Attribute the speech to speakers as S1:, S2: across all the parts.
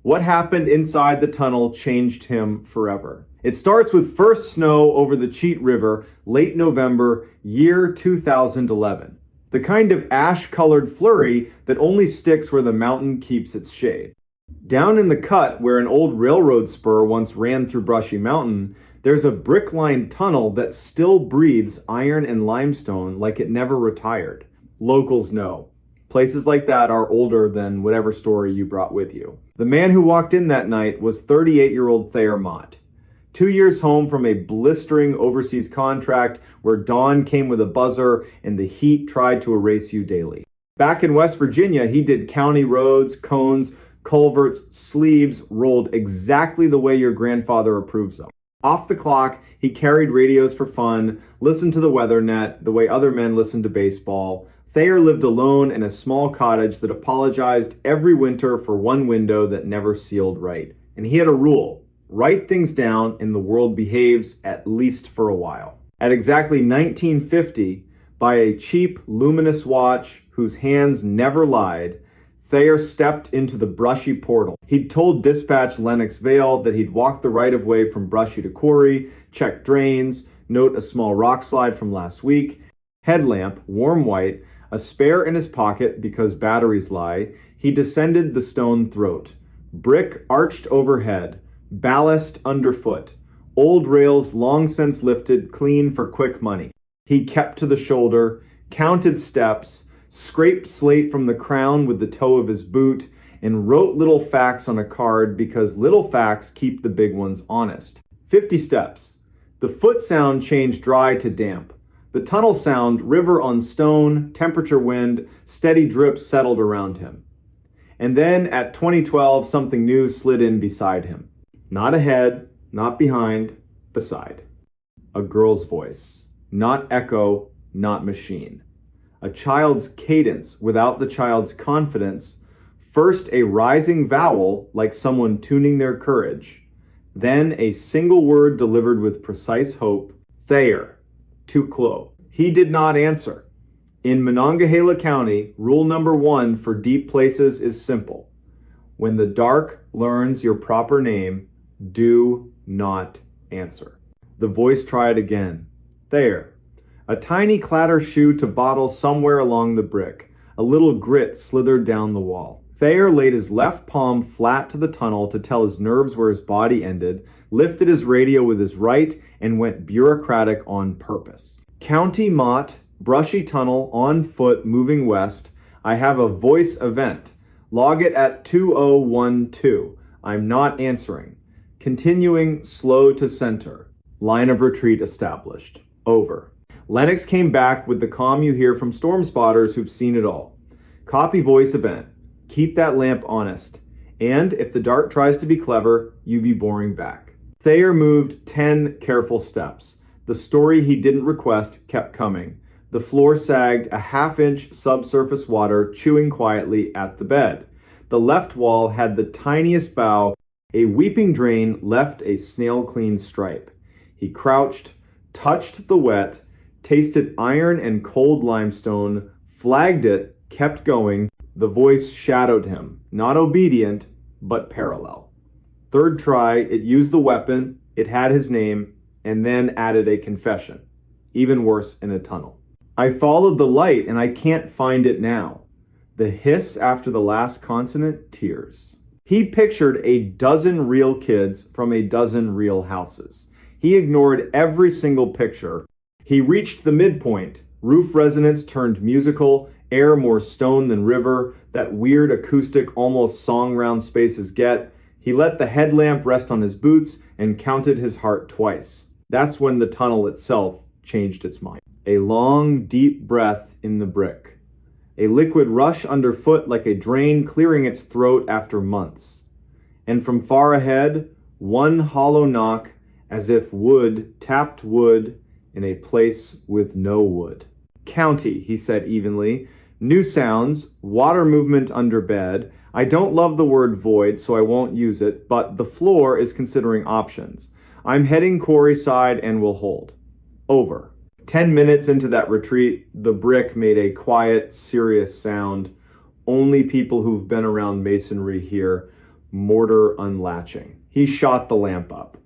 S1: What happened inside the tunnel changed him forever. It starts with first snow over the Cheat River, late November, year 2011. The kind of ash-colored flurry that only sticks where the mountain keeps its shade. Down in the cut, where an old railroad spur once ran through Brushy Mountain, there's a brick-lined tunnel that still breathes iron and limestone like it never retired. Locals know. Places like that are older than whatever story you brought with you. The man who walked in that night was 38-year-old Thayer Mott. 2 years home from a blistering overseas contract where dawn came with a buzzer and the heat tried to erase you daily. Back in West Virginia, he did county roads, cones, culverts, sleeves, rolled exactly the way your grandfather approves of. Off the clock, he carried radios for fun, listened to the weather net the way other men listened to baseball. Thayer lived alone in a small cottage that apologized every winter for one window that never sealed right. And he had a rule: write things down and the world behaves, at least for a while. At exactly 1950, by a cheap, luminous watch whose hands never lied, Thayer stepped into the Brushy portal. He'd told dispatch Lenox Vale that he'd walk the right-of-way from Brushy to Quarry, check drains, note a small rock slide from last week, headlamp, warm white, a spare in his pocket because batteries lie. He descended the stone throat. Brick arched overhead, ballast underfoot, old rails long since lifted clean for quick money. He kept to the shoulder, counted steps, scraped slate from the crown with the toe of his boot, and wrote little facts on a card because little facts keep the big ones honest. 50 steps. The foot sound changed dry to damp. The tunnel sound, river on stone, temperature wind, steady drips settled around him. And then at 2012, something new slid in beside him. Not ahead, not behind, beside. A girl's voice. Not echo, not machine. A child's cadence without the child's confidence. First a rising vowel like someone tuning their courage. Then a single word delivered with precise hope. Thayer. Tuklo. He did not answer. In Monongahela County, rule number 1 for deep places is simple. When the dark learns your proper name, do not answer. The voice tried again. Thayer. A tiny clatter shoe to bottle somewhere along the brick. A little grit slithered down the wall. Thayer laid his left palm flat to the tunnel to tell his nerves where his body ended, lifted his radio with his right, and went bureaucratic on purpose. County Mott, Brushy Tunnel, on foot, moving west. I have a voice event. Log it at 2012. I'm not answering. Continuing slow to center. Line of retreat established. Over. Lennox came back with the calm you hear from storm spotters who've seen it all. Copy voice event. Keep that lamp honest. And if the dark tries to be clever, you be boring back. Thayer moved 10 careful steps. The story he didn't request kept coming. The floor sagged, a half-inch subsurface water chewing quietly at the bed. The left wall had the tiniest bow. A weeping drain left a snail-clean stripe. He crouched, touched the wet, tasted iron and cold limestone, flagged it, kept going. The voice shadowed him, not obedient, but parallel. Third try, it used the weapon, it had his name, and then added a confession. Even worse in a tunnel. I followed the light and I can't find it now. The hiss after the last consonant, tears. He pictured a dozen real kids from a dozen real houses. He ignored every single picture. He reached the midpoint. Roof resonance turned musical, air more stone than river, that weird acoustic almost song round spaces get. He let the headlamp rest on his boots and counted his heart twice. That's when the tunnel itself changed its mind. A long, deep breath in the brick. A liquid rush underfoot like a drain clearing its throat after months. And from far ahead, one hollow knock as if wood tapped wood in a place with no wood. County, he said evenly. New sounds, water movement under bed. I don't love the word void, so I won't use it, but the floor is considering options. I'm heading quarry side and will hold. Over. 10 minutes into that retreat, the brick made a quiet, serious sound. Only people who've been around masonry hear. mortar unlatching. He shot the lamp up.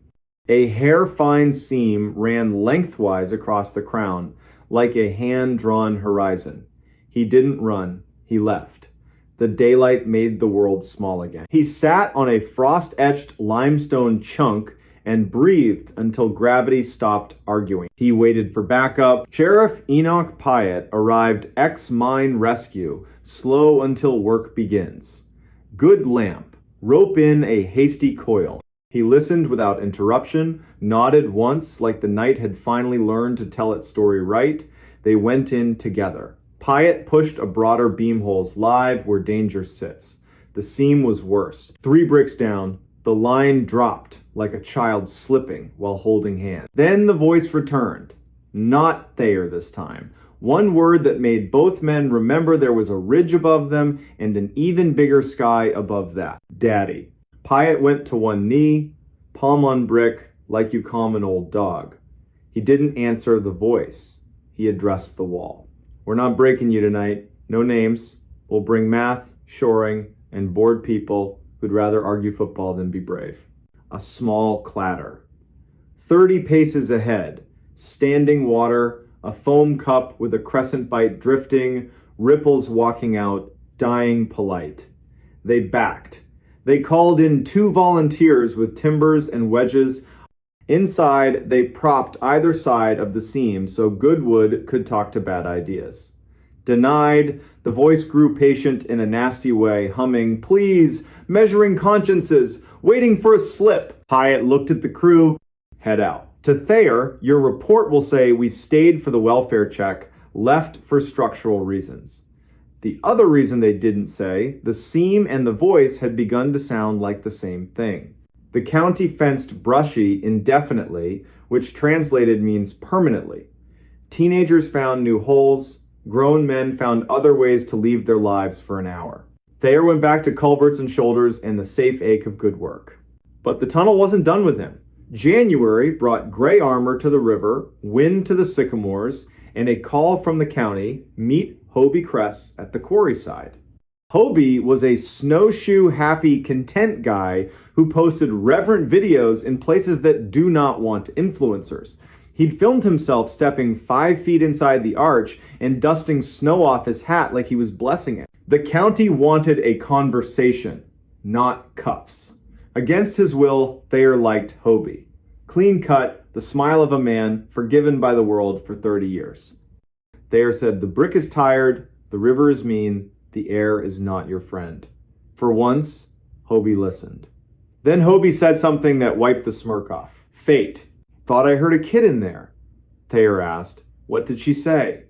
S1: A hair-fine seam ran lengthwise across the crown, like a hand-drawn horizon. He didn't run, he left. The daylight made the world small again. He sat on a frost-etched limestone chunk and breathed until gravity stopped arguing. He waited for backup. Sheriff Enoch Pyatt arrived ex-mine rescue, slow until work begins. Good lamp. Rope in a hasty coil. He listened without interruption, nodded once like the night had finally learned to tell its story right. They went in together. Pyatt pushed a broader beam holes live where danger sits. The seam was worse. 3 bricks down, the line dropped like a child slipping while holding hands. Then the voice returned. Not Thayer this time. One word that made both men remember there was a ridge above them and an even bigger sky above that. Daddy. Pyatt went to one knee, palm on brick, like you calm an old dog. He didn't answer the voice. He addressed the wall. We're not breaking you tonight. No names. We'll bring math, shoring, and bored people who'd rather argue football than be brave. A small clatter. 30 paces ahead, standing water, a foam cup with a crescent bite drifting, ripples walking out, dying polite. They backed. They called in 2 volunteers with timbers and wedges. Inside, they propped either side of the seam so Goodwood could talk to bad ideas. Denied, the voice grew patient in a nasty way, humming, please, measuring consciences, waiting for a slip. Pyatt looked at the crew, head out. To Thayer, your report will say we stayed for the welfare check, left for structural reasons. The other reason they didn't say, the seam and the voice had begun to sound like the same thing. The county fenced Brushy indefinitely, which translated means permanently. Teenagers found new holes. Grown men found other ways to leave their lives for an hour. Thayer went back to culverts and shoulders and the safe ache of good work. But the tunnel wasn't done with him. January brought gray armor to the river, wind to the sycamores, and a call from the county, meet Hobie Kress at the quarry side. Hobie was a snowshoe happy content guy who posted reverent videos in places that do not want influencers. He'd filmed himself stepping 5 feet inside the arch and dusting snow off his hat like he was blessing it. The county wanted a conversation, not cuffs. Against his will, Thayer liked Hobie. Clean cut, the smile of a man forgiven by the world for 30 years. Thayer said, the brick is tired, the river is mean, the air is not your friend. For once, Hobie listened. Then Hobie said something that wiped the smirk off. Fate. Thought I heard a kid in there. Thayer asked, what did she say?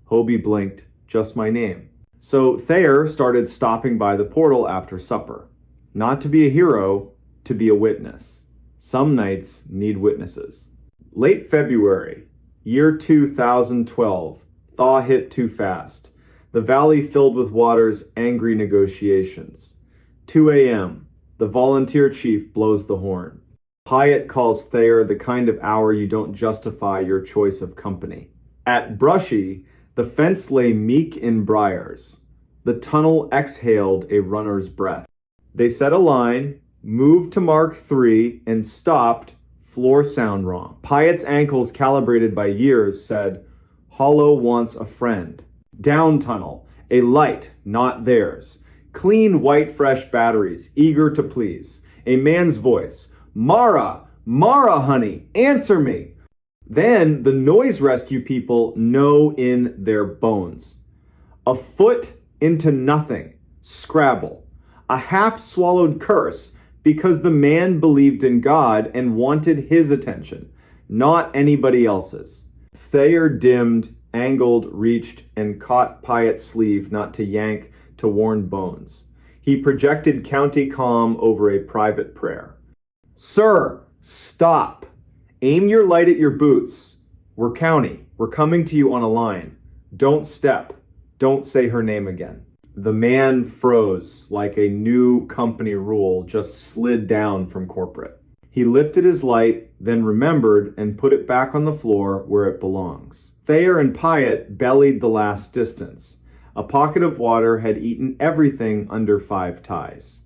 S1: Hobie blinked, just my name. So Thayer started stopping by the portal after supper. Not to be a hero, to be a witness. Some nights need witnesses. Late February, year 2012. Thaw hit too fast. The valley filled with water's angry negotiations. 2 a.m. The volunteer chief blows the horn. Pyatt calls Thayer the kind of hour you don't justify your choice of company. At Brushy, the fence lay meek in briars. The tunnel exhaled a runner's breath. They set a line, moved to mark 3, and stopped, floor sound wrong. Pyatt's ankles, calibrated by years, said, Hollow wants a friend. Down tunnel, a light, not theirs. Clean, white, fresh batteries, eager to please. A man's voice, Mara, Mara, honey, answer me. Then the noise rescue people know in their bones. A foot into nothing, Scrabble. A half-swallowed curse because the man believed in God and wanted his attention, not anybody else's. Thayer dimmed, angled, reached, and caught Pyatt's sleeve not to yank, to warn bones. He projected county calm over a private prayer. Sir, stop. Aim your light at your boots. We're county. We're coming to you on a line. Don't step. Don't say her name again. The man froze like a new company rule just slid down from corporate. He lifted his light, then remembered and put it back on the floor where it belongs. Thayer and Pyatt bellied the last distance. A pocket of water had eaten everything under 5 ties.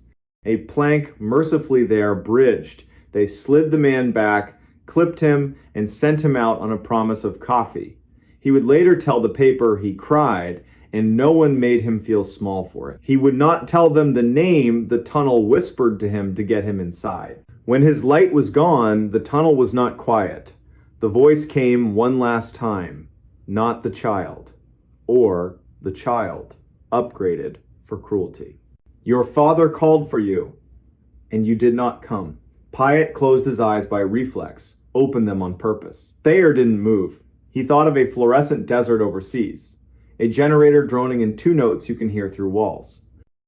S1: A plank mercifully there bridged. They slid the man back, clipped him, and sent him out on a promise of coffee. He would later tell the paper he cried, and no one made him feel small for it. He would not tell them the name the tunnel whispered to him to get him inside. When his light was gone, the tunnel was not quiet. The voice came one last time, not the child, or the child, upgraded for cruelty. Your father called for you, and you did not come. Pyatt closed his eyes by reflex, opened them on purpose. Thayer didn't move. He thought of a fluorescent desert overseas, a generator droning in 2 notes you can hear through walls.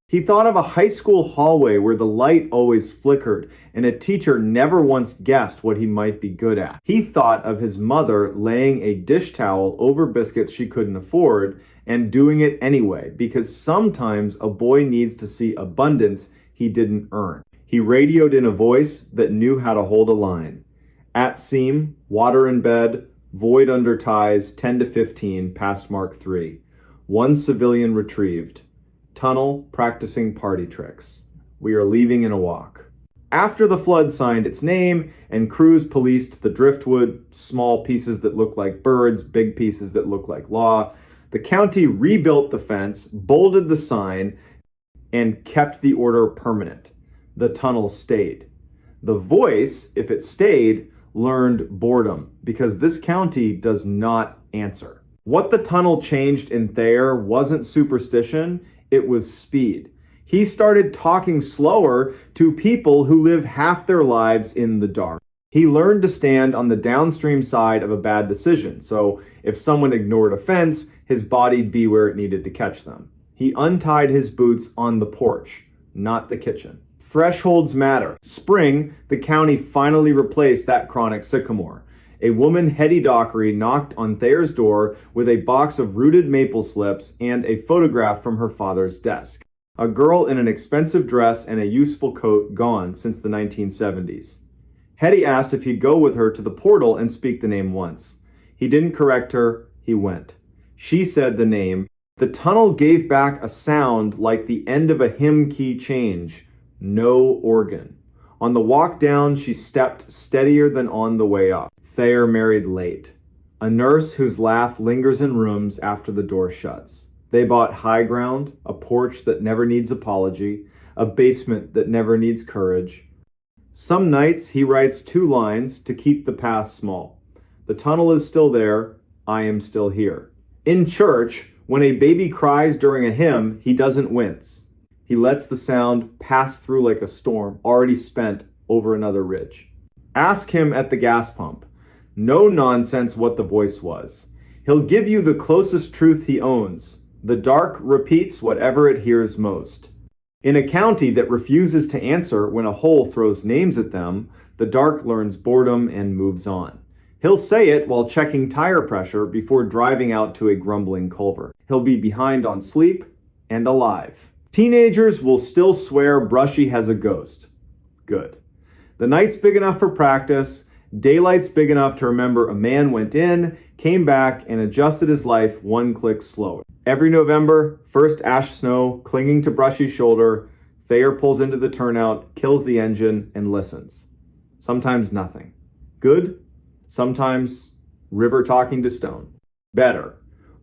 S1: He thought of a high school hallway where the light always flickered and a teacher never once guessed what he might be good at. He thought of his mother laying a dish towel over biscuits she couldn't afford and doing it anyway, because sometimes a boy needs to see abundance he didn't earn. He radioed in a voice that knew how to hold a line. At seam, water in bed, void under ties, 10 to 15, past Mark 3. 1 civilian retrieved. Tunnel practicing party tricks. We are leaving in a walk. After the flood signed its name and crews policed the driftwood, small pieces that look like birds, big pieces that look like law, the county rebuilt the fence, bolted the sign, and kept the order permanent. The tunnel stayed. The voice, if it stayed, learned boredom, because this county does not answer. What the tunnel changed in Thayer wasn't superstition, it was speed. He started talking slower to people who live half their lives in the dark. He learned to stand on the downstream side of a bad decision, so if someone ignored a fence, his body'd be where it needed to catch them. He untied his boots on the porch, not the kitchen. Thresholds matter. Spring, the county finally replaced that chronic sycamore. A woman, Hetty Dockery, knocked on Thayer's door with a box of rooted maple slips and a photograph from her father's desk. A girl in an expensive dress and a useful coat gone since the 1970s. Hetty asked if he'd go with her to the portal and speak the name once. He didn't correct her, he went. She said the name. The tunnel gave back a sound like the end of a hymn key change. No organ. On the walk down, she stepped steadier than on the way up. Thayer married late. A nurse whose laugh lingers in rooms after the door shuts. They bought high ground, a porch that never needs apology, a basement that never needs courage. Some nights he writes 2 lines to keep the past small. The tunnel is still there, I am still here. In church, when a baby cries during a hymn, he doesn't wince. He lets the sound pass through like a storm already spent over another ridge. Ask him at the gas pump. No nonsense what the voice was. He'll give you the closest truth he owns. The dark repeats whatever it hears most. In a county that refuses to answer when a hole throws names at them, the dark learns boredom and moves on. He'll say it while checking tire pressure before driving out to a grumbling culvert. He'll be behind on sleep and alive. Teenagers will still swear Brushy has a ghost. Good. The night's big enough for practice. Daylight's big enough to remember a man went in, came back, and adjusted his life 1 click slower. Every November, first ash snow, clinging to Brushy's shoulder, Thayer pulls into the turnout, kills the engine, and listens. Sometimes nothing. Good. Sometimes river talking to stone. Better.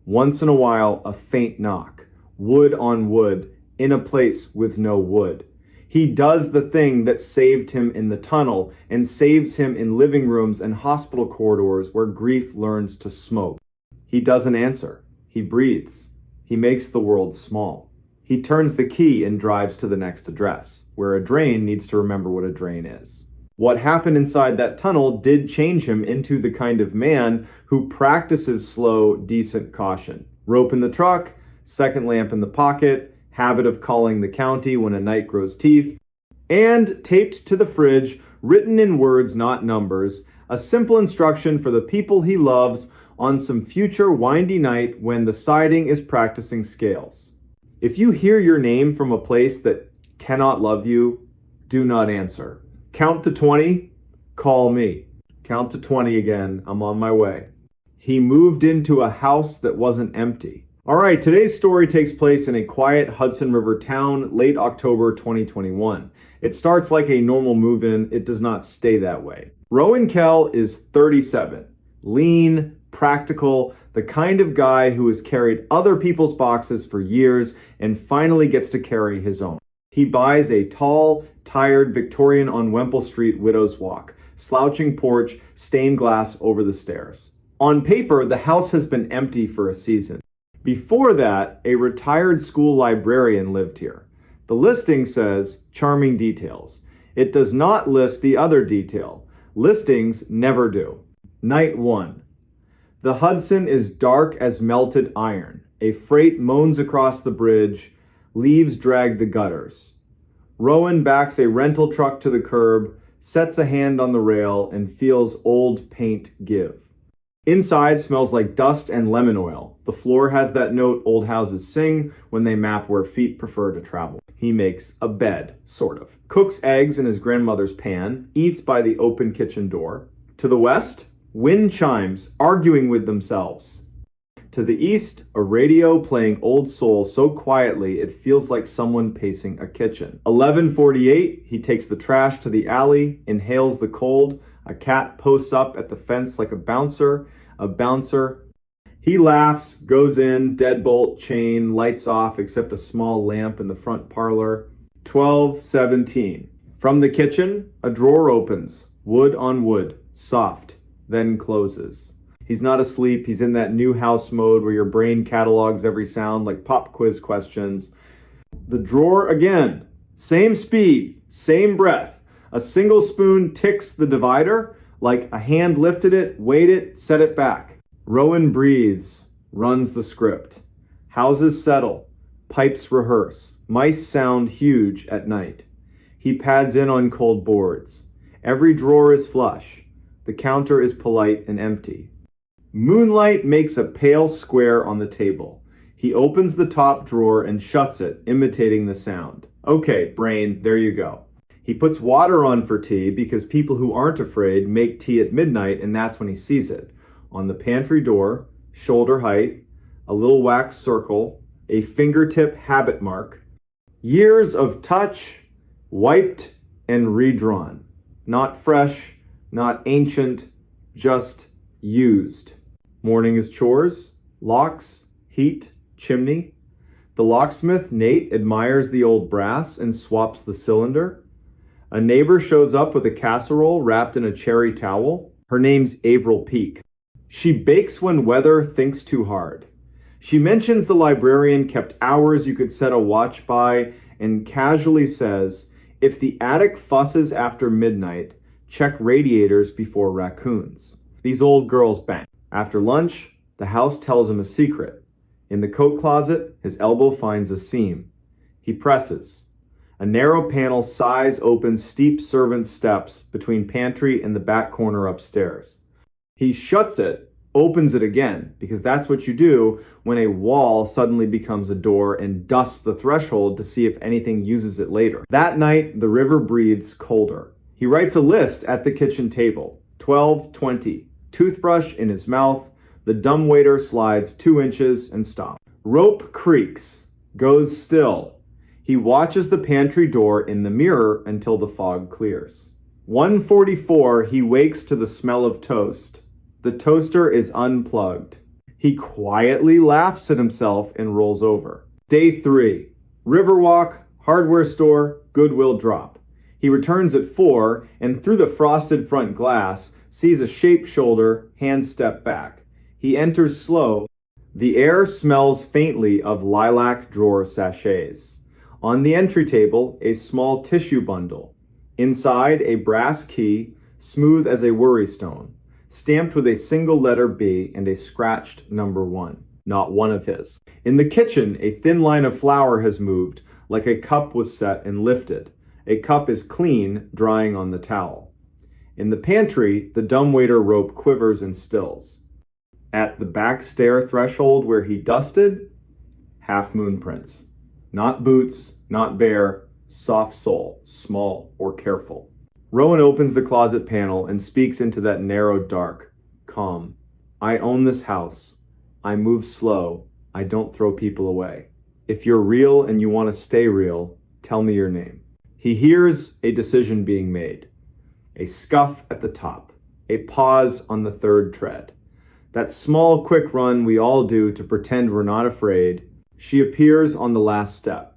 S1: Once in a while, a faint knock. Wood on wood, in a place with no wood. He does the thing that saved him in the tunnel and saves him in living rooms and hospital corridors where grief learns to smoke. He doesn't answer. He breathes. He makes the world small. He turns the key and drives to the next address, where a drain needs to remember what a drain is. What happened inside that tunnel did change him into the kind of man who practices slow, decent caution. Rope in the truck, second lamp in the pocket, habit of calling the county when a night grows teeth, and taped to the fridge, written in words, not numbers, a simple instruction for the people he loves on some future windy night when the siding is practicing scales. If you hear your name from a place that cannot love you, do not answer. Count to 20, call me. Count to 20 again, I'm on my way. He moved into a house that wasn't empty. All right, today's story takes place in a quiet Hudson River town, late October 2021. It starts like a normal move-in. It does not stay that way. Rowan Kell is 37, lean, practical, the kind of guy who has carried other people's boxes for years and finally gets to carry his own. He buys a tall, tired Victorian on Wemple Street Widow's Walk, slouching porch, stained glass over the stairs. On paper, the house has been empty for a season. Before that, a retired school librarian lived here. The listing says, charming details. It does not list the other detail. Listings never do. Night 1. The Hudson is dark as melted iron. A freight moans across the bridge. Leaves drag the gutters. Rowan backs a rental truck to the curb, sets a hand on the rail, and feels old paint give. Inside smells like dust and lemon oil. The floor has that note old houses sing when they map where feet prefer to travel. He makes a bed, sort of. Cooks eggs in his grandmother's pan, eats by the open kitchen door. To the west, wind chimes, arguing with themselves. To the east, a radio playing Old Soul so quietly it feels like someone pacing a kitchen. 11:48, he takes the trash to the alley, inhales the cold. A cat posts up at the fence like a bouncer. He laughs, goes in, deadbolt, chain, lights off except a small lamp in the front parlor. 12:17. From the kitchen, a drawer opens, wood on wood, soft, then closes. He's not asleep, he's in that new house mode where your brain catalogs every sound like pop quiz questions. The drawer again, same speed, same breath. A single spoon ticks the divider, like a hand lifted it, weighed it, set it back. Rowan breathes, runs the script. Houses settle, pipes rehearse, mice sound huge at night. He pads in on cold boards. Every drawer is flush. The counter is polite and empty. Moonlight makes a pale square on the table. He opens the top drawer and shuts it, imitating the sound. Okay, brain, there you go. He puts water on for tea because people who aren't afraid make tea at midnight, and that's when he sees it. On the pantry door, shoulder height, a little wax circle, a fingertip habit mark. Years of touch, wiped and redrawn. Not fresh, not ancient, just used. Morning is chores, locks, heat, chimney. The locksmith, Nate, admires the old brass and swaps the cylinder. A neighbor shows up with a casserole wrapped in a cherry towel. Her name's Avril Peak. She bakes when weather thinks too hard. She mentions the librarian kept hours you could set a watch by and casually says, if the attic fusses after midnight, check radiators before raccoons. These old girls bang. After lunch, the house tells him a secret. In the coat closet, his elbow finds a seam. He presses. A narrow panel sighs open steep servant steps between pantry and the back corner upstairs. He shuts it, opens it again, because that's what you do when a wall suddenly becomes a door, and dusts the threshold to see if anything uses it later. That night, the river breathes colder. He writes a list at the kitchen table. 12:20. Toothbrush in his mouth. The dumbwaiter slides 2 inches and stops. Rope creaks, goes still. He watches the pantry door in the mirror until the fog clears. 1:44, he wakes to the smell of toast. The toaster is unplugged. He quietly laughs at himself and rolls over. Day 3. Riverwalk, hardware store, Goodwill drop. He returns at 4 and through the frosted front glass sees a shaped shoulder, hand step back. He enters slow. The air smells faintly of lilac drawer sachets. On the entry table, a small tissue bundle. Inside, a brass key, smooth as a worry stone, stamped with a single letter B and a scratched number 1. Not one of his. In the kitchen, a thin line of flour has moved, like a cup was set and lifted. A cup is clean, drying on the towel. In the pantry, the dumbwaiter rope quivers and stills. At the back stair threshold where he dusted, half-moon prints. Not boots, not bare, soft sole, small or careful. Rowan opens the closet panel and speaks into that narrow dark, calm. I own this house. I move slow. I don't throw people away. If you're real and you want to stay real, tell me your name. He hears a decision being made. A scuff at the top. A pause on the third tread. That small, quick run we all do to pretend we're not afraid. She appears on the last step.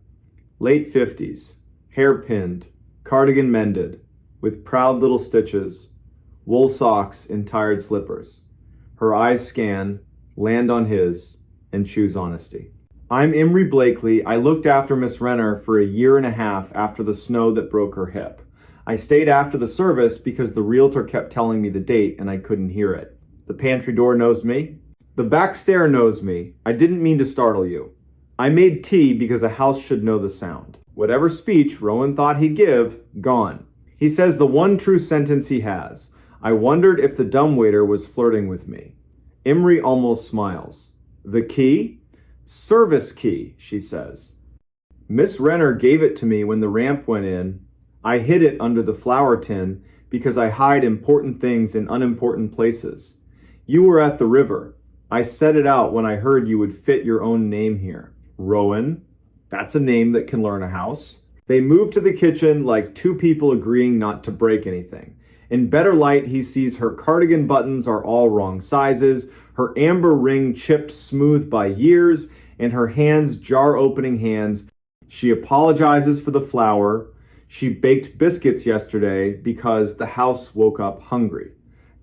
S1: Late 50s, hair pinned, cardigan mended, with proud little stitches, wool socks in tired slippers. Her eyes scan, land on his, and choose honesty. I'm Imre Blakely. I looked after Miss Renner for a year and a half after the snow that broke her hip. I stayed after the service because the realtor kept telling me the date and I couldn't hear it. The pantry door knows me. The back stair knows me. I didn't mean to startle you. I made tea because a house should know the sound. Whatever speech Rowan thought he'd give, gone. He says the one true sentence he has. I wondered if the dumbwaiter was flirting with me. Imre almost smiles. The key? Service key, she says. Miss Renner gave it to me when the ramp went in. I hid it under the flour tin because I hide important things in unimportant places. You were at the river. I set it out when I heard you would fit your own name here. Rowan. That's a name that can learn a house. They move to the kitchen like two people agreeing not to break anything. In better light, he sees her cardigan buttons are all wrong sizes, her amber ring chipped smooth by years, and her hands jar-opening hands. She apologizes for the flour. She baked biscuits yesterday because the house woke up hungry.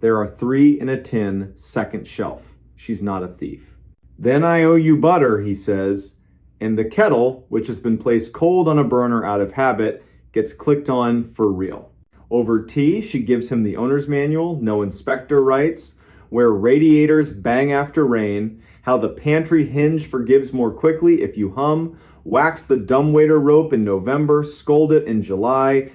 S1: There are 3 in a tin, second shelf. She's not a thief. Then I owe you butter, he says, and the kettle, which has been placed cold on a burner out of habit, gets clicked on for real. Over tea, she gives him the owner's manual, no inspector rights, where radiators bang after rain, how the pantry hinge forgives more quickly if you hum, wax the dumbwaiter rope in November, scold it in July.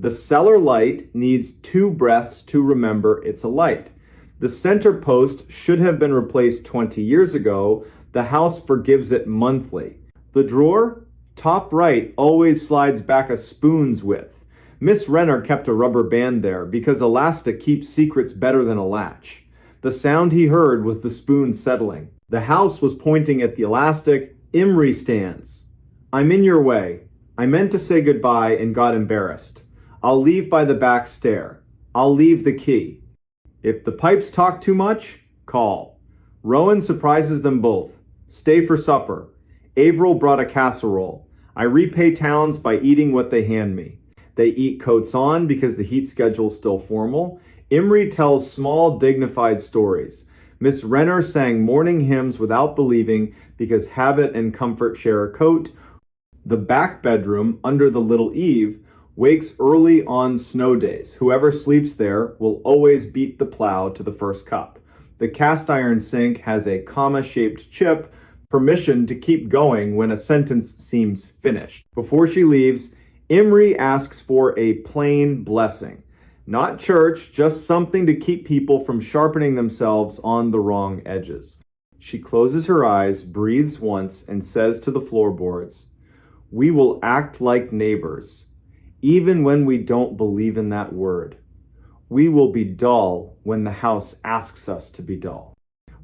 S1: The cellar light needs 2 breaths to remember it's a light. The center post should have been replaced 20 years ago. The house forgives it monthly. The drawer, top right, always slides back a spoon's width. Miss Renner kept a rubber band there because elastic keeps secrets better than a latch. The sound he heard was the spoon settling. The house was pointing at the elastic. Imre stands. I'm in your way. I meant to say goodbye and got embarrassed. I'll leave by the back stair. I'll leave the key. If the pipes talk too much, call. Rowan surprises them both. Stay for supper. Averill brought a casserole. I repay towns by eating what they hand me. They eat coats on because the heat schedule's still formal. Imre tells small, dignified stories. Miss Renner sang morning hymns without believing because habit and comfort share a coat. The back bedroom, under the little eave, wakes early on snow days. Whoever sleeps there will always beat the plow to the first cup. The cast iron sink has a comma-shaped chip, permission to keep going when a sentence seems finished. Before she leaves, Imre asks for a plain blessing. Not church, just something to keep people from sharpening themselves on the wrong edges. She closes her eyes, breathes once, and says to the floorboards, "We will act like neighbors, even when we don't believe in that word. We will be dull when the house asks us to be dull.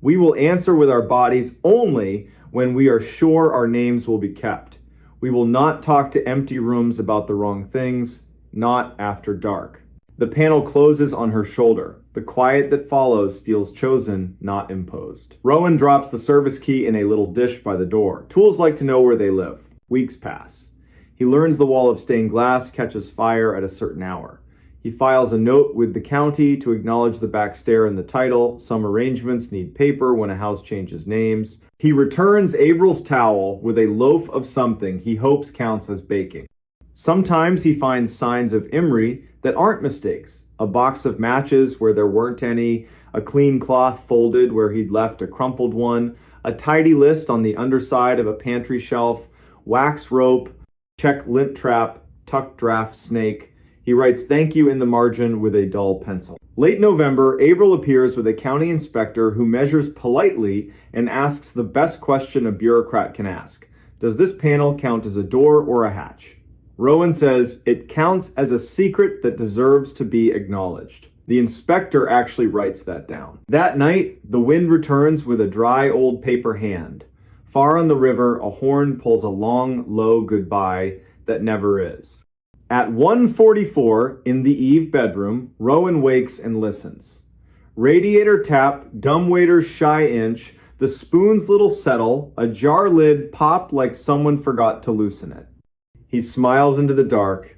S1: We will answer with our bodies only when we are sure our names will be kept. We will not talk to empty rooms about the wrong things, not after dark." The panel closes on her shoulder. The quiet that follows feels chosen, not imposed. Rowan drops the service key in a little dish by the door. Tools like to know where they live. Weeks pass. He learns the wall of stained glass catches fire at a certain hour. He files a note with the county to acknowledge the back stair and the title. Some arrangements need paper when a house changes names. He returns Averill's towel with a loaf of something he hopes counts as baking. Sometimes he finds signs of Imre that aren't mistakes. A box of matches where there weren't any, a clean cloth folded where he'd left a crumpled one, a tidy list on the underside of a pantry shelf, wax rope, check lint trap, tuck draft snake. He writes thank you in the margin with a dull pencil. Late November, Averill appears with a county inspector who measures politely and asks the best question a bureaucrat can ask. Does this panel count as a door or a hatch? Rowan says it counts as a secret that deserves to be acknowledged. The inspector actually writes that down. That night, the wind returns with a dry old paper hand. Far on the river, a horn pulls a long, low goodbye that never is. At 1:44 in the Eve bedroom, Rowan wakes and listens. Radiator tap, dumbwaiter's shy inch, the spoon's little settle, a jar lid pop like someone forgot to loosen it. He smiles into the dark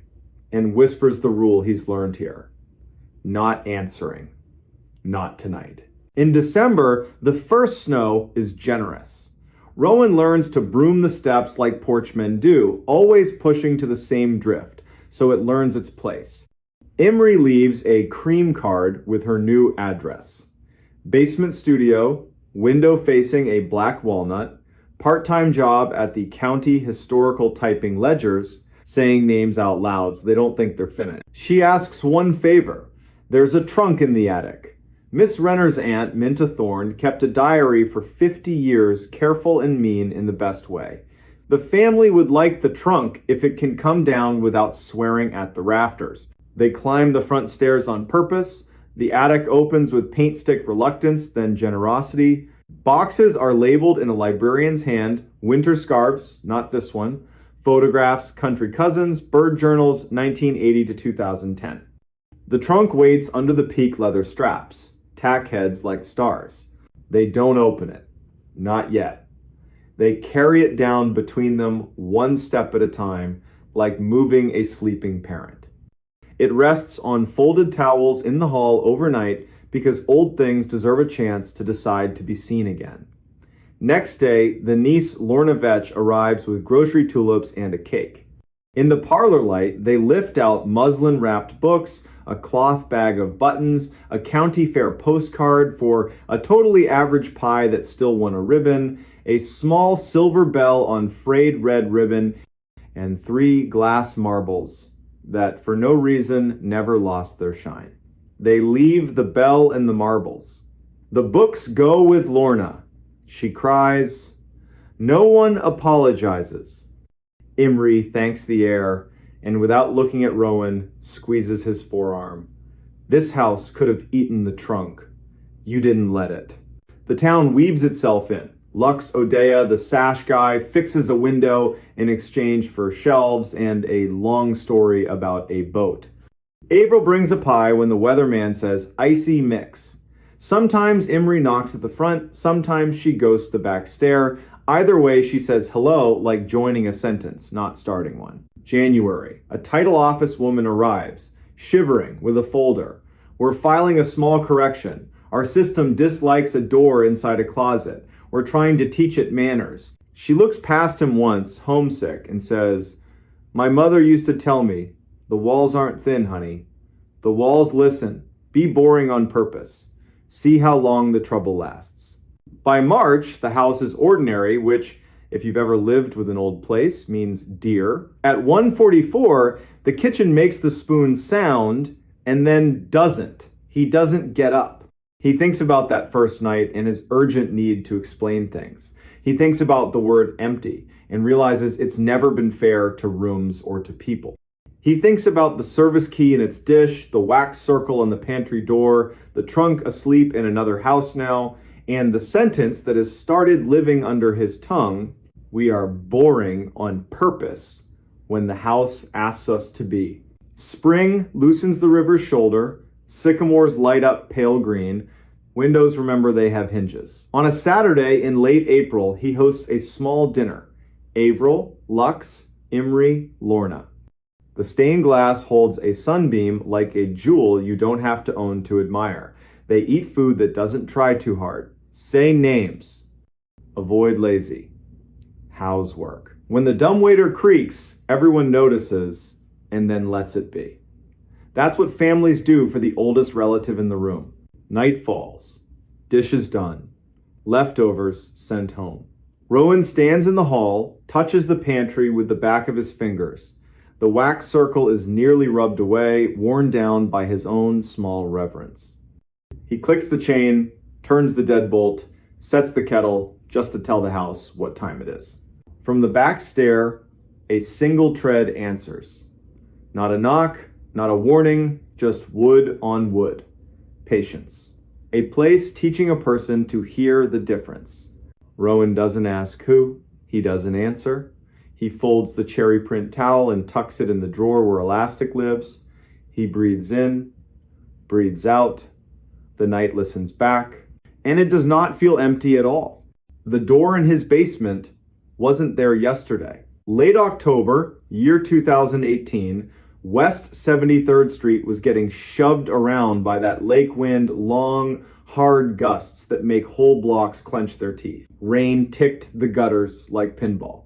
S1: and whispers the rule he's learned here. Not answering. Not tonight. In December, the first snow is generous. Rowan learns to broom the steps like porchmen do, always pushing to the same drift, so it learns its place. Imri leaves a cream card with her new address. Basement studio, window facing a black walnut, part-time job at the county historical typing ledgers, saying names out loud so they don't think they're finished. She asks one favor. There's a trunk in the attic. Miss Renner's aunt, Minta Thorne, kept a diary for 50 years, careful and mean in the best way. The family would like the trunk if it can come down without swearing at the rafters. They climb the front stairs on purpose. The attic opens with paint stick reluctance, then generosity. Boxes are labeled in a librarian's hand, winter scarves, not this one, photographs, country cousins, bird journals, 1980 to 2010. The trunk waits under the peak leather straps, tack heads like stars. They don't open it. Not yet. They carry it down between them one step at a time, like moving a sleeping parent. It rests on folded towels in the hall overnight because old things deserve a chance to decide to be seen again. Next day, the niece Lorna Vetch arrives with grocery tulips and a cake. In the parlor light, they lift out muslin-wrapped books, a cloth bag of buttons, a county fair postcard for a totally average pie that still won a ribbon, a small silver bell on frayed red ribbon, and 3 glass marbles that for no reason never lost their shine. They leave the bell and the marbles. The books go with Lorna. She cries. No one apologizes. Imri thanks the air and without looking at Rowan, squeezes his forearm. This house could have eaten the trunk. You didn't let it. The town weaves itself in. Lux Odea, the sash guy, fixes a window in exchange for shelves and a long story about a boat. Avril brings a pie when the weatherman says icy mix. Sometimes Imri knocks at the front, sometimes she ghosts the back stair. Either way, she says hello like joining a sentence, not starting one. January. A title office woman arrives, shivering with a folder. We're filing a small correction. Our system dislikes a door inside a closet. We're trying to teach it manners. She looks past him once, homesick, and says, My mother used to tell me, the walls aren't thin, honey. The walls listen. Be boring on purpose. See how long the trouble lasts. By March, the house is ordinary, which, if you've ever lived with an old place, means dear. At 1:44, the kitchen makes the spoon sound and then doesn't. He doesn't get up. He thinks about that first night and his urgent need to explain things. He thinks about the word empty and realizes it's never been fair to rooms or to people. He thinks about the service key in its dish, the wax circle on the pantry door, the trunk asleep in another house now, and the sentence that has started living under his tongue, we are boring on purpose when the house asks us to be. Spring loosens the river's shoulder, sycamores light up pale green, windows remember they have hinges. On a Saturday in late April, he hosts a small dinner. Avril, Lux, Imri, Lorna. The stained glass holds a sunbeam like a jewel you don't have to own to admire. They eat food that doesn't try too hard. Say names. Avoid lazy. How's work? When the dumbwaiter creaks, everyone notices and then lets it be. That's what families do for the oldest relative in the room. Night falls. Dishes done. Leftovers sent home. Rowan stands in the hall, touches the pantry with the back of his fingers. The wax circle is nearly rubbed away, worn down by his own small reverence. He clicks the chain, turns the deadbolt, sets the kettle just to tell the house what time it is. From the back stair, a single tread answers. Not a knock, not a warning, just wood on wood. Patience. A place teaching a person to hear the difference. Rowan doesn't ask who. He doesn't answer. He folds the cherry print towel and tucks it in the drawer where Elastic lives. He breathes in, breathes out. The night listens back, and it does not feel empty at all. The door in his basement wasn't there yesterday. Late October, year 2018, West 73rd Street was getting shoved around by that lake wind, long, hard gusts that make whole blocks clench their teeth. Rain ticked the gutters like pinball.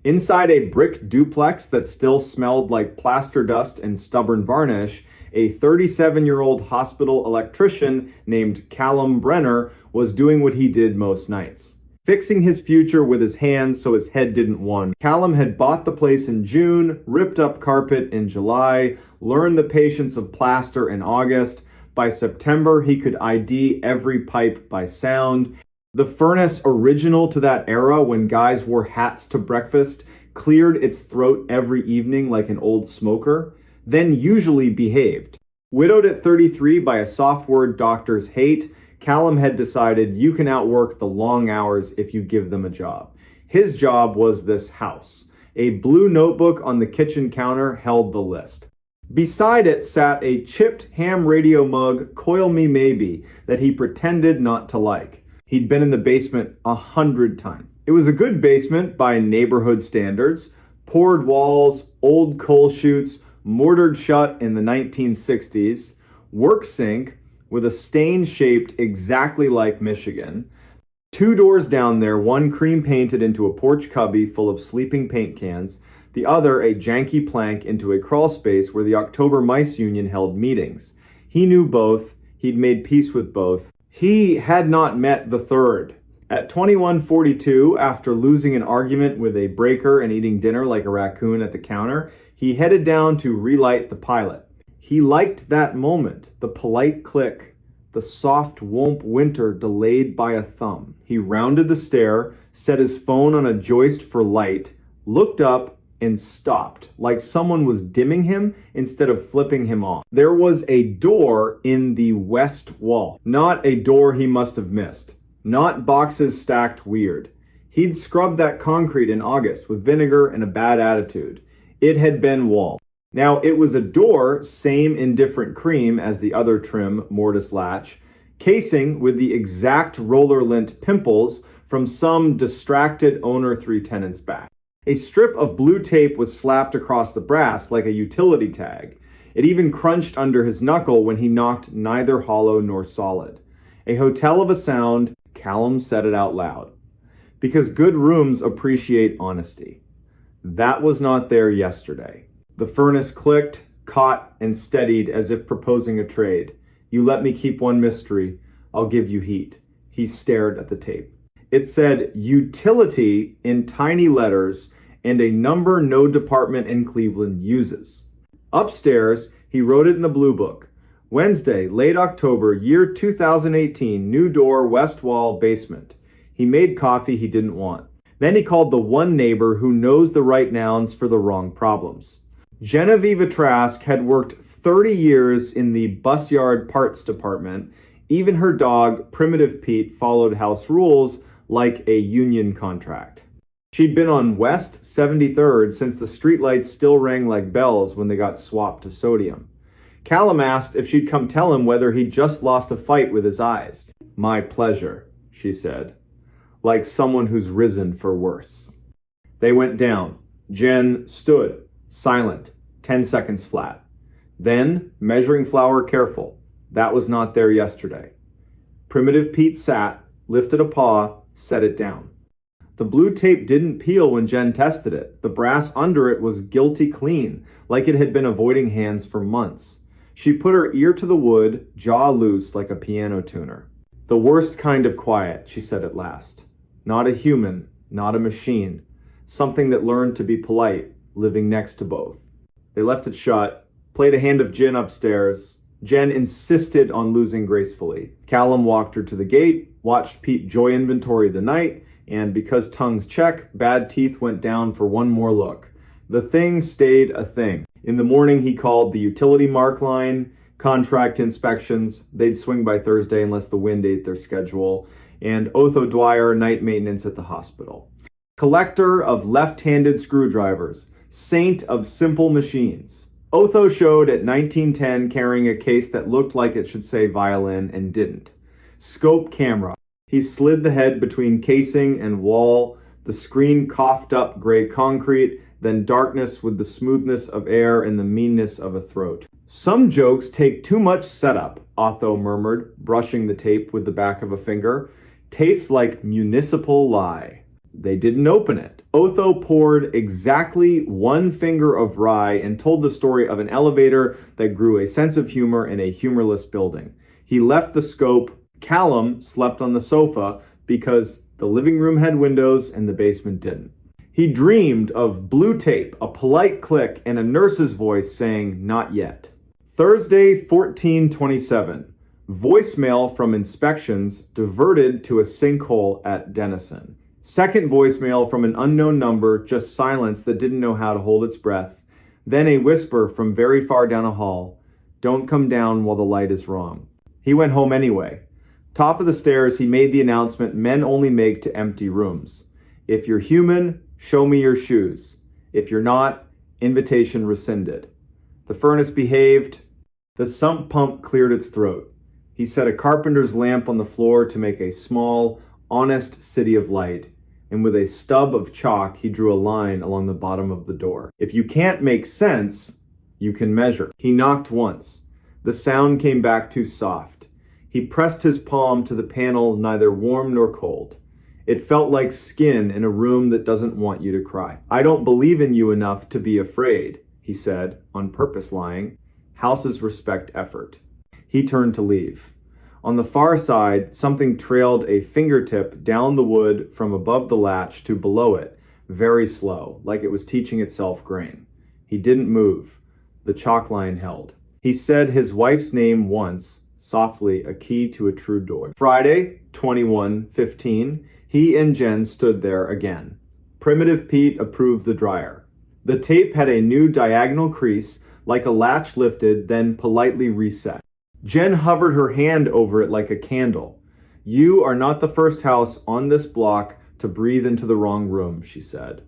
S1: Inside a brick duplex that still smelled like plaster dust and stubborn varnish, a 37-year-old hospital electrician named Callum Brenner was doing what he did most nights. Fixing his future with his hands so his head didn't wander. Callum had bought the place in June, ripped up carpet in July, learned the patience of plaster in August. By September, he could ID every pipe by sound. The furnace, original to that era when guys wore hats to breakfast, cleared its throat every evening like an old smoker, then usually behaved. Widowed at 33 by a soft word doctors hate, Callum had decided you can outwork the long hours if you give them a job. His job was this house. A blue notebook on the kitchen counter held the list. Beside it sat a chipped ham radio mug, Coil Me Maybe, that he pretended not to like. He'd been in the basement 100 times. It was a good basement by neighborhood standards. Poured walls, old coal chutes, mortared shut in the 1960s, work sink with a stain shaped exactly like Michigan. 2 doors down there, one cream painted into a porch cubby full of sleeping paint cans, the other a janky plank into a crawl space where the October Mice Union held meetings. He knew both. He'd made peace with both. He had not met the third. At 21:42, after losing an argument with a breaker and eating dinner like a raccoon at the counter, he headed down to relight the pilot. He liked that moment, the polite click, the soft whomp winter delayed by a thumb. He rounded the stair, set his phone on a joist for light, looked up, and stopped, like someone was dimming him instead of flipping him off. There was a door in the west wall. Not a door he must have missed. Not boxes stacked weird. He'd scrubbed that concrete in August with vinegar and a bad attitude. It had been wall. Now, it was a door, same indifferent cream as the other trim mortise latch, casing with the exact roller lint pimples from some distracted owner 3 tenants back. A strip of blue tape was slapped across the brass like a utility tag. It even crunched under his knuckle when he knocked neither hollow nor solid. A hotel of a sound, Callum said it out loud. Because good rooms appreciate honesty. That was not there yesterday. The furnace clicked, caught, and steadied as if proposing a trade. You let me keep one mystery, I'll give you heat. He stared at the tape. It said utility in tiny letters and a number no department in Cleveland uses. Upstairs, he wrote it in the blue book. Wednesday, late October, year 2018, new door, west wall, basement. He made coffee he didn't want. Then he called the one neighbor who knows the right nouns for the wrong problems. Genevieve Trask had worked 30 years in the bus yard parts department. Even her dog, Primitive Pete, followed house rules like a union contract. She'd been on West 73rd since the streetlights still rang like bells when they got swapped to sodium. Callum asked if she'd come tell him whether he'd just lost a fight with his eyes. My pleasure, she said, like someone who's risen for worse. They went down. Jen stood, silent, 10 seconds flat. Then, measuring flour careful. That was not there yesterday. Primitive Pete sat, lifted a paw, set it down. The blue tape didn't peel when Jen tested it. The brass under it was guilty clean, like it had been avoiding hands for months. She put her ear to the wood, jaw loose like a piano tuner. The worst kind of quiet, she said at last. Not a human, not a machine. Something that learned to be polite, living next to both. They left it shut, played a hand of gin upstairs. Jen insisted on losing gracefully. Callum walked her to the gate, watched Pete joy inventory the night, and because tongues check, bad teeth went down for one more look. The thing stayed a thing. In the morning, he called the utility mark line, contract inspections. They'd swing by Thursday unless the wind ate their schedule. and Otho Dwyer, night maintenance at the hospital. Collector of left-handed screwdrivers, saint of simple machines. Otho showed at 1910 carrying a case that looked like it should say violin and didn't. Scope camera. He slid the head between casing and wall. The screen coughed up gray concrete, then darkness with the smoothness of air and the meanness of a throat. Some jokes take too much setup, Otho murmured, brushing the tape with the back of a finger. Tastes like municipal lie. They didn't open it. Otho poured exactly one finger of rye and told the story of an elevator that grew a sense of humor in a humorless building. He left the scope. Callum slept on the sofa because the living room had windows and the basement didn't. He dreamed of blue tape, a polite click, and a nurse's voice saying, "Not yet." Thursday, 14/27. Voicemail from inspections diverted to a sinkhole at Denison. Second voicemail from an unknown number, just silence that didn't know how to hold its breath. Then a whisper from very far down a hall, "Don't come down while the light is wrong." He went home anyway. Top of the stairs, he made the announcement men only make to empty rooms. If you're human, show me your shoes. If you're not, invitation rescinded. The furnace behaved. The sump pump cleared its throat. He set a carpenter's lamp on the floor to make a small, honest city of light, and with a stub of chalk he drew a line along the bottom of the door. If you can't make sense, you can measure. He knocked once. The sound came back too soft. He pressed his palm to the panel, neither warm nor cold. It felt like skin in a room that doesn't want you to cry. "I don't believe in you enough to be afraid," he said, on purpose lying. Houses respect effort. He turned to leave. On the far side, something trailed a fingertip down the wood from above the latch to below it, very slow, like it was teaching itself grain. He didn't move. The chalk line held. He said his wife's name once, softly, a key to a true door. Friday, 21/15, he and Jen stood there again. Primitive Pete approved the dryer. The tape had a new diagonal crease, like a latch lifted, then politely reset. Jen hovered her hand over it like a candle. "You are not the first house on this block to breathe into the wrong room," she said.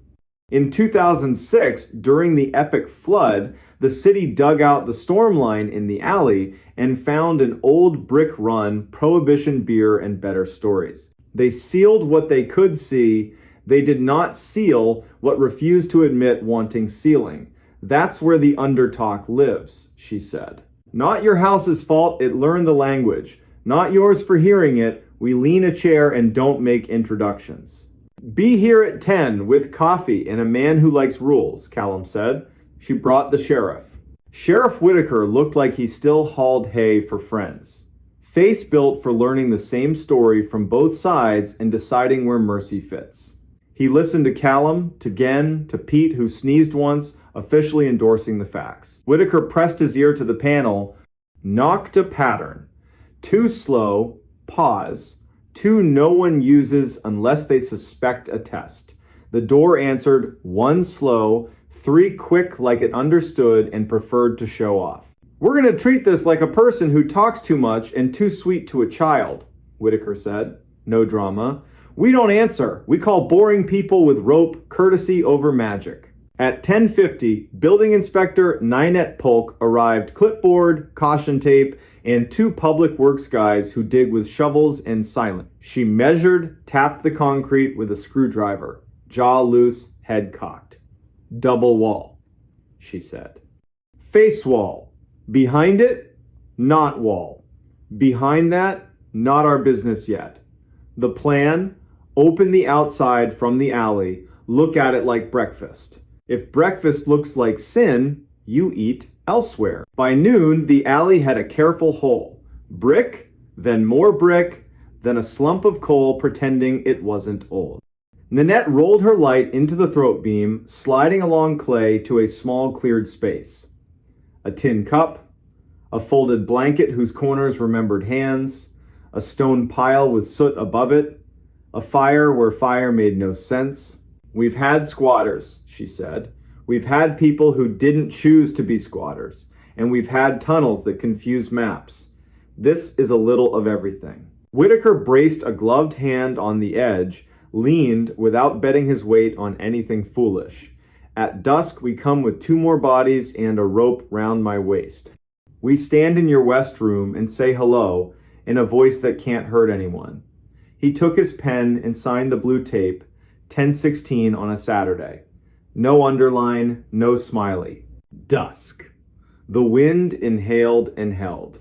S1: In 2006, during the epic flood, the city dug out the storm line in the alley and found an old brick run, Prohibition beer, and better stories. They sealed what they could see. They did not seal what refused to admit wanting sealing. That's where the undertalk lives, she said. Not your house's fault, it learned the language. Not yours for hearing it. We lean a chair and don't make introductions. Be here at 10 with coffee and a man who likes rules, Callum said. She brought the sheriff. Sheriff Whitaker looked like he still hauled hay for friends. Face built for learning the same story from both sides and deciding where mercy fits. He listened to Callum, to Gen, to Pete, who sneezed once, officially endorsing the facts. Whitaker pressed his ear to the panel, knocked a pattern. Too slow, pause. Two no one uses unless they suspect a test. The door answered, one slow, three quick like it understood and preferred to show off. We're going to treat this like a person who talks too much and too sweet to a child, Whitaker said. No drama. We don't answer. We call boring people with rope courtesy over magic. At 10:50, Building Inspector Ninette Polk arrived, clipboard, caution tape, and two public works guys who dig with shovels and silent. She measured, tapped the concrete with a screwdriver, jaw loose, head cocked. Double wall, she said. Face wall. Behind it, not wall. Behind that, not our business yet. The plan, open the outside from the alley, look at it like breakfast. If breakfast looks like sin, you eat elsewhere. By noon, the alley had a careful hole. Brick, then more brick, then a slump of coal pretending it wasn't old. Ninette rolled her light into the throat beam, sliding along clay to a small cleared space. A tin cup, a folded blanket whose corners remembered hands, a stone pile with soot above it, a fire where fire made no sense. We've had squatters, she said. We've had people who didn't choose to be squatters, and we've had tunnels that confuse maps. This is a little of everything. Whitaker braced a gloved hand on the edge, leaned without betting his weight on anything foolish. At dusk we come with 2 more bodies and a rope round my waist. We stand in your west room and say hello in a voice that can't hurt anyone. He took his pen and signed the blue tape, 10:16 on a Saturday. No underline, no smiley. Dusk. The wind inhaled and held.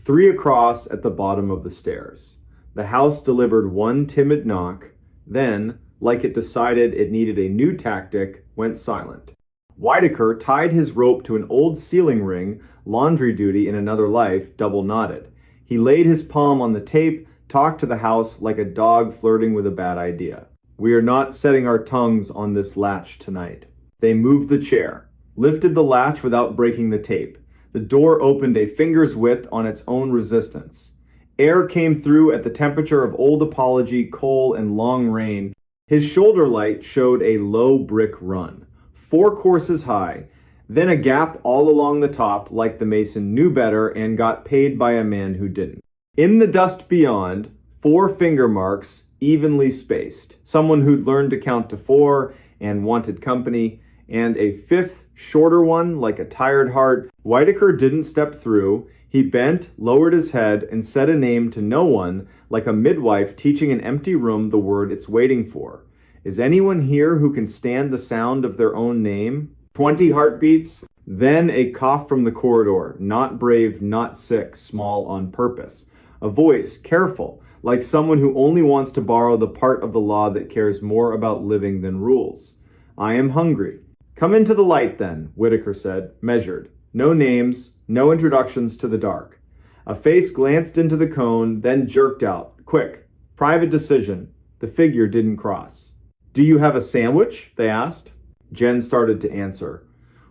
S1: 3 across at the bottom of the stairs. The house delivered 1 timid knock, then, like it decided it needed a new tactic, went silent. Whitaker tied his rope to an old ceiling ring, laundry duty in another life, double knotted. He laid his palm on the tape, talked to the house like a dog flirting with a bad idea. We are not setting our tongues on this latch tonight. They moved the chair, lifted the latch without breaking the tape. The door opened a finger's width on its own resistance. Air came through at the temperature of old apology, coal, and long rain. His shoulder light showed a low brick run, 4 courses high, then a gap all along the top like the mason knew better and got paid by a man who didn't. In the dust beyond, 4 finger marks, evenly spaced. Someone who'd learned to count to 4 and wanted company, and a 5th, shorter one like a tired heart. Whitaker didn't step through. He bent, lowered his head, and said a name to no one, like a midwife teaching an empty room the word it's waiting for. Is anyone here who can stand the sound of their own name? 20 heartbeats, then a cough from the corridor, not brave, not sick, small on purpose. A voice, careful, like someone who only wants to borrow the part of the law that cares more about living than rules. I am hungry. Come into the light then, Whitaker said, measured. No names, no introductions to the dark. A face glanced into the cone, then jerked out. Quick. Private decision. The figure didn't cross. Do you have a sandwich? They asked. Jen started to answer.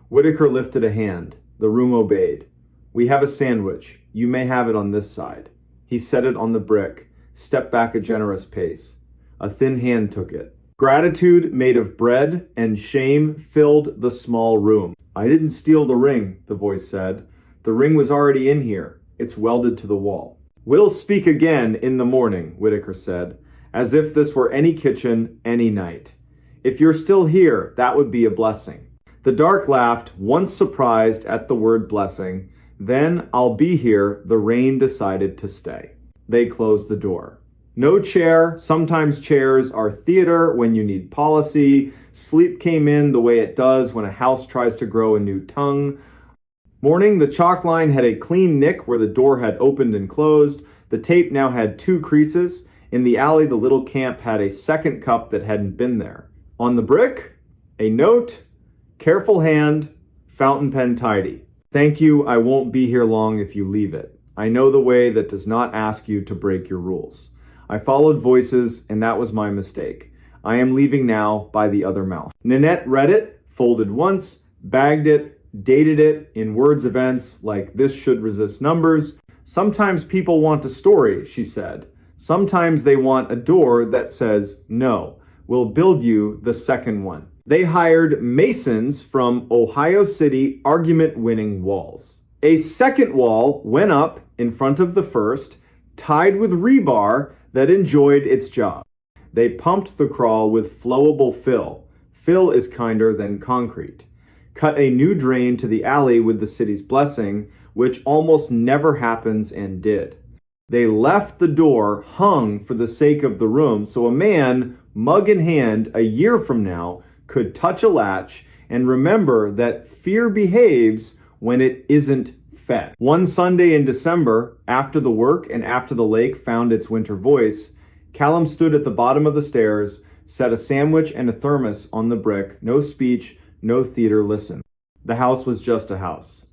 S1: Whitaker lifted a hand. The room obeyed. We have a sandwich. You may have it on this side. He set it on the brick, stepped back a generous pace. A thin hand took it. Gratitude made of bread and shame filled the small room. I didn't steal the ring, the voice said. The ring was already in here. It's welded to the wall. We'll speak again in the morning, Whitaker said, as if this were any kitchen, any night. If you're still here, that would be a blessing. The dark laughed, once surprised at the word blessing. Then, I'll be here, the rain decided to stay. They closed the door. No chair, sometimes chairs are theater when you need policy. Sleep came in the way it does when a house tries to grow a new tongue. Morning, the chalk line had a clean nick where the door had opened and closed. The tape now had 2 creases. In the alley, the little camp had a second cup that hadn't been there. On the brick, a note, careful hand, fountain pen tidy. Thank you, I won't be here long if you leave it. I know the way that does not ask you to break your rules. I followed voices, and that was my mistake. I am leaving now by the other mouth. Nanette read it, folded once, bagged it, dated it in words events like this should resist numbers. Sometimes people want a story, she said. Sometimes they want a door that says, no, we'll build you the second one. They hired masons from Ohio City argument-winning walls. A second wall went up in front of the first, tied with rebar that enjoyed its job. They pumped the crawl with flowable fill. Fill is kinder than concrete. Cut a new drain to the alley with the city's blessing, which almost never happens and did. They left the door hung for the sake of the room so a man, mug in hand, a year from now, could touch a latch and remember that fear behaves when it isn't fed. One Sunday in December, after the work and after the lake found its winter voice, Callum stood at the bottom of the stairs, set a sandwich and a thermos on the brick, no speech, no theater, listen. The house was just a house.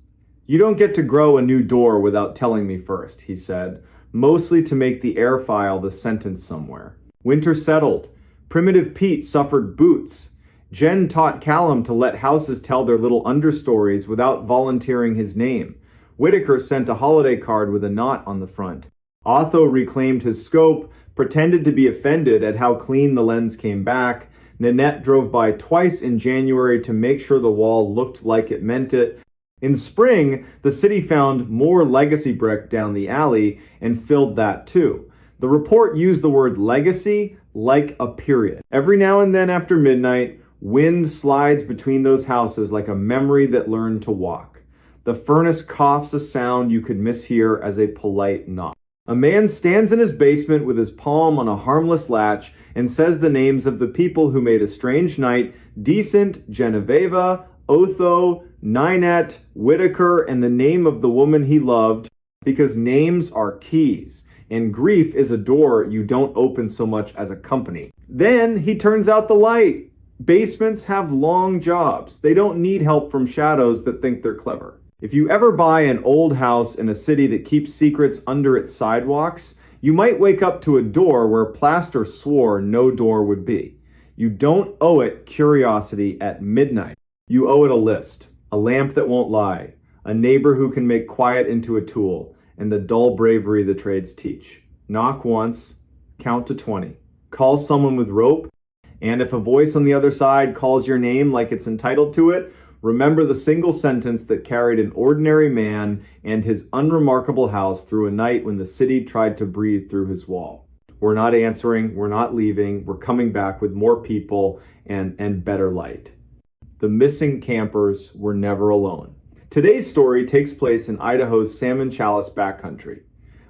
S1: You don't get to grow a new door without telling me first, he said, mostly to make the air file the sentence somewhere. Winter settled. Primitive Pete suffered boots. Jen taught Callum to let houses tell their little understories without volunteering his name. Whitaker sent a holiday card with a knot on the front. Otho reclaimed his scope, pretended to be offended at how clean the lens came back. Nanette drove by twice in January to make sure the wall looked like it meant it. In spring, the city found more legacy brick down the alley and filled that too. The report used the word legacy like a period. Every now and then after midnight, wind slides between those houses like a memory that learned to walk. The furnace coughs a sound you could mishear as a polite knock. A man stands in his basement with his palm on a harmless latch and says the names of the people who made a strange night decent: Genoveva, Otho, Ninette, Whitaker, and the name of the woman he loved, because names are keys, and grief is a door you don't open so much as a company. Then he turns out the light. Basements have long jobs. They don't need help from shadows that think they're clever. If you ever buy an old house in a city that keeps secrets under its sidewalks, you might wake up to a door where plaster swore no door would be. You don't owe it curiosity at midnight. You owe it a list, a lamp that won't lie, a neighbor who can make quiet into a tool, and the dull bravery the trades teach. Knock once, count to 20. Call someone with rope, and if a voice on the other side calls your name like it's entitled to it, remember the single sentence that carried an ordinary man and his unremarkable house through a night when the city tried to breathe through his wall. We're not answering, we're not leaving, we're coming back with more people and better light. The missing campers were never alone. Today's story takes place in Idaho's Salmon Chalice backcountry.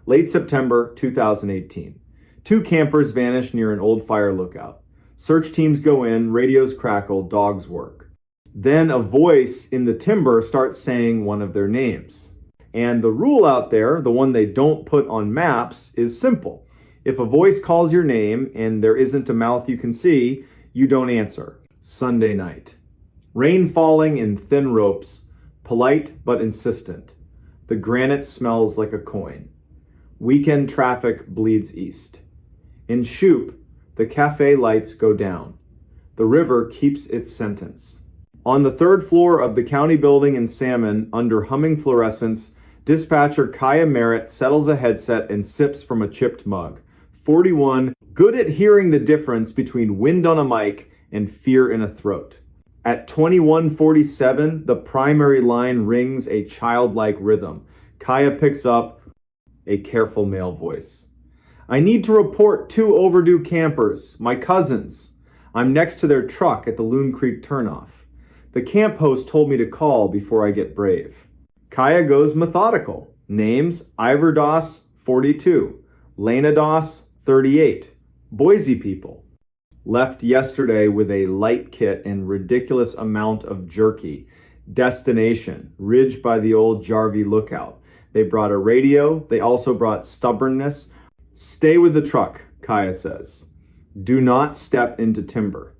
S1: Late September 2018. 2 campers vanish near an old fire lookout. Search teams go in, radios crackle, dogs work. Then a voice in the timber starts saying one of their names. And the rule out there, the one they don't put on maps, is simple. If a voice calls your name and there isn't a mouth you can see, you don't answer. Sunday night. Rain falling in thin ropes, polite but insistent. The granite smells like a coin. Weekend traffic bleeds east. In Shoup, the cafe lights go down. The river keeps its sentence. On the 3rd floor of the county building in Salmon, under humming fluorescence, dispatcher Kaya Merritt settles a headset and sips from a chipped mug. 41, good at hearing the difference between wind on a mic and fear in a throat. At 21:47, the primary line rings a childlike rhythm. Kaya picks up a careful male voice. I need to report 2 overdue campers, my cousins. I'm next to their truck at the Loon Creek turnoff. The camp host told me to call before I get brave. Kaya goes methodical. Names: Ivor Doss, 42. Lena Doss, 38. Boise people. Left yesterday with a light kit and ridiculous amount of jerky. Destination: Ridge by the old Jarvie lookout. They brought a radio. They also brought stubbornness. Stay with the truck, Kaya says. Do not step into timber.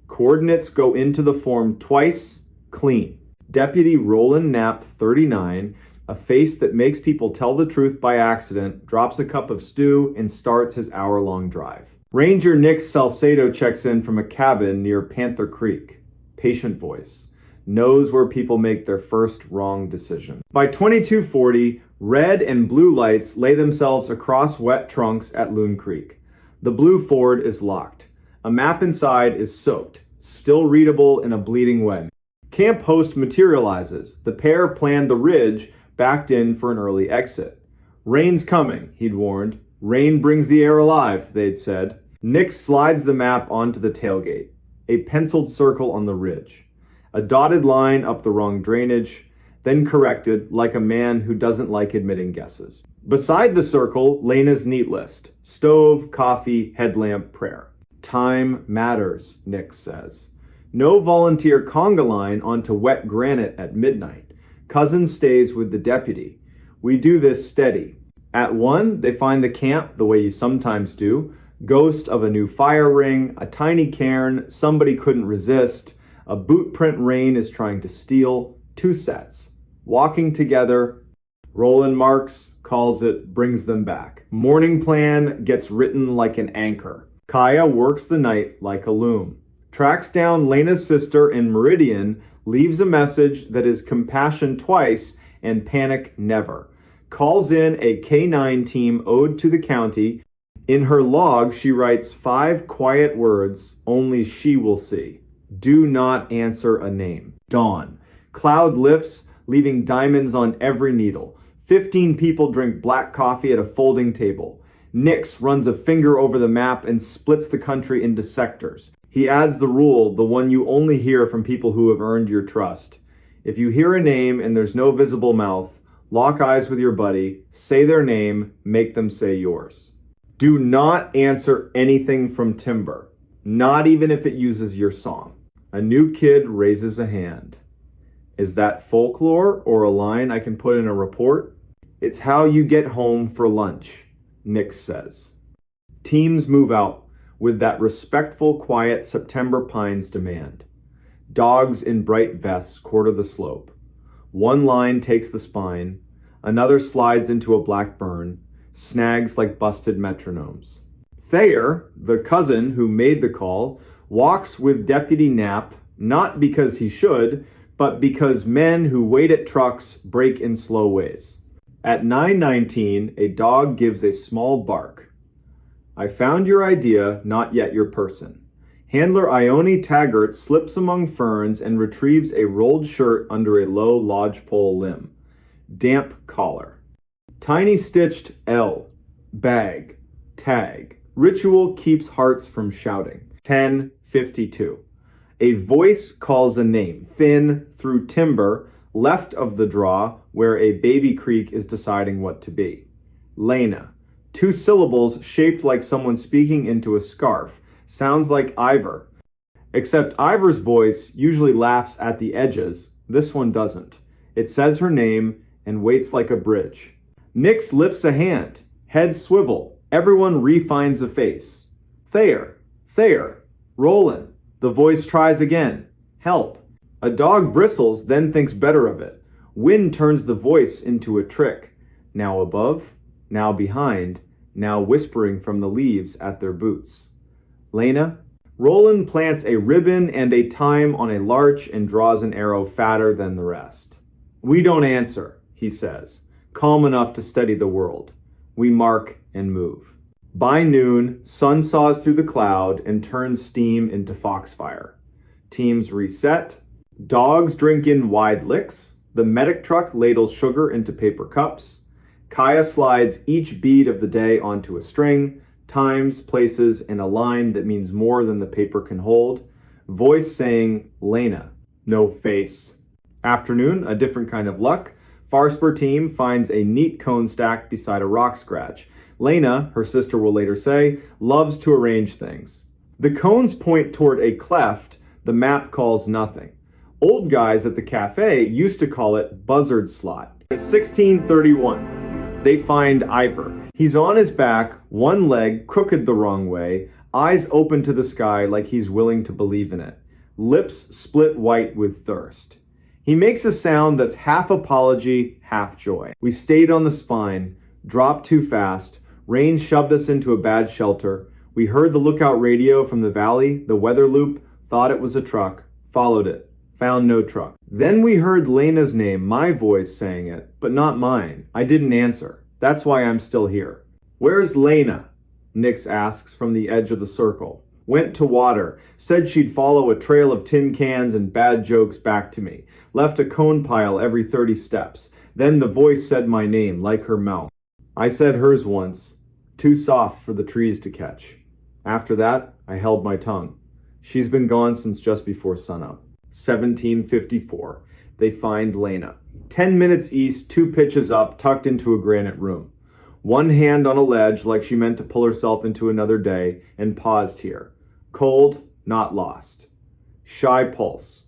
S1: Coordinates go into the form twice, clean. Deputy Roland Knapp, 39, a face that makes people tell the truth by accident, drops a cup of stew and starts his hour-long drive. Ranger Nick Salcedo checks in from a cabin near Panther Creek. Patient voice. Knows where people make their first wrong decision. By 22:40, red and blue lights lay themselves across wet trunks at Loon Creek. The blue Ford is locked. A map inside is soaked, still readable in a bleeding wet. Camp host materializes. The pair planned the ridge, backed in for an early exit. Rain's coming, he'd warned. Rain brings the air alive, they'd said. Nick slides the map onto the tailgate. A penciled circle on the ridge. A dotted line up the wrong drainage, then corrected like a man who doesn't like admitting guesses. Beside the circle, Lena's neat list. Stove, coffee, headlamp, prayer. Time matters, Nick says. No volunteer conga line onto wet granite at midnight. Cousin stays with the deputy. We do this steady. At 1, they find the camp the way you sometimes do. Ghost of a new fire ring, a tiny cairn somebody couldn't resist. A boot print Rain is trying to steal. 2 sets. Walking together. Roland Marks calls it brings them back. Morning plan gets written like an anchor. Kaya works the night like a loom. Tracks down Lena's sister in Meridian, leaves a message that is compassion twice and panic never. Calls in a K-9 team ode to the county. In her log, she writes 5 quiet words only she will see. Do not answer a name. Dawn. Cloud lifts, leaving diamonds on every needle. 15 people drink black coffee at a folding table. Nix runs a finger over the map and splits the country into sectors. He adds the rule, the one you only hear from people who have earned your trust. If you hear a name and there's no visible mouth, lock eyes with your buddy, say their name, make them say yours. Do not answer anything from timber, not even if it uses your song. A new kid raises a hand. Is that folklore or a line I can put in a report? It's how you get home for lunch, Nix says. Teams move out with that respectful, quiet September pines demand. Dogs in bright vests quarter the slope. One line takes the spine, another slides into a black burn, snags like busted metronomes. Thayer, the cousin who made the call, walks with Deputy Knapp, not because he should, but because men who wait at trucks break in slow ways. At 9:19, a dog gives a small bark. I found your idea, not yet your person. Handler Ione Taggart slips among ferns and retrieves a rolled shirt under a low lodgepole limb. Damp collar. Tiny stitched L. Bag. Tag. Ritual keeps hearts from shouting. 10:52. A voice calls a name, thin through timber, left of the draw, where a baby creek is deciding what to be. Lena. 2 syllables shaped like someone speaking into a scarf. Sounds like Ivor. Except Ivor's voice usually laughs at the edges. This one doesn't. It says her name and waits like a bridge. Nix lifts a hand. Heads swivel. Everyone refines a face. Thayer. Thayer. Roland. The voice tries again. Help. A dog bristles, then thinks better of it. Wind turns the voice into a trick. Now above, now behind, now whispering from the leaves at their boots. Lena. Roland plants a ribbon and a thyme on a larch and draws an arrow fatter than the rest. We don't answer, he says, calm enough to steady the world. We mark and move. By noon, sun saws through the cloud and turns steam into foxfire. Teams reset. Dogs drink in wide licks. The medic truck ladles sugar into paper cups. Kaya slides each bead of the day onto a string, times, places, and a line that means more than the paper can hold. Voice saying, Lena. No face. Afternoon, a different kind of luck. Farspur team finds a neat cone stacked beside a rock scratch. Lena, her sister will later say, loves to arrange things. The cones point toward a cleft the map calls nothing. Old guys at the cafe used to call it buzzard slot. At 16:31, they find Ivor. He's on his back, one leg crooked the wrong way, eyes open to the sky like he's willing to believe in it. Lips split white with thirst. He makes a sound that's half apology, half joy. We stayed on the spine, dropped too fast, rain shoved us into a bad shelter. We heard the lookout radio from the valley, the weather loop, thought it was a truck, followed it, found no truck. Then we heard Lena's name, my voice saying it, but not mine. I didn't answer. That's why I'm still here. Where's Lena? Nix asks from the edge of the circle. Went to water, said she'd follow a trail of tin cans and bad jokes back to me. Left a cone pile every 30 steps. Then the voice said my name, like her mouth. I said hers once, too soft for the trees to catch. After that, I held my tongue. She's been gone since just before sunup. 17:54. They find Lena. 10 minutes east, 2 pitches up, tucked into a granite room. One hand on a ledge like she meant to pull herself into another day, and paused here. Cold, not lost. Shy pulse.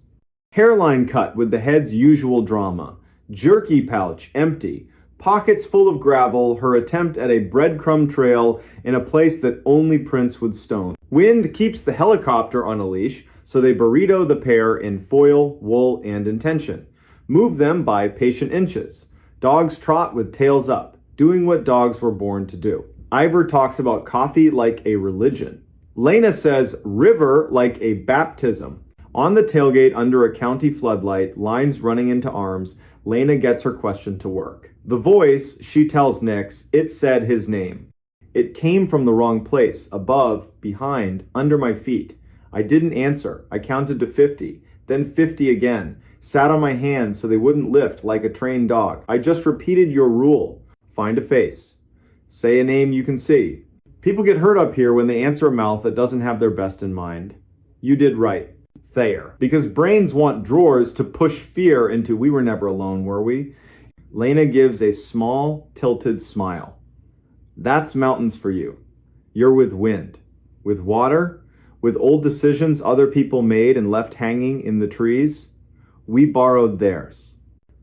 S1: Hairline cut with the head's usual drama. Jerky pouch, empty. Pockets full of gravel, her attempt at a breadcrumb trail in a place that only prints with stone. Wind keeps the helicopter on a leash, so they burrito the pair in foil, wool, and intention. Move them by patient inches. Dogs trot with tails up, doing what dogs were born to do. Ivor talks about coffee like a religion. Lena says river like a baptism. On the tailgate under a county floodlight, lines running into arms, Lena gets her question to work. The voice, she tells Nix, it said his name. It came from the wrong place, above, behind, under my feet. I didn't answer. I counted to 50, then 50 again. Sat on my hands so they wouldn't lift like a trained dog. I just repeated your rule. Find a face. Say a name you can see. People get hurt up here when they answer a mouth that doesn't have their best in mind. You did right. Thayer. Because brains want drawers to push fear into we were never alone, were we? Lena gives a small, tilted smile. That's mountains for you. You're with wind. With water. With old decisions other people made and left hanging in the trees. We borrowed theirs.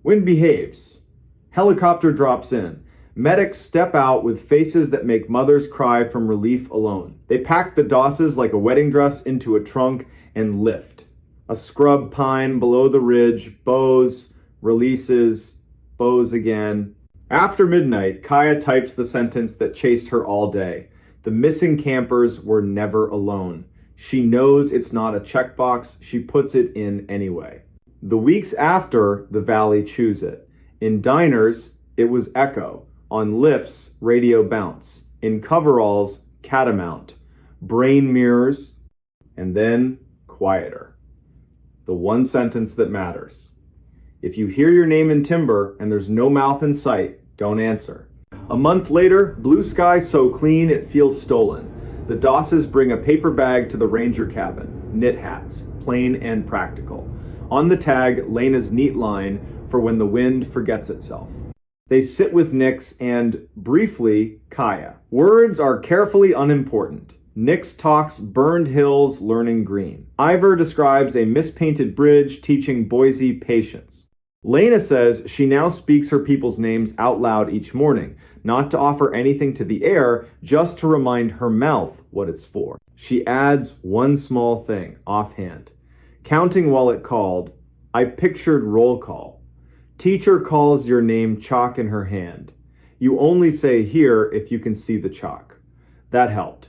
S1: Wind behaves. Helicopter drops in. Medics step out with faces that make mothers cry from relief alone. They pack the dosses like a wedding dress into a trunk and lift. A scrub pine below the ridge, bows, releases, bows again. After midnight, Kaya types the sentence that chased her all day. The missing campers were never alone. She knows it's not a checkbox. She puts it in anyway. The weeks after, the valley chews it. In diners, it was echo. On lifts, radio bounce. In coveralls, catamount. Brain mirrors, and then quieter. The one sentence that matters. If you hear your name in timber and there's no mouth in sight, don't answer. A month later, blue sky so clean it feels stolen. The Dosses bring a paper bag to the ranger cabin. Knit hats, plain and practical. On the tag, Lena's neat line for when the wind forgets itself. They sit with Nix and, briefly, Kaya. Words are carefully unimportant. Nix talks burned hills learning green. Ivor describes a mispainted bridge teaching Boise patience. Lena says she now speaks her people's names out loud each morning, not to offer anything to the air, just to remind her mouth what it's for. She adds one small thing, offhand. Counting while it called, I pictured roll call. Teacher calls your name chalk in her hand. You only say here if you can see the chalk. That helped.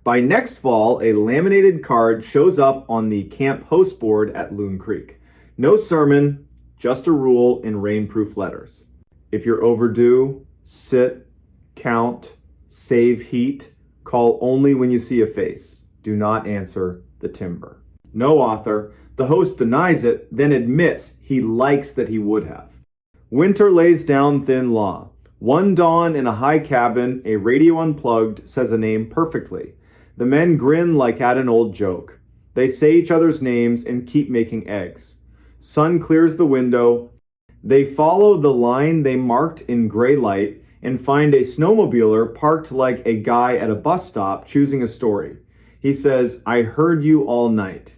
S1: By next fall, a laminated card shows up on the camp host board at Loon Creek. No sermon, just a rule in rainproof letters. If you're overdue, sit, count, save heat, call only when you see a face. Do not answer the timber. No author. The host denies it, then admits he likes that he would have. Winter lays down thin law. One dawn in a high cabin, a radio unplugged, says a name perfectly. The men grin like at an old joke. They say each other's names and keep making eggs. Sun clears the window. They follow the line they marked in gray light and find a snowmobiler parked like a guy at a bus stop choosing a story. He says, I heard you all night.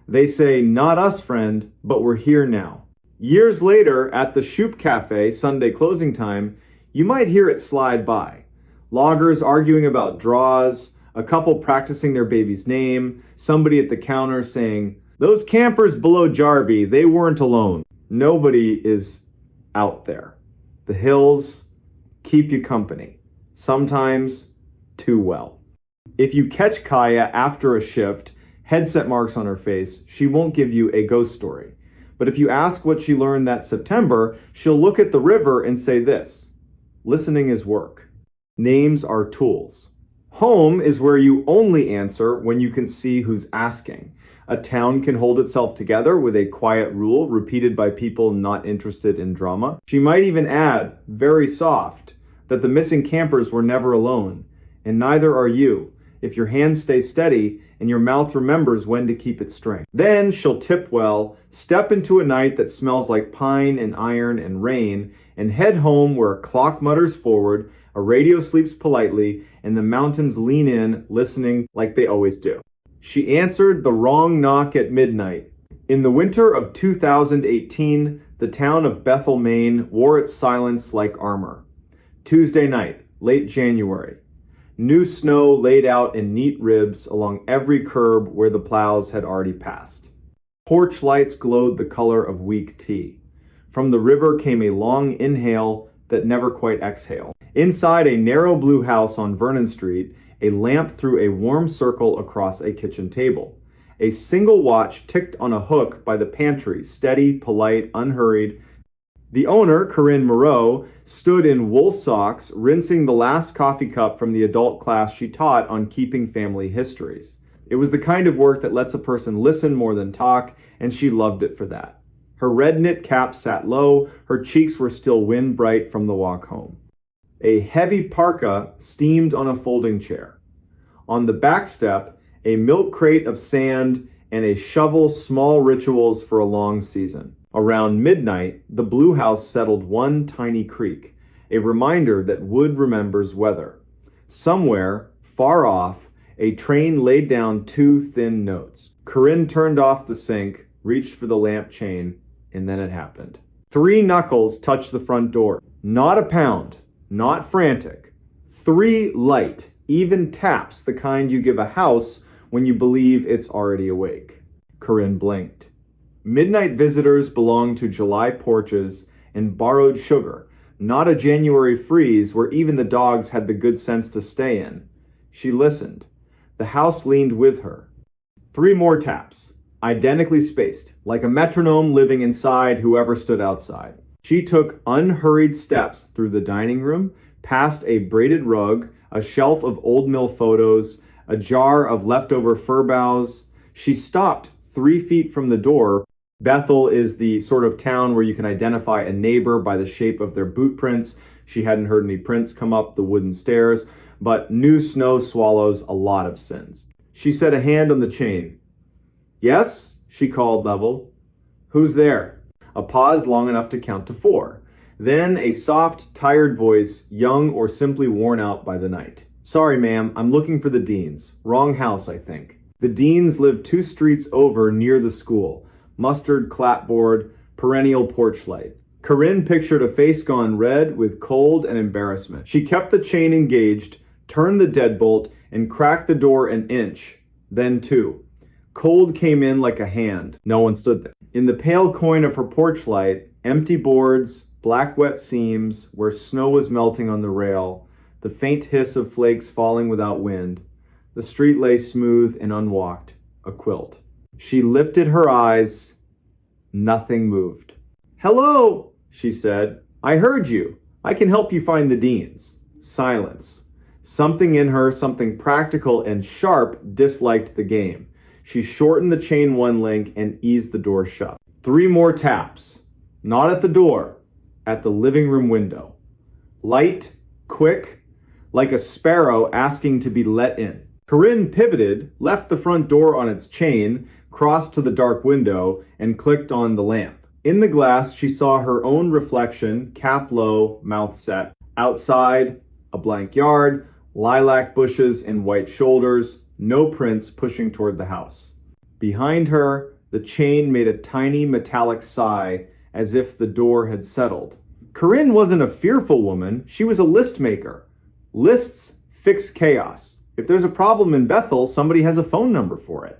S1: They say, not us, friend, but we're here now. Years later, at the Shoop Cafe, Sunday closing time, you might hear it slide by. Loggers arguing about draws, a couple practicing their baby's name, somebody at the counter saying, those campers below Jarvie, they weren't alone. Nobody is out there. The hills keep you company, sometimes too well. If you catch Kaya after a shift, headset marks on her face, she won't give you a ghost story. But if you ask what she learned that September, she'll look at the river and say this: listening is work. Names are tools. Home is where you only answer when you can see who's asking. A town can hold itself together with a quiet rule repeated by people not interested in drama. She might even add, very soft, that the missing campers were never alone, and neither are you, if your hands stay steady and your mouth remembers when to keep its strength. Then she'll tip well, step into a night that smells like pine and iron and rain, and head home where a clock mutters forward, a radio sleeps politely, and the mountains lean in, listening like they always do. She answered the wrong knock at midnight. In the winter of 2018, the town of Bethel, Maine, wore its silence like armor. Tuesday night, late January. New snow laid out in neat ribs along every curb where the plows had already passed. Porch lights glowed the color of weak tea. From the river came a long inhale that never quite exhaled. Inside a narrow blue house on Vernon Street, a lamp threw a warm circle across a kitchen table. A single watch ticked on a hook by the pantry, steady, polite, unhurried. The owner, Corinne Moreau, stood in wool socks, rinsing the last coffee cup from the adult class she taught on keeping family histories. It was the kind of work that lets a person listen more than talk, and she loved it for that. Her red knit cap sat low, her cheeks were still wind bright from the walk home. A heavy parka steamed on a folding chair. On the back step, a milk crate of sand and a shovel, small rituals for a long season. Around midnight, the Blue House settled one tiny creak, a reminder that wood remembers weather. Somewhere, far off, a train laid down two thin notes. Corinne turned off the sink, reached for the lamp chain, and then it happened. 3 knuckles touched the front door. Not a pound, not frantic. 3 light, even taps, the kind you give a house when you believe it's already awake. Corinne blinked. Midnight visitors belonged to July porches and borrowed sugar, not a January freeze where even the dogs had the good sense to stay in. She listened. The house leaned with her. 3 more taps, identically spaced, like a metronome living inside whoever stood outside. She took unhurried steps through the dining room, past a braided rug, a shelf of old mill photos, a jar of leftover fir boughs. She stopped 3 feet from the door. Bethel is the sort of town where you can identify a neighbor by the shape of their boot prints. She hadn't heard any prints come up the wooden stairs, but new snow swallows a lot of sins. She set a hand on the chain. "Yes?" she called level. "Who's there?" A pause long enough to count to 4. Then a soft, tired voice, young or simply worn out by the night. "Sorry, ma'am, I'm looking for the Deans. Wrong house, I think." The Deans lived 2 streets over near the school. Mustard clapboard, perennial porch light. Corinne pictured a face gone red with cold and embarrassment. She kept the chain engaged, turned the deadbolt, and cracked the door an inch, then 2. Cold came in like a hand. No one stood there. In the pale coin of her porch light, empty boards, black wet seams where snow was melting on the rail, the faint hiss of flakes falling without wind. The street lay smooth and unwalked, a quilt. She lifted her eyes. Nothing moved. "Hello," she said. "I heard you. I can help you find the Deans." Silence. Something in her, something practical and sharp, disliked the game. She shortened the chain 1 link and eased the door shut. 3 more taps. Not at the door, at the living room window. Light, quick, like a sparrow asking to be let in. Corinne pivoted, left the front door on its chain, crossed to the dark window, and clicked on the lamp. In the glass, she saw her own reflection, cap low, mouth set. Outside, a blank yard, lilac bushes and white shoulders, no prints pushing toward the house. Behind her, the chain made a tiny metallic sigh, as if the door had settled. Corinne wasn't a fearful woman, she was a list maker. Lists fix chaos. If there's a problem in Bethel, somebody has a phone number for it.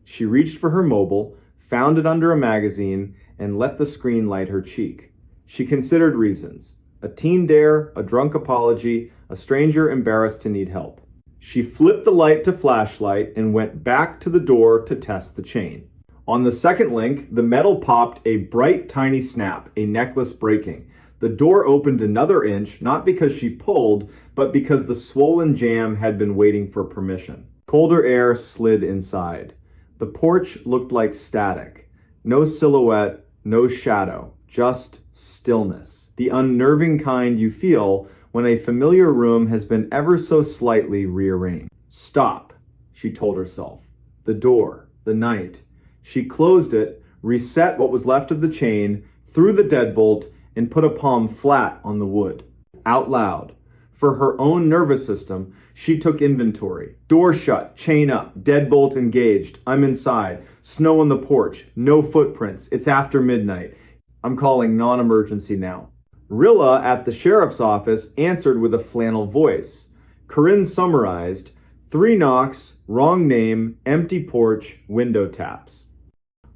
S1: She reached for her mobile, found it under a magazine, and let the screen light her cheek. She considered reasons. A teen dare, a drunk apology, a stranger embarrassed to need help. She flipped the light to flashlight and went back to the door to test the chain. On the second link, the metal popped a bright tiny snap, a necklace breaking. The door opened another inch, not because she pulled, but because the swollen jam had been waiting for permission. Colder air slid inside. The porch looked like static. No silhouette, no shadow, just stillness. The unnerving kind you feel when a familiar room has been ever so slightly rearranged. Stop, she told herself. The door, the night. She closed it, reset what was left of the chain, threw the deadbolt, and put a palm flat on the wood. Out loud. For her own nervous system, she took inventory. Door shut, chain up, deadbolt engaged. I'm inside. Snow on the porch. No footprints. It's after midnight. I'm calling non-emergency now. Rilla at the sheriff's office answered with a flannel voice. Corinne summarized, 3 knocks, wrong name, empty porch, window taps.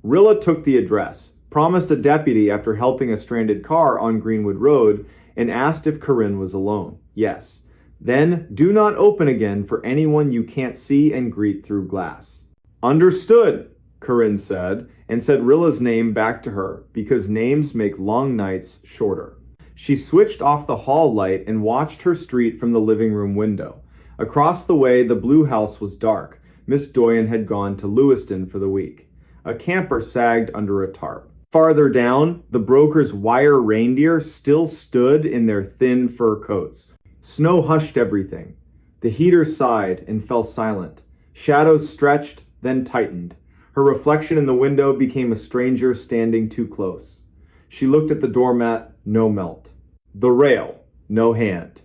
S1: Rilla took the address, promised a deputy after helping a stranded car on Greenwood Road, and asked if Corinne was alone. Yes. Then, do not open again for anyone you can't see and greet through glass. Understood, Corinne said, and said Rilla's name back to her, because names make long nights shorter. She switched off the hall light and watched her street from the living room window. Across the way, the Blue House was dark. Miss Doyen had gone to Lewiston for the week. A camper sagged under a tarp. Farther down, the broker's wire reindeer still stood in their thin fur coats. Snow hushed everything. The heater sighed and fell silent. Shadows stretched, then tightened. Her reflection in the window became a stranger standing too close. She looked at the doormat, no melt. The rail, no hand.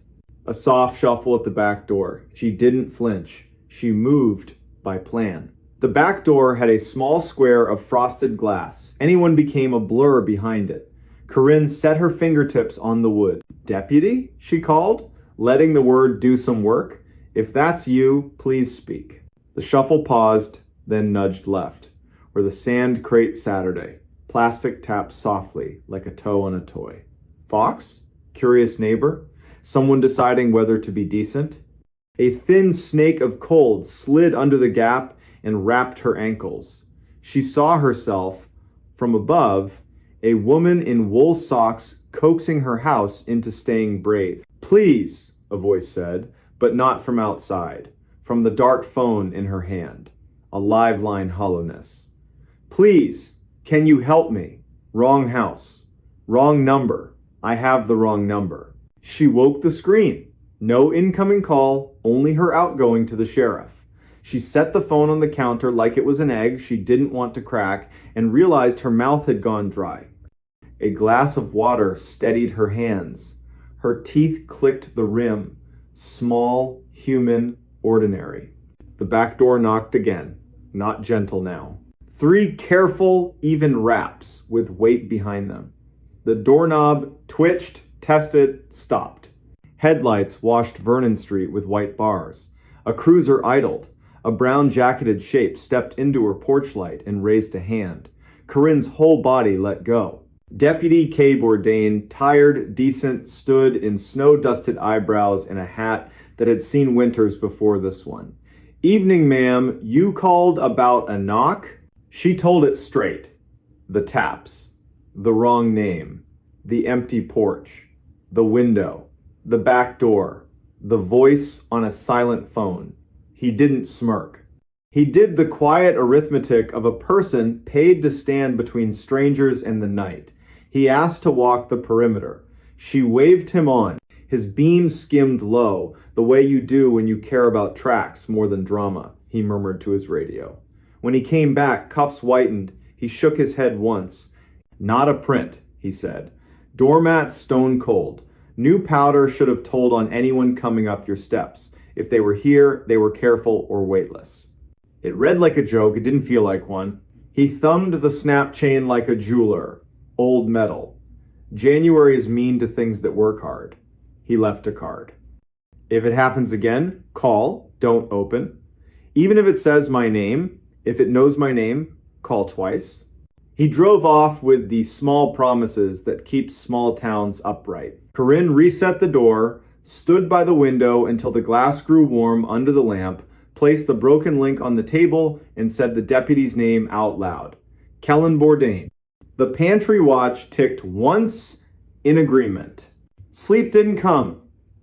S1: A soft shuffle at the back door. She didn't flinch. She moved by plan. The back door had a small square of frosted glass. Anyone became a blur behind it. Corinne set her fingertips on the wood. "Deputy?" she called, letting the word do some work. "If that's you, please speak." The shuffle paused, then nudged left, where the sand crate Saturday. Plastic tapped softly, like a toe on a toy. Fox? Curious neighbor? Someone deciding whether to be decent? A thin snake of cold slid under the gap and wrapped her ankles. She saw herself, from above, a woman in wool socks coaxing her house into staying brave. "Please," a voice said, but not from outside, from the dark phone in her hand, a live line hollowness. "Please, can you help me? Wrong house. Wrong number. I have the wrong number." She woke the screen. No incoming call, only her outgoing to the sheriff. She set the phone on the counter like it was an egg she didn't want to crack and realized her mouth had gone dry. A glass of water steadied her hands. Her teeth clicked the rim. Small, human, ordinary. The back door knocked again, not gentle now. 3 careful, even raps with weight behind them. The doorknob twitched, tested, stopped. Headlights washed Vernon Street with white bars. A cruiser idled. A brown-jacketed shape stepped into her porch light and raised a hand. Corinne's whole body let go. Deputy K. Bourdain, tired, decent, stood in snow-dusted eyebrows and a hat that had seen winters before this one. "Evening, ma'am. You called about a knock?" She told it straight. The taps. The wrong name. The empty porch. The window. The back door. The voice on a silent phone. He didn't smirk. He did the quiet arithmetic of a person paid to stand between strangers and the night. He asked to walk the perimeter. She waved him on. His beam skimmed low, the way you do when you care about tracks more than drama, he murmured to his radio. When he came back, cuffs whitened. He shook his head once. "Not a print," he said. "Doormat stone cold. New powder should have told on anyone coming up your steps. If they were here, they were careful or weightless." It read like a joke. It didn't feel like one. He thumbed the snap chain like a jeweler. Old metal. January is mean to things that work hard. He left a card. "If it happens again, call. Don't open. Even if it says my name, if it knows my name, call twice." He drove off with the small promises that keep small towns upright. Corinne reset the door, stood by the window until the glass grew warm under the lamp, placed the broken link on the table, and said the deputy's name out loud. Kellen Bourdain. The pantry watch ticked once in agreement. Sleep didn't come.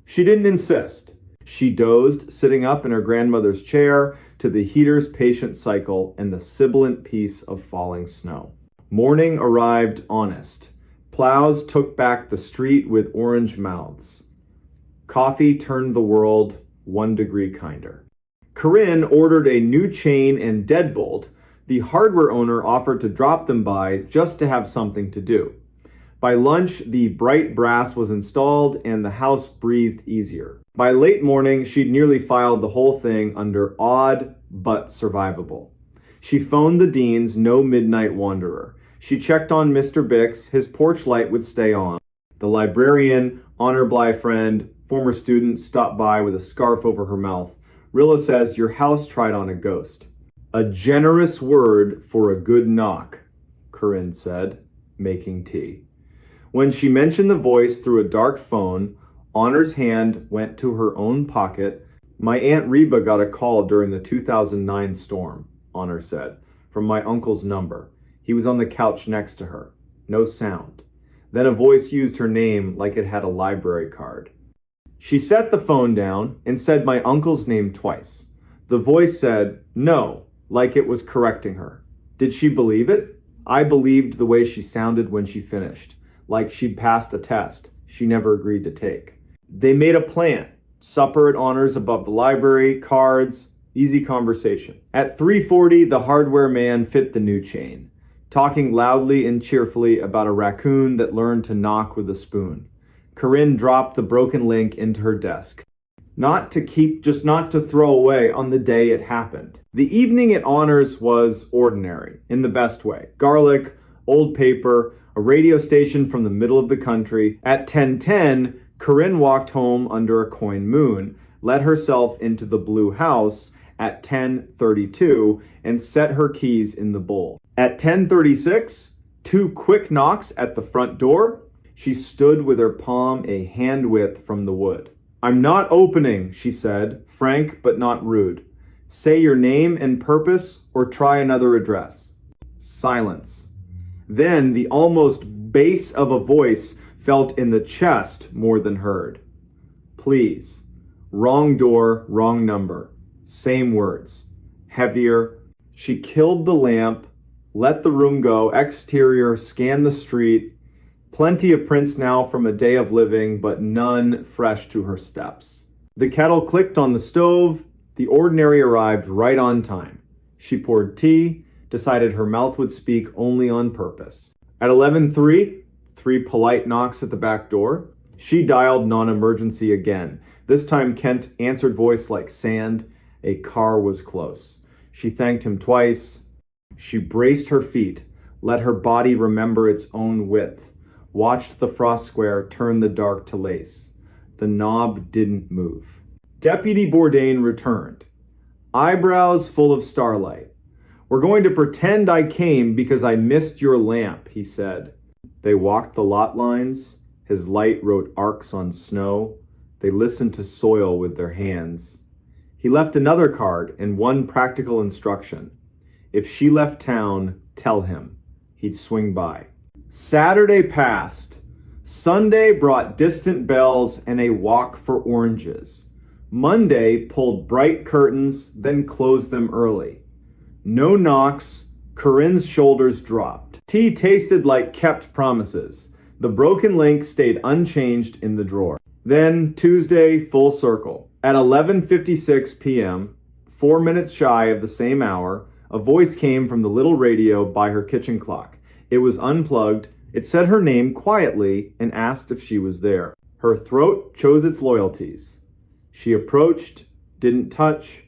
S1: She didn't insist. She dozed, sitting up in her grandmother's chair, to the heater's patient cycle and the sibilant peace of falling snow. Morning arrived honest. Plows took back the street with orange mouths. Coffee turned the world 1 degree kinder. Corinne ordered a new chain and deadbolt. The hardware owner offered to drop them by just to have something to do. By lunch, the bright brass was installed and the house breathed easier. By late morning, she'd nearly filed the whole thing under odd but survivable. She phoned the Deans, no midnight wanderer. She checked on Mr. Bix, his porch light would stay on. The librarian, honor Bly friend, former student, stopped by with a scarf over her mouth. Rilla says your house tried on a ghost. "A generous word for a good knock," Corinne said, making tea. When she mentioned the voice through a dark phone, Honor's hand went to her own pocket. "My Aunt Reba got a call during the 2009 storm," Honor said, "from my uncle's number. He was on the couch next to her. No sound. Then a voice used her name like it had a library card. She set the phone down and said my uncle's name twice. The voice said, no, like it was correcting her. Did she believe it? I believed the way she sounded when she finished, like she'd passed a test she never agreed to take. They made a plan. Supper at Honors above the library, cards, easy conversation. At 3:40, the hardware man fit the new chain, talking loudly and cheerfully about a raccoon that learned to knock with a spoon. Corinne dropped the broken link into her desk. Not to keep, just not to throw away on the day it happened. The evening at Honors was ordinary, in the best way. Garlic, old paper, a radio station from the middle of the country. At 10:10, Corinne walked home under a coin moon, let herself into the blue house at 10:32, and set her keys in the bowl. At 10:36, 2 quick knocks at the front door. She stood with her palm a hand width from the wood. "I'm not opening," she said, frank but not rude. "Say your name and purpose or try another address." Silence. Then the almost bass of a voice felt in the chest more than heard. "Please. Wrong door, wrong number. Same words. Heavier." She killed the lamp, let the room go, exterior, scanned the street. Plenty of prints now from a day of living, but none fresh to her steps. The kettle clicked on the stove. The ordinary arrived right on time. She poured tea, decided her mouth would speak only on purpose. At 11:03, 3 polite knocks at the back door. She dialed non-emergency again. This time Kent answered voice like sand. A car was close. She thanked him twice. She braced her feet, let her body remember its own width. Watched the frost square turn the dark to lace. The knob didn't move. Deputy Bourdain returned, eyebrows full of starlight. "We're going to pretend I came because I missed your lamp," he said. They walked the lot lines. His light wrote arcs on snow. They listened to soil with their hands. He left another card and one practical instruction. If she left town, tell him. He'd swing by. Saturday passed. Sunday brought distant bells and a walk for oranges. Monday pulled bright curtains, then closed them early. No knocks. Corinne's shoulders dropped. Tea tasted like kept promises. The broken link stayed unchanged in the drawer. Then Tuesday, full circle. At 11:56 p.m., 4 minutes shy of the same hour, a voice came from the little radio by her kitchen clock. It was unplugged. It said her name quietly and asked if she was there. Her throat chose its loyalties. She approached, didn't touch,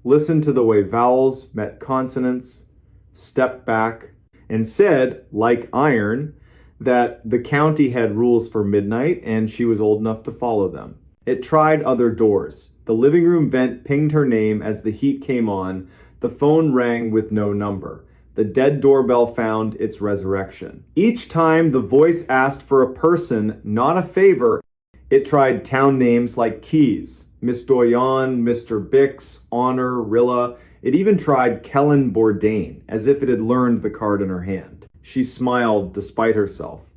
S1: listened to the way vowels met consonants, stepped back, and said, like iron, that the county had rules for midnight and she was old enough to follow them. It tried other doors. The living room vent pinged her name as the heat came on. The phone rang with no number. The dead doorbell found its resurrection. Each time the voice asked for a person, not a favor. It tried town names like Keys, Miss Doyon, Mr. Bix, Honor, Rilla. It even tried Kellen Bourdain, as if it had learned the card in her hand. She smiled despite herself.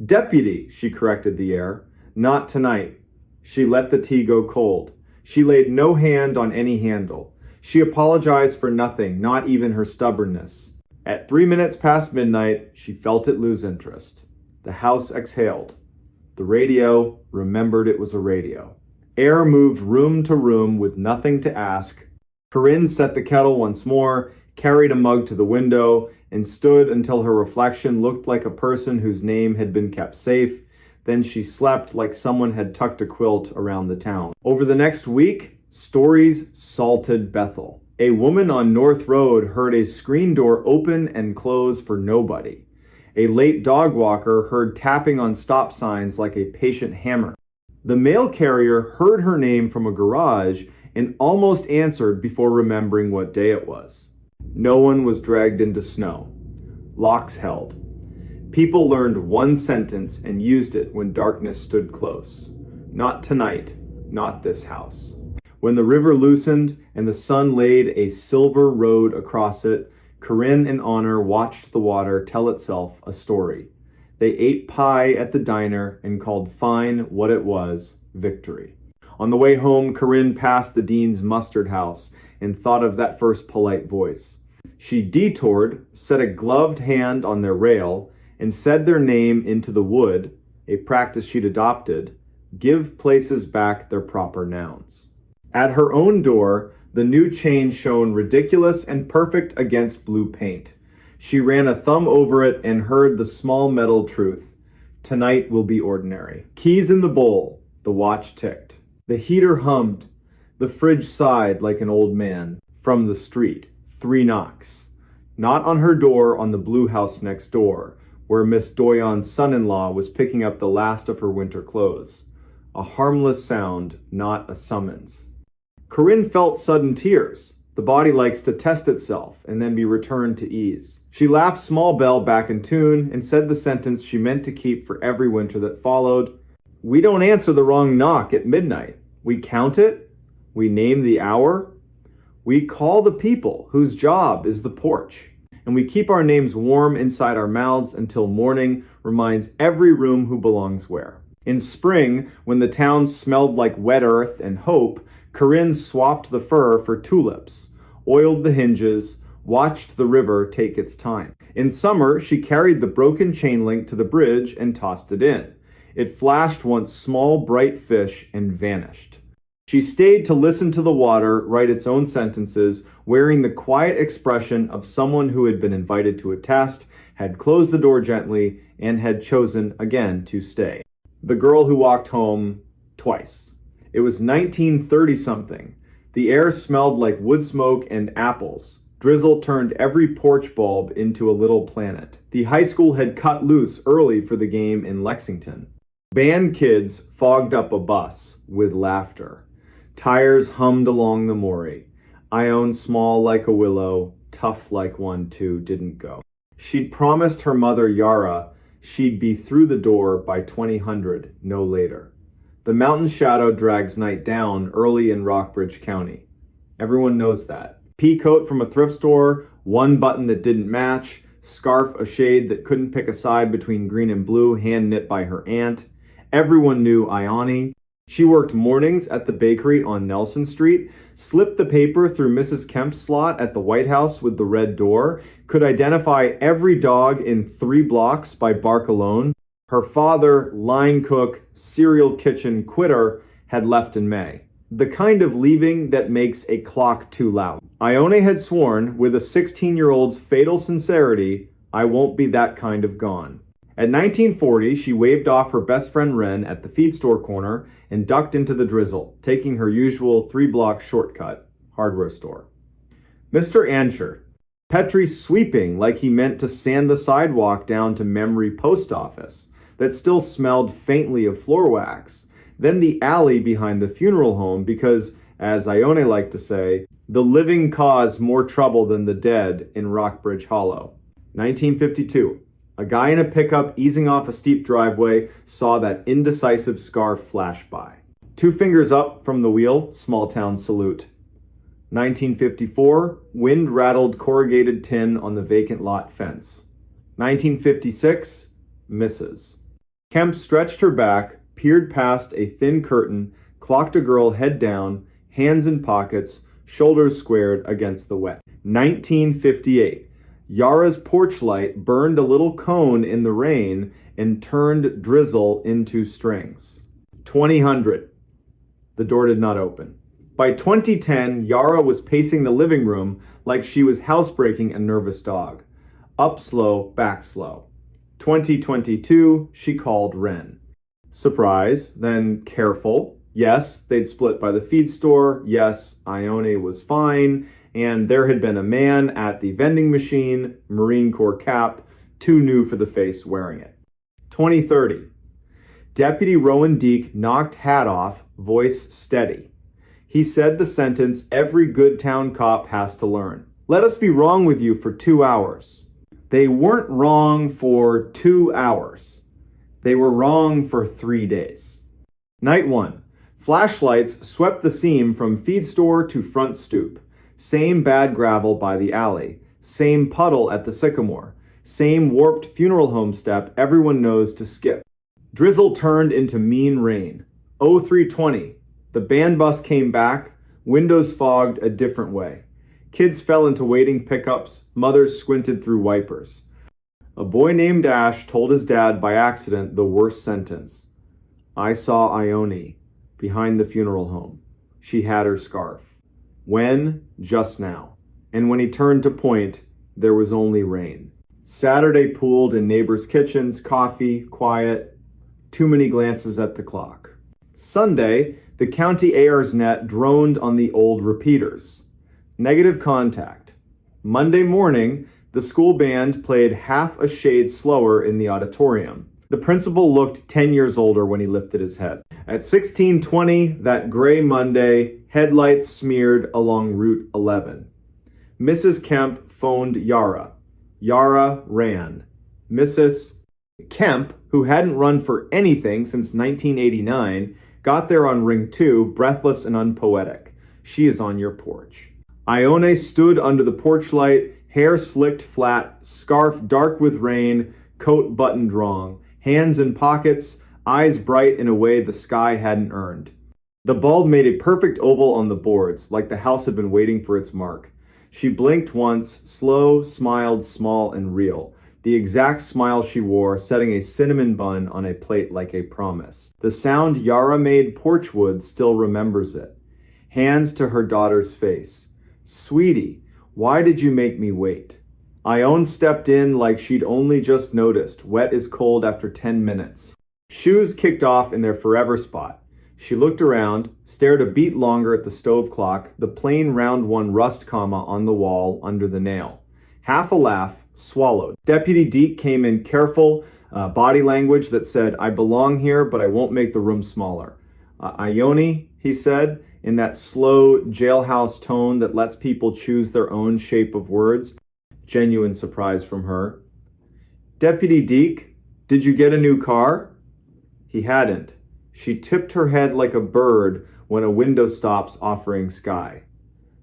S1: "Deputy," she corrected the air. "Not tonight." She let the tea go cold. She laid no hand on any handle. She apologized for nothing, not even her stubbornness. At 3 minutes past midnight, she felt it lose interest. The house exhaled. The radio remembered it was a radio. Air moved room to room with nothing to ask. Corinne set the kettle once more, carried a mug to the window, and stood until her reflection looked like a person whose name had been kept safe. Then she slept like someone had tucked a quilt around the town. Over the next week, stories salted Bethel. A woman on North Road heard a screen door open and close for nobody. A late dog walker heard tapping on stop signs like a patient hammer. The mail carrier heard her name from a garage and almost answered before remembering what day it was. No one was dragged into snow. Locks held. People learned one sentence and used it when darkness stood close. Not tonight, not this house. When the river loosened and the sun laid a silver road across it, Corinne and Honor watched the water tell itself a story. They ate pie at the diner and called fine what it was victory. On the way home, Corinne passed the dean's mustard house and thought of that first polite voice. She detoured, set a gloved hand on their rail, and said their name into the wood, a practice she'd adopted, Give places back their proper nouns. At her own door, the new change shone ridiculous and perfect against blue paint. She ran a thumb over it and heard the small metal truth. Tonight will be ordinary. Keys in the bowl. The watch ticked. The heater hummed. The fridge sighed like an old man. From the street, 3 knocks. Not on her door, on the blue house next door, where Miss Doyon's son-in-law was picking up the last of her winter clothes. A harmless sound, not a summons. Corinne felt sudden tears. The body likes to test itself and then be returned to ease. She laughed Small Bell back in tune and said the sentence she meant to keep for every winter that followed. We don't answer the wrong knock at midnight. We count it. We name the hour. We call the people whose job is the porch. And we keep our names warm inside our mouths until morning reminds every room who belongs where. In spring, when the town smelled like wet earth and hope, Corinne swapped the fur for tulips, oiled the hinges, watched the river take its time. In summer, she carried the broken chain link to the bridge and tossed it in. It flashed once small, bright fish and vanished. She stayed to listen to the water write its own sentences, wearing the quiet expression of someone who had been invited to a test, had closed the door gently, and had chosen again to stay. The girl who walked home twice. It was 1930-something. The air smelled like wood smoke and apples. Drizzle turned every porch bulb into a little planet. The high school had cut loose early for the game in Lexington. Band kids fogged up a bus with laughter. Tires hummed along the Maury. Ione small like a willow, tough like one too didn't go. She'd promised her mother Yara she'd be through the door by 2000, no later. The mountain shadow drags night down early in Rockbridge County. Everyone knows that. Pea coat from a thrift store, one button that didn't match, scarf a shade that couldn't pick a side between green and blue, hand knit by her aunt. Everyone knew Ione. She worked mornings at the bakery on Nelson Street, slipped the paper through Mrs. Kemp's slot at the White House with the red door, could identify every dog in 3 blocks by bark alone. Her father, line cook, cereal kitchen quitter, had left in May. The kind of leaving that makes a clock too loud. Ione had sworn, with a 16-year-old's fatal sincerity, I won't be that kind of gone. At 1940, she waved off her best friend Wren at the feed store corner and ducked into the drizzle, taking her usual 3-block shortcut, hardware store. Mr. Ancher, Petrie sweeping like he meant to sand the sidewalk down to Memory Post Office that still smelled faintly of floor wax, then the alley behind the funeral home because, as Ione liked to say, the living cause more trouble than the dead in Rockbridge Hollow. 1952. A guy in a pickup easing off a steep driveway saw that indecisive scarf flash by. 2 fingers up from the wheel, small town salute. 1954, wind rattled corrugated tin on the vacant lot fence. 1956, misses. Kemp stretched her back, peered past a thin curtain, clocked a girl head down, hands in pockets, shoulders squared against the wet. 1958. Yara's porch light burned a little cone in the rain and turned drizzle into strings. 2000. The door did not open. By 2010, Yara was pacing the living room like she was housebreaking a nervous dog. Up slow, back slow. 2022, she called Wren. Surprise, then careful. Yes, they'd split by the feed store. Yes, Ione was fine. And there had been a man at the vending machine, Marine Corps cap, too new for the face wearing it. 2030. Deputy Rowan Deek knocked hat off, voice steady. He said the sentence every good town cop has to learn. Let us be wrong with you for 2 hours. They weren't wrong for 2 hours. They were wrong for 3 days. Night 1. Flashlights swept the seam from feed store to front stoop. Same bad gravel by the alley. Same puddle at the sycamore. Same warped funeral home step everyone knows to skip. Drizzle turned into mean rain. 0320. The band bus came back. Windows fogged a different way. Kids fell into waiting pickups. Mothers squinted through wipers. A boy named Ash told his dad by accident the worst sentence. I saw Ione behind the funeral home. She had her scarf. When? Just now. And when he turned to point, there was only rain. Saturday pooled in neighbors' kitchens, coffee, quiet, too many glances at the clock. Sunday, the county air's net droned on the old repeaters. Negative contact. Monday morning, the school band played half a shade slower in the auditorium. The principal looked 10 years older when he lifted his head. At 16:20, that gray Monday, headlights smeared along Route 11. Mrs. Kemp phoned Yara. Yara ran. Mrs. Kemp, who hadn't run for anything since 1989, got there on ring 2, breathless and unpoetic. She is on your porch. Ione stood under the porch light, hair slicked flat, scarf dark with rain, coat buttoned wrong, hands in pockets, eyes bright in a way the sky hadn't earned. The bulb made a perfect oval on the boards, like the house had been waiting for its mark. She blinked once, slow, smiled, small and real. The exact smile she wore, setting a cinnamon bun on a plate like a promise. The sound Yara made porchwood still remembers it. Hands to her daughter's face. Sweetie, why did you make me wait? Ione stepped in like she'd only just noticed, wet as cold after 10 minutes. Shoes kicked off in their forever spot. She looked around, stared a beat longer at the stove clock, the plain round one rust comma on the wall under the nail. Half a laugh, swallowed. Deputy Deke came in careful, body language that said, I belong here, but I won't make the room smaller. Ione, he said, in that slow jailhouse tone that lets people choose their own shape of words. Genuine surprise from her. Deputy Deke, did you get a new car? He hadn't. She tipped her head like a bird when a window stops offering sky.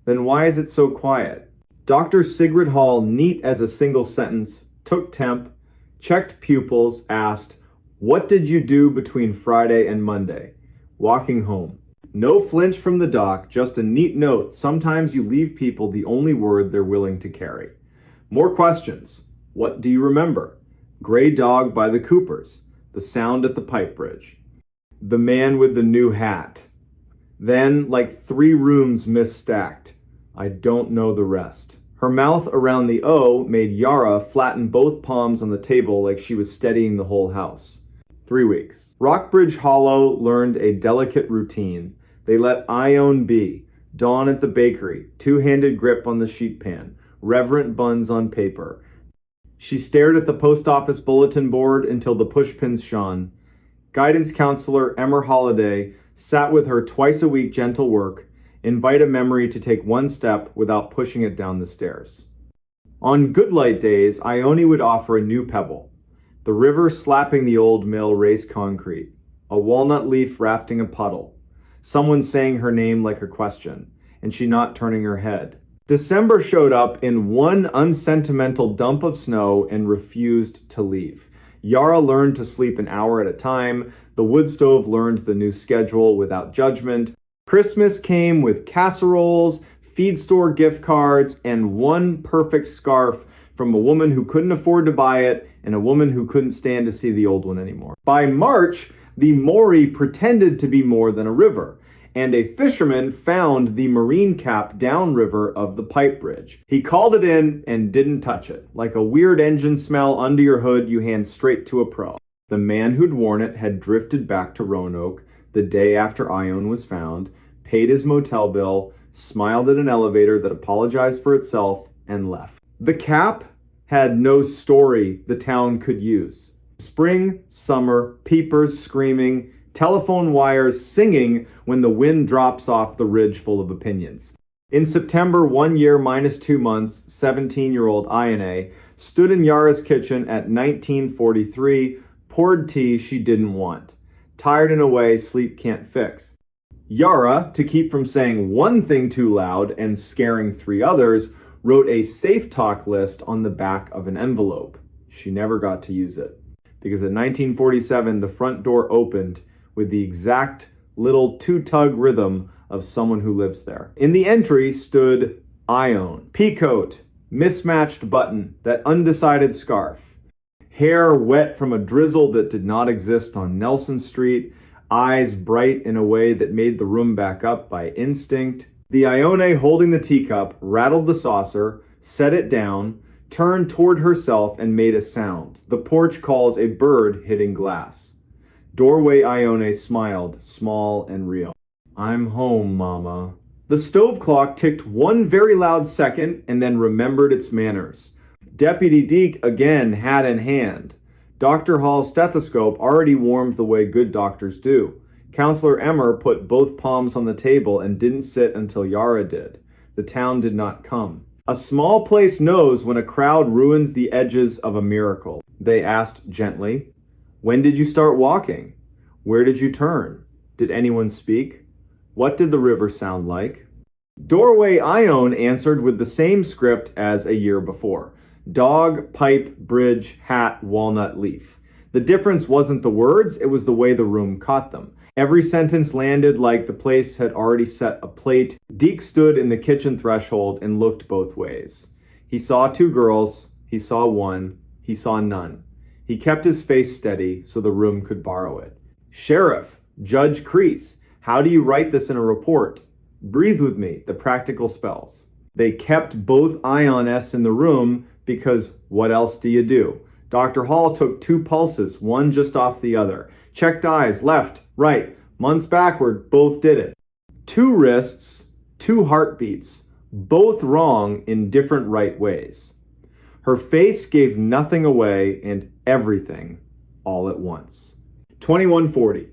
S1: Then why is it so quiet? Dr. Sigrid Hall, neat as a single sentence, took temp, checked pupils, asked, what did you do between Friday and Monday? Walking home. No flinch from the doc, just a neat note. Sometimes you leave people the only word they're willing to carry. More questions. What do you remember? Gray dog by the Coopers. The sound at the pipe bridge. The man with the new hat. Then, like 3 rooms misstacked. I don't know the rest. Her mouth around the O made Yara flatten both palms on the table like she was steadying the whole house. 3 weeks. Rockbridge Hollow learned a delicate routine. They let Ione be. Dawn at the bakery. 2-handed grip on the sheet pan. Reverent buns on paper. She stared at the post office bulletin board until the pushpins shone. Guidance counselor Emmer Holliday sat with her twice a week gentle work, invite a memory to take one step without pushing it down the stairs. On good light days, Ione would offer a new pebble. The river slapping the old mill race concrete. A walnut leaf rafting a puddle. Someone saying her name like a question, and she not turning her head. December showed up in one unsentimental dump of snow and refused to leave. Yara learned to sleep an hour at a time. The wood stove learned the new schedule without judgment. Christmas came with casseroles, feed store gift cards, and one perfect scarf from a woman who couldn't afford to buy it and a woman who couldn't stand to see the old one anymore. By March, the Maury pretended to be more than a river, and a fisherman found the marine cap downriver of the pipe bridge. He called it in and didn't touch it. Like a weird engine smell under your hood you hand straight to a pro. The man who'd worn it had drifted back to Roanoke the day after Ione was found, paid his motel bill, smiled at an elevator that apologized for itself, and left. The cap had no story the town could use. Spring, summer, peepers screaming, telephone wires singing when the wind drops off the ridge full of opinions. In September, 1 year minus 2 months, 17-year-old Ione stood in Yara's kitchen at 1943, poured tea she didn't want. Tired in a way sleep can't fix. Yara, to keep from saying one thing too loud and scaring 3 others, wrote a safe talk list on the back of an envelope. She never got to use it, because in 1947 the front door opened with the exact little 2-tug rhythm of someone who lives there. In the entry stood Ione, peacoat, mismatched button, that undecided scarf, hair wet from a drizzle that did not exist on Nelson Street, eyes bright in a way that made the room back up by instinct. The Ione holding the teacup rattled the saucer, set it down, turned toward herself and made a sound. The porch calls a bird hitting glass. Doorway Ione smiled, small and real. I'm home, Mama. The stove clock ticked one very loud second and then remembered its manners. Deputy Deke again hat in hand. Dr. Hall's stethoscope already warmed the way good doctors do. Counselor Emmer put both palms on the table and didn't sit until Yara did. The town did not come. A small place knows when a crowd ruins the edges of a miracle. They asked gently, when did you start walking? Where did you turn? Did anyone speak? What did the river sound like? Doorway Ione answered with the same script as a year before. Dog, pipe, bridge, hat, walnut leaf. The difference wasn't the words, it was the way the room caught them. Every sentence landed like the place had already set a plate. Deke stood in the kitchen threshold and looked both ways. He saw two girls, he saw one, he saw none. He kept his face steady so the room could borrow it. Sheriff, Judge Crease, how do you write this in a report? Breathe with me, the practical spells. They kept both Ionests in the room because what else do you do? Dr. Hall took two pulses, one just off the other. Checked eyes, left, right, months backward, both did it. Two wrists, two heartbeats, both wrong in different right ways. Her face gave nothing away and everything all at once. 2140.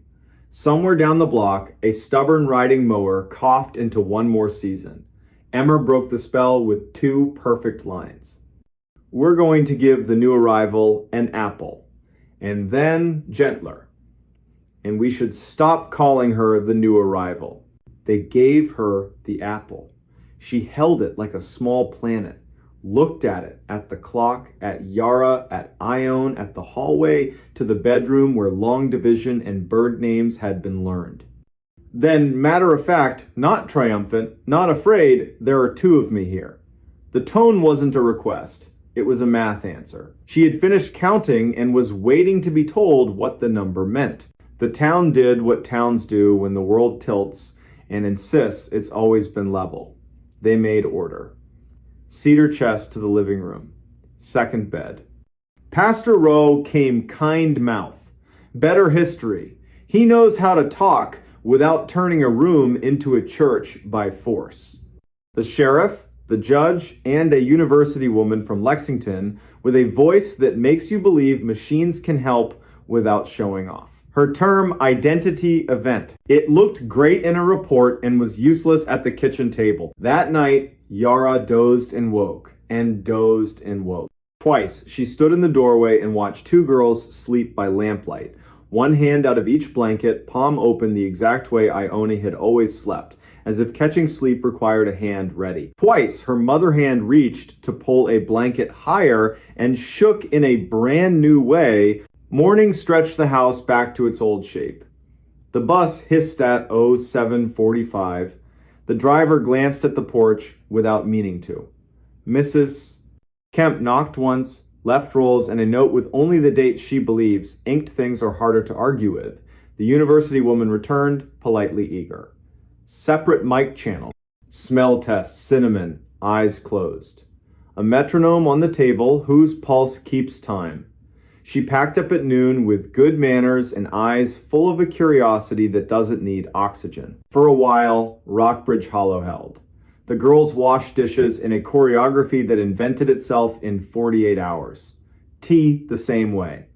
S1: Somewhere down the block, a stubborn riding mower coughed into one more season. Emmer broke the spell with two perfect lines. We're going to give the new arrival an apple, and then gentler. And we should stop calling her the new arrival. They gave her the apple. She held it like a small planet, looked at it, at the clock, at Yara, at Ione, at the hallway, to the bedroom where long division and bird names had been learned. Then, matter of fact, not triumphant, not afraid, there are two of me here. The tone wasn't a request. It was a math answer. She had finished counting and was waiting to be told what the number meant. The town did what towns do when the world tilts and insists it's always been level. They made order. Cedar chest to the living room. Second bed. Pastor Rowe came kind mouth. Better history. He knows how to talk without turning a room into a church by force. The sheriff, the judge, and a university woman from Lexington with a voice that makes you believe machines can help without showing off. Her term, identity event. It looked great in a report and was useless at the kitchen table. That night, Yara dozed and woke, and dozed and woke. Twice, she stood in the doorway and watched two girls sleep by lamplight. One hand out of each blanket, palm open the exact way Ione had always slept, as if catching sleep required a hand ready. Twice, her mother hand reached to pull a blanket higher and shook in a brand new way. Morning stretched the house back to its old shape. The bus hissed at 07:45. The driver glanced at the porch without meaning to. Mrs. Kemp knocked once, left rolls, and a note with only the date she believes. Inked things are harder to argue with. The university woman returned, politely eager. Separate mic channel. Smell test, cinnamon, eyes closed. A metronome on the table whose pulse keeps time. She packed up at noon with good manners and eyes full of a curiosity that doesn't need oxygen. For a while, Rockbridge Hollow held. The girls washed dishes in a choreography that invented itself in 48 hours. Tea the same way.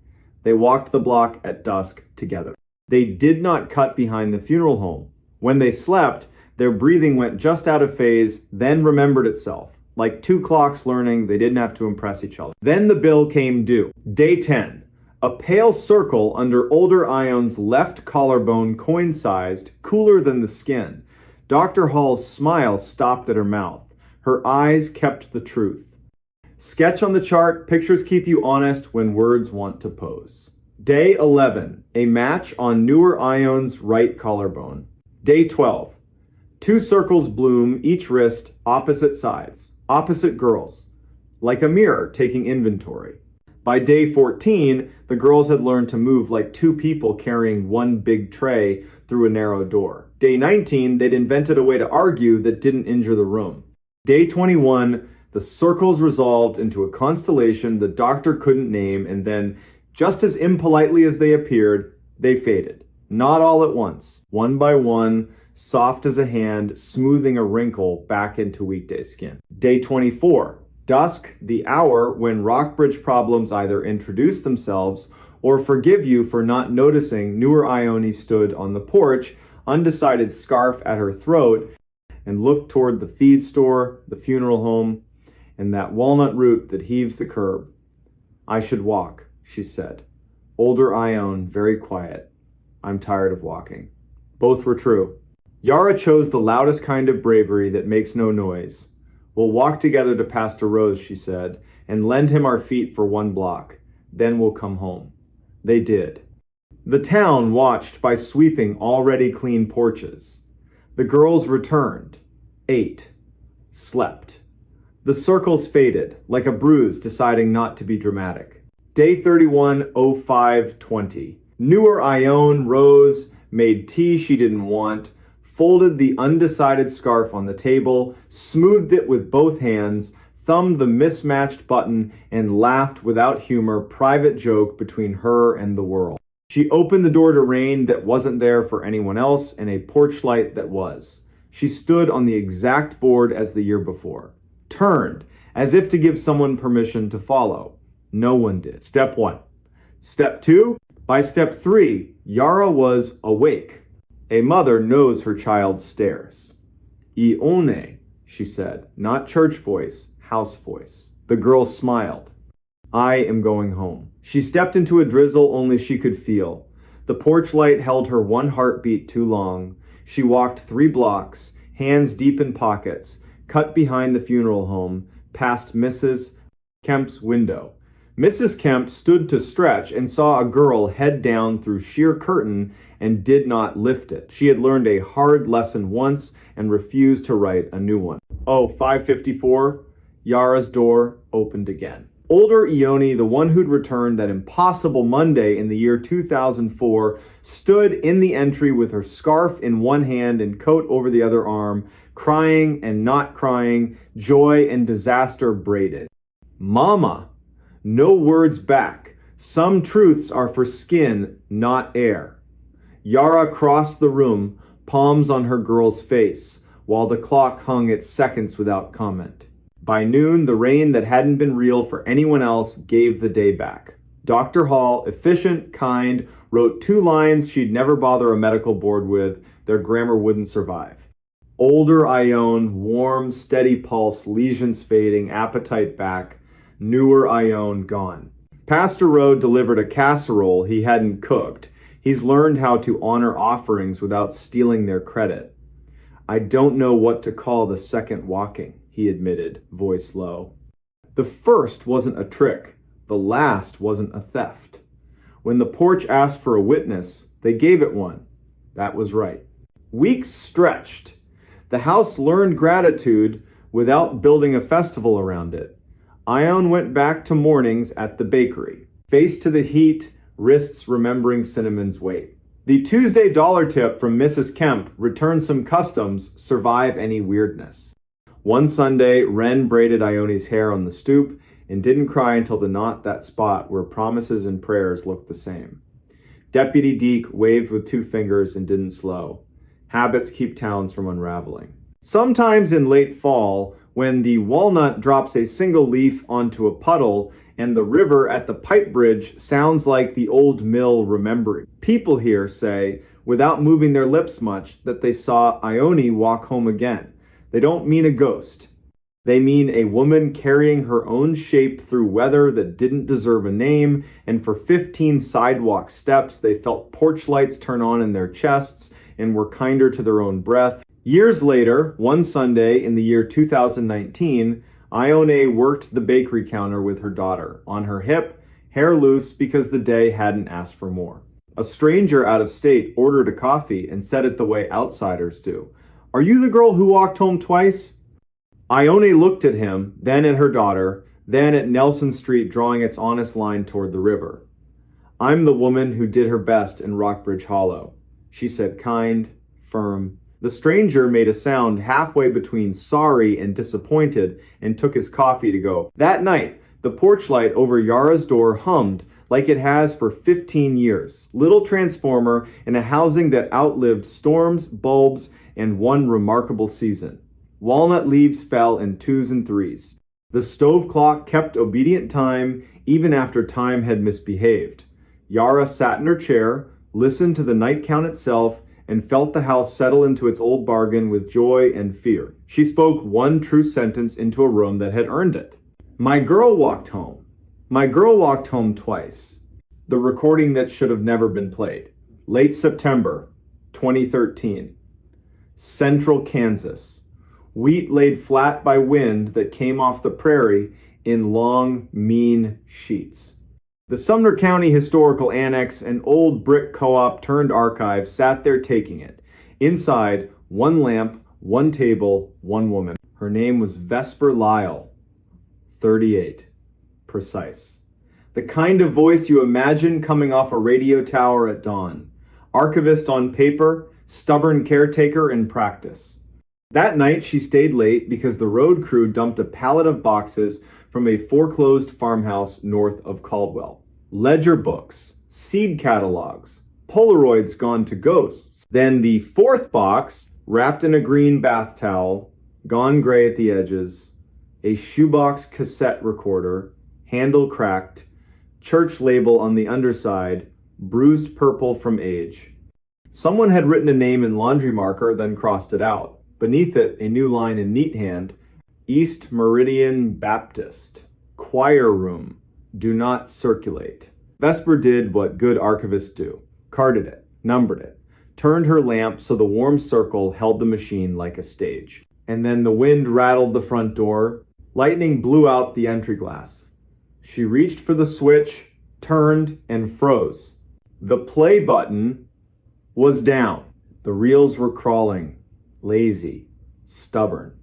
S1: They walked the block at dusk together. They did not cut behind the funeral home. When they slept, their breathing went just out of phase, then remembered itself. Like two clocks learning, they didn't have to impress each other. Then the bill came due. Day 10. A pale circle under older Ione's left collarbone, coin-sized, cooler than the skin. Dr. Hall's smile stopped at her mouth. Her eyes kept the truth. Sketch on the chart, pictures keep you honest when words want to pose. Day 11. A match on newer Ione's right collarbone. Day 12. Two circles bloom, each wrist, opposite sides. Opposite girls, like a mirror taking inventory. By day 14, the girls had learned to move like two people carrying one big tray through a narrow door. Day 19, they'd invented a way to argue that didn't injure the room. Day 21, the circles resolved into a constellation the doctor couldn't name, and then, just as impolitely as they appeared, they faded. Not all at once, one by one, soft as a hand, smoothing a wrinkle back into weekday skin. Day 24, dusk, the hour when Rockbridge problems either introduce themselves or forgive you for not noticing newer Ione stood on the porch, undecided scarf at her throat, and looked toward the feed store, the funeral home, and that walnut root that heaves the curb. I should walk, she said. Older Ione, very quiet. I'm tired of walking. Both were true. Yara chose the loudest kind of bravery that makes no noise. We'll walk together to Pastor Rose, she said, and lend him our feet for 1 block. Then we'll come home. They did. The town watched by sweeping already clean porches. The girls returned, ate, slept. The circles faded, like a bruise deciding not to be dramatic. Day 31, 05:20. Newer Ione rose, made tea she didn't want, folded the undecided scarf on the table, smoothed it with both hands, thumbed the mismatched button, and laughed without humor, private joke between her and the world. She opened the door to rain that wasn't there for anyone else and a porch light that was. She stood on the exact board as the year before. Turned, as if to give someone permission to follow. No one did. Step 1. Step 2. By step 3, Yara was awake. A mother knows her child's stares. Ione, she said, not church voice, house voice. The girl smiled. I am going home. She stepped into a drizzle only she could feel. The porch light held her 1 heartbeat too long. She walked 3 blocks, hands deep in pockets, cut behind the funeral home, past Mrs. Kemp's window. Mrs. Kemp stood to stretch and saw a girl head down through sheer curtain and did not lift it. She had learned a hard lesson once and refused to write a new one. 5:54, Yara's door opened again. Older Ione, the one who'd returned that impossible Monday in the year 2004, stood in the entry with her scarf in one hand and coat over the other arm, crying and not crying, joy and disaster braided. Mama! No words back. Some truths are for skin, not air. Yara crossed the room, palms on her girl's face, while the clock hung its seconds without comment. By noon, the rain that hadn't been real for anyone else gave the day back. Dr. Hall, efficient, kind, wrote 2 lines she'd never bother a medical board with. Their grammar wouldn't survive. Older Ione, warm, steady pulse, lesions fading, appetite back. Newer Ione gone. Pastor Rode delivered a casserole he hadn't cooked. He's learned how to honor offerings without stealing their credit. I don't know what to call the second walking, he admitted, voice low. The first wasn't a trick. The last wasn't a theft. When the porch asked for a witness, they gave it one. That was right. Weeks stretched. The house learned gratitude without building a festival around it. Ione went back to mornings at the bakery, face to the heat, wrists remembering cinnamon's weight. The Tuesday dollar tip from Mrs. Kemp returned some customs, survive any weirdness. One Sunday, Wren braided Ione's hair on the stoop and didn't cry until the knot that spot where promises and prayers looked the same. Deputy Deke waved with 2 fingers and didn't slow. Habits keep towns from unraveling. Sometimes in late fall, when the walnut drops a single leaf onto a puddle and the river at the pipe bridge sounds like the old mill remembering. People here say, without moving their lips much, that they saw Ione walk home again. They don't mean a ghost. They mean a woman carrying her own shape through weather that didn't deserve a name, and for 15 sidewalk steps they felt porch lights turn on in their chests and were kinder to their own breath. Years later, one Sunday in the year 2019, Ione worked the bakery counter with her daughter, on her hip, hair loose because the day hadn't asked for more. A stranger out of state ordered a coffee and said it the way outsiders do. "Are you the girl who walked home twice?" Ione looked at him, then at her daughter, then at Nelson Street drawing its honest line toward the river. I'm the woman who did her best in Rockbridge Hollow, she said, kind, firm. The stranger made a sound halfway between sorry and disappointed and took his coffee to go. That night, the porch light over Yara's door hummed like it has for 15 years. Little transformer in a housing that outlived storms, bulbs, and one remarkable season. Walnut leaves fell in 2s and 3s. The stove clock kept obedient time even after time had misbehaved. Yara sat in her chair, listened to the night count itself, and felt the house settle into its old bargain with joy and fear. She spoke one true sentence into a room that had earned it. My girl walked home. My girl walked home twice. The recording that should have never been played. Late September, 2013. Central Kansas. Wheat laid flat by wind that came off the prairie in long, mean sheets. The Sumner County Historical Annex, an old brick co-op turned archive, sat there taking it. Inside, one lamp, one table, one woman. Her name was Vesper Lyle, 38. Precise. The kind of voice you imagine coming off a radio tower at dawn. Archivist on paper, stubborn caretaker in practice. That night she stayed late because the road crew dumped a pallet of boxes from a foreclosed farmhouse north of Caldwell. Ledger books, seed catalogs, Polaroids gone to ghosts. Then the fourth box, wrapped in a green bath towel, gone gray at the edges, a shoebox cassette recorder, handle cracked, church label on the underside, bruised purple from age. Someone had written a name in laundry marker, then crossed it out. Beneath it, a new line in neat hand, East Meridian Baptist, choir room, do not circulate. Vesper did what good archivists do, carded it, numbered it, turned her lamp so the warm circle held the machine like a stage. And then the wind rattled the front door, lightning blew out the entry glass. She reached for the switch, turned, and froze. The play button was down. The reels were crawling, lazy, stubborn,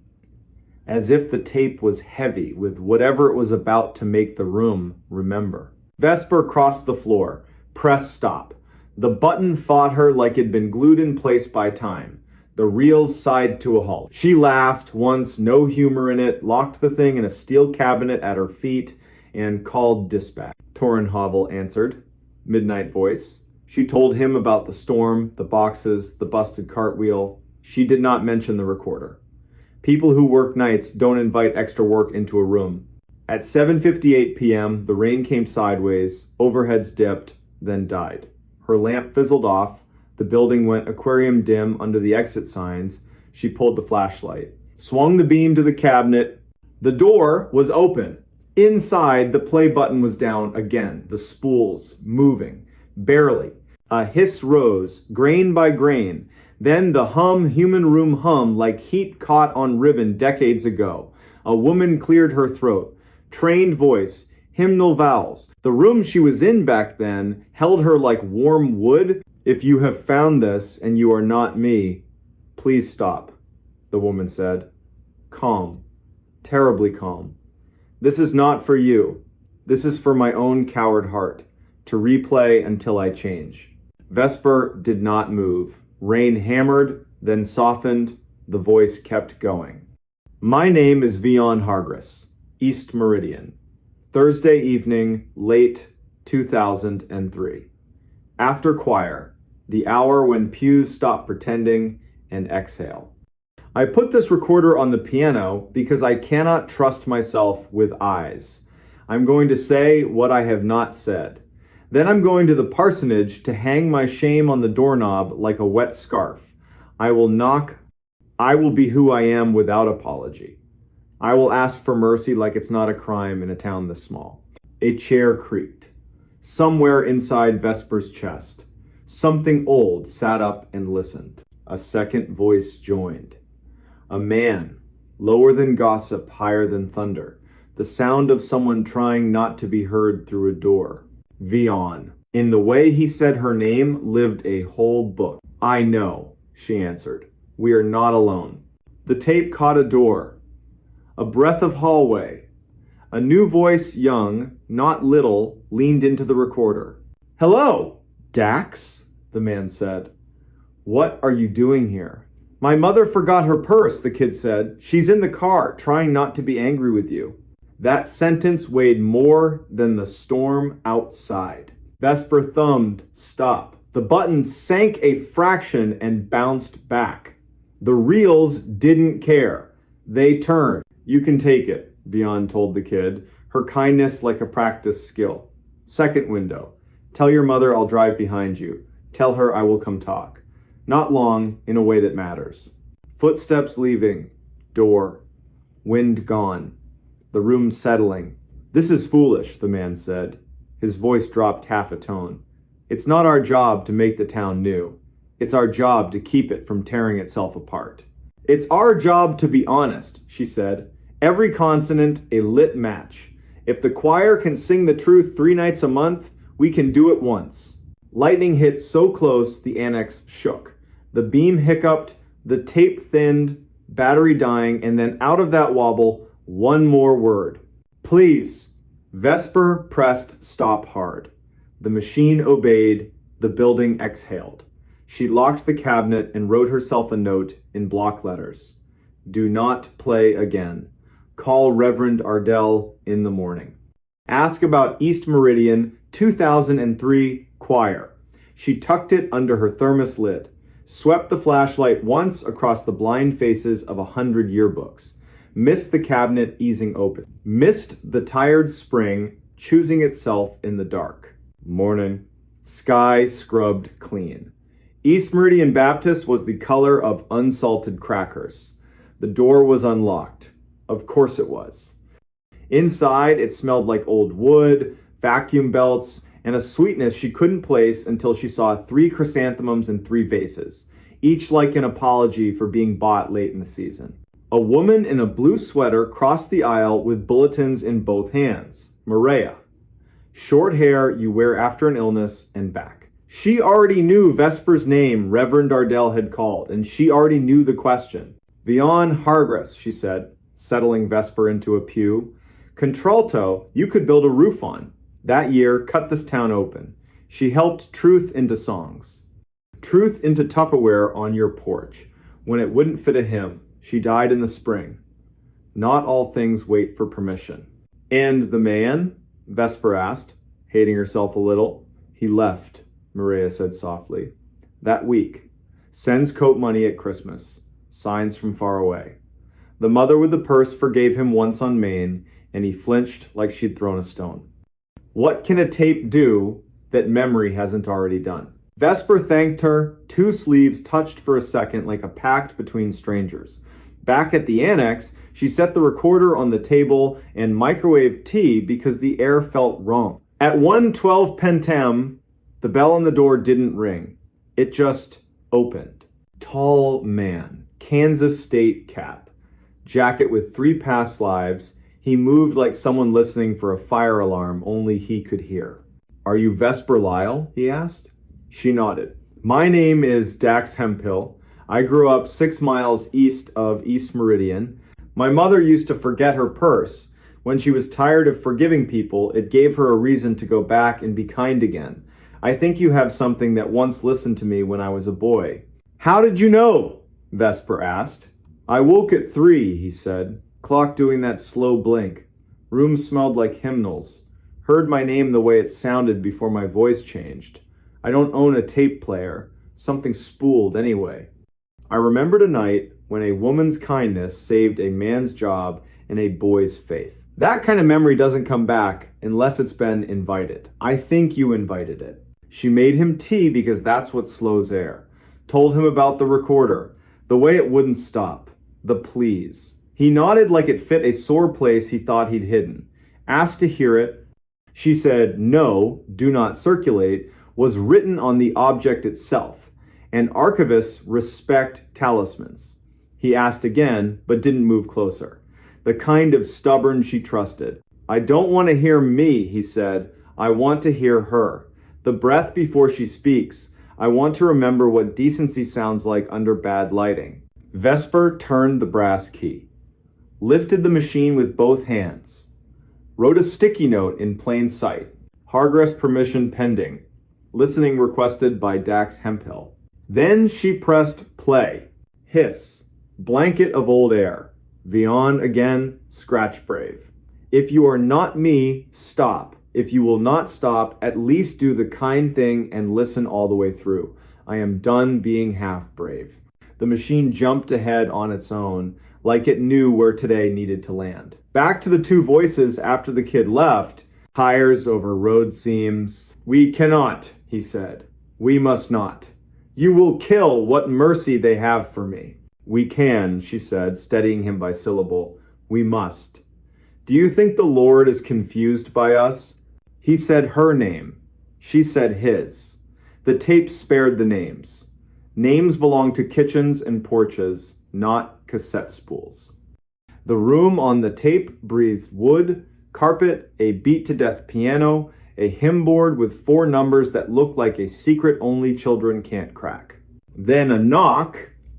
S1: as if the tape was heavy with whatever it was about to make the room remember. Vesper crossed the floor, pressed stop. The button fought her like it'd been glued in place by time. The reels sighed to a halt. She laughed once, no humor in it, locked the thing in a steel cabinet at her feet, and called dispatch. Torenhovel answered, midnight voice. She told him about the storm, the boxes, the busted cartwheel. She did not mention the recorder. People who work nights don't invite extra work into a room. At 7:58 p.m., the rain came sideways, overheads dipped, then died. Her lamp fizzled off. The building went aquarium dim under the exit signs. She pulled the flashlight, swung the beam to the cabinet. The door was open. Inside, the play button was down again, the spools moving, barely. A hiss rose, grain by grain. Then the human room hum like heat caught on ribbon decades ago. A woman cleared her throat. Trained voice, hymnal vowels. The room she was in back then held her like warm wood. If you have found this and you are not me, please stop, the woman said. Calm, terribly calm. This is not for you. This is for my own coward heart, to replay until I change. Vesper did not move. Rain hammered, then softened. The voice kept going. My name is Vion Hargris, East Meridian. Thursday evening, late 2003. After choir, the hour when pews stop pretending and exhale. I put this recorder on the piano because I cannot trust myself with eyes. I'm going to say what I have not said. Then I'm going to the parsonage to hang my shame on the doorknob like a wet scarf. I will knock. I will be who I am without apology. I will ask for mercy like it's not a crime in a town this small. A chair creaked. Somewhere inside Vesper's chest, something old sat up and listened. A second voice joined. A man, lower than gossip, higher than thunder. The sound of someone trying not to be heard through a door. Vion. In the way he said her name lived a whole book. I know, she answered. We are not alone. The tape caught a door. A breath of hallway. A new voice, young, not little, leaned into the recorder. "Hello, Dax," the man said. "What are you doing here?" "My mother forgot her purse," the kid said. "She's in the car, trying not to be angry with you." That sentence weighed more than the storm outside. Vesper thumbed stop. The button sank a fraction and bounced back. The reels didn't care. They turned. "You can take it," Vion told the kid, her kindness like a practiced skill. Second window. "Tell your mother I'll drive behind you. Tell her I will come talk. Not long, in a way that matters." Footsteps leaving. Door. Wind gone. The room settling. "This is foolish," the man said. His voice dropped half a tone. "It's not our job to make the town new. It's our job to keep it from tearing itself apart." "It's our job to be honest," she said. "Every consonant a lit match. If the choir can sing the truth 3 nights a month, we can do it once." Lightning hit so close the annex shook. The beam hiccuped, the tape thinned, battery dying, and then out of that wobble, one more word. "Please." Vesper pressed stop hard. The machine obeyed. The building exhaled. She locked the cabinet and wrote herself a note in block letters. "Do not play again. Call Reverend Ardell in the morning. Ask about East Meridian 2003 choir." She tucked it under her thermos lid, swept the flashlight once across the blind faces of 100 yearbooks, missed the cabinet easing open, missed the tired spring choosing itself in the dark. Morning. Sky scrubbed clean. East Meridian Baptist was the color of unsalted crackers. The door was unlocked. Of course it was. Inside, it smelled like old wood, vacuum belts, and a sweetness she couldn't place until she saw 3 chrysanthemums in 3 vases, each like an apology for being bought late in the season. A woman in a blue sweater crossed the aisle with bulletins in both hands. Maria. Short hair you wear after an illness and back. She already knew Vesper's name Reverend Ardell had called, and she already knew the question. "Vion Hargress," she said, settling Vesper into a pew. "Contralto, you could build a roof on. That year, cut this town open. She helped truth into songs. Truth into Tupperware on your porch. When it wouldn't fit a hymn. She died in the spring. Not all things wait for permission." "And the man?" Vesper asked, hating herself a little. "He left," Maria said softly. "That week. Sends coat money at Christmas. Signs from far away." The mother with the purse forgave him once on Maine, and he flinched like she'd thrown a stone. What can a tape do that memory hasn't already done? Vesper thanked her. 2 sleeves touched for a second like a pact between strangers. Back at the annex, she set the recorder on the table and microwaved tea because the air felt wrong. At 1:12 p.m., the bell on the door didn't ring. It just opened. Tall man, Kansas State cap, jacket with 3 past lives. He moved like someone listening for a fire alarm only he could hear. "Are you Vesper Lyle?" he asked. She nodded. "My name is Dax Hemphill. I grew up 6 miles east of East Meridian. My mother used to forget her purse. When she was tired of forgiving people, it gave her a reason to go back and be kind again. I think you have something that once listened to me when I was a boy." "How did you know?" Vesper asked. "I woke at 3, he said. Clock doing that slow blink. Room smelled like hymnals. Heard my name the way it sounded before my voice changed. I don't own a tape player. Something spooled anyway. I remembered a night when a woman's kindness saved a man's job and a boy's faith." That kind of memory doesn't come back unless it's been invited. I think you invited it. She made him tea because that's what slows air. Told him about the recorder, the way it wouldn't stop, the please. He nodded like it fit a sore place he thought he'd hidden. Asked to hear it. She said, "No, do not circulate," was written on the object itself, and archivists respect talismans. He asked again, but didn't move closer. The kind of stubborn she trusted. "I don't want to hear me," he said. "I want to hear her. The breath before she speaks. I want to remember what decency sounds like under bad lighting." Vesper turned the brass key. Lifted the machine with both hands. wrote a sticky note in plain sight. Hargress permission pending. Listening requested by Dax Hemphill. Then she pressed play. Hiss. Blanket of old air. Vion again, scratch brave. If you are not me, stop. If you will not stop, at least do the kind thing and listen all the way through. I am done being half brave. The machine jumped ahead on its own, like it knew where today needed to land. Back to the two voices after the kid left. Tires over road seams. We cannot, he said. We must not. You will kill what mercy they have for me. We can, she said, steadying him by syllable. We must. Do you think the Lord is confused by us? He said her name. She said his. The tape spared the names. Names belong to kitchens and porches, not cassette spools. The room on the tape breathed wood, carpet, a beat-to-death piano, a hymn board with 4 numbers that looked like a secret only children can't crack. Then a knock,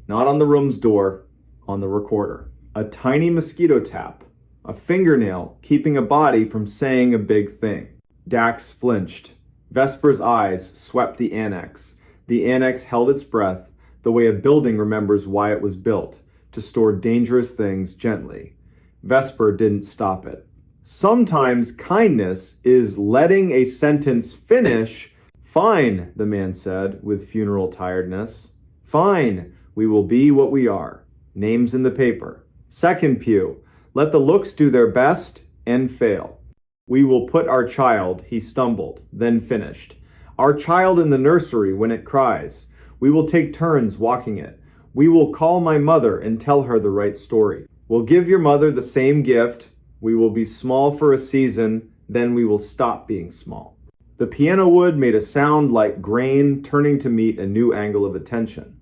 S1: not on the room's door, on the recorder. A tiny mosquito tap, a fingernail keeping a body from saying a big thing. Dax flinched. Vesper's eyes swept the annex. The annex held its breath, the way a building remembers why it was built, to store dangerous things gently. Vesper didn't stop it. Sometimes kindness is letting a sentence finish. Fine, the man said, with funeral tiredness. Fine, we will be what we are. Names in the paper. Second pew, let the looks do their best and fail. We will put our child, he stumbled, then finished. Our child in the nursery when it cries. We will take turns walking it. We will call my mother and tell her the right story. We'll give your mother the same gift. We will be small for a season, then we will stop being small. The piano wood made a sound like grain turning to meet a new angle of attention.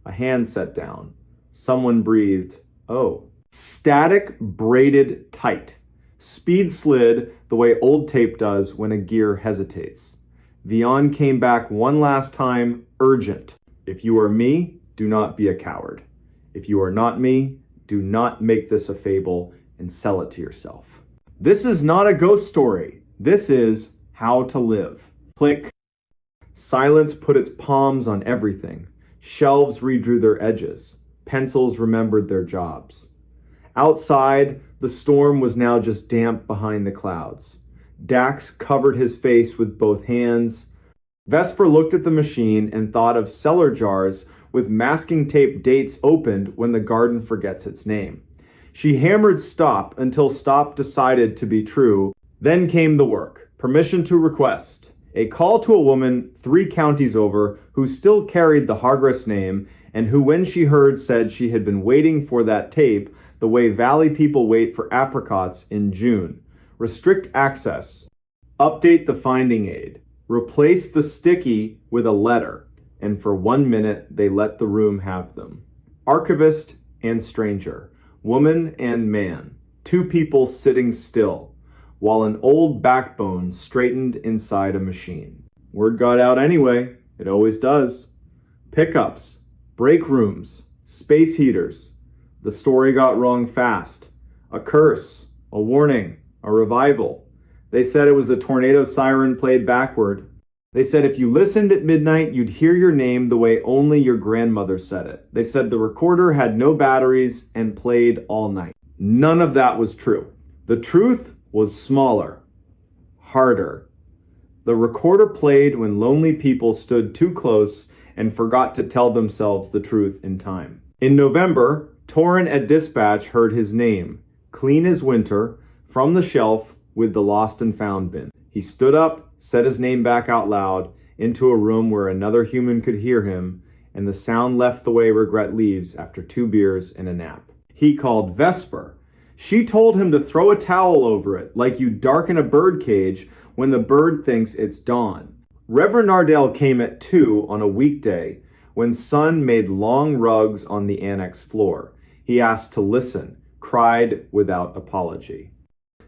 S1: A hand set down. Someone breathed, oh. Static braided tight. Speed slid the way old tape does when a gear hesitates. Vion came back one last time, urgent. If you are me, do not be a coward. If you are not me, do not make this a fable and sell it to yourself. This is not a ghost story. This is how to live. Click. Silence put its palms on everything. Shelves redrew their edges. Pencils remembered their jobs. Outside, the storm was now just damp behind the clouds. Dax covered his face with both hands. Vesper looked at the machine and thought of cellar jars with masking tape dates opened when the garden forgets its name. She hammered stop until stop decided to be true. Then came the work. Permission to request. A call to a woman 3 counties over who still carried the Hargress name and who, when she heard, said she had been waiting for that tape the way Valley people wait for apricots in June. Restrict access. Update the finding aid. Replace the sticky with a letter. And for 1 minute, they let the room have them. Archivist and stranger. Woman and man. 2 people sitting still, while an old backbone straightened inside a machine. Word got out anyway. It always does. Pickups. Break rooms. Space heaters. The story got wrong fast. A curse. A warning. A revival. They said it was a tornado siren played backward. They said if you listened at midnight, you'd hear your name the way only your grandmother said it. They said the recorder had no batteries and played all night. None of that was true. The truth was smaller, harder. The recorder played when lonely people stood too close and forgot to tell themselves the truth in time. In November, Torrin at dispatch heard his name, clean as winter, from the shelf with the lost and found bin. He stood up, said his name back out loud, into a room where another human could hear him, and the sound left the way regret leaves after 2 beers and a nap. He called Vesper. She told him to throw a towel over it, like you darken a bird cage when the bird thinks it's dawn. Reverend Nardell came at 2 on a weekday when Sun made long rugs on the annex floor. He asked to listen, cried without apology.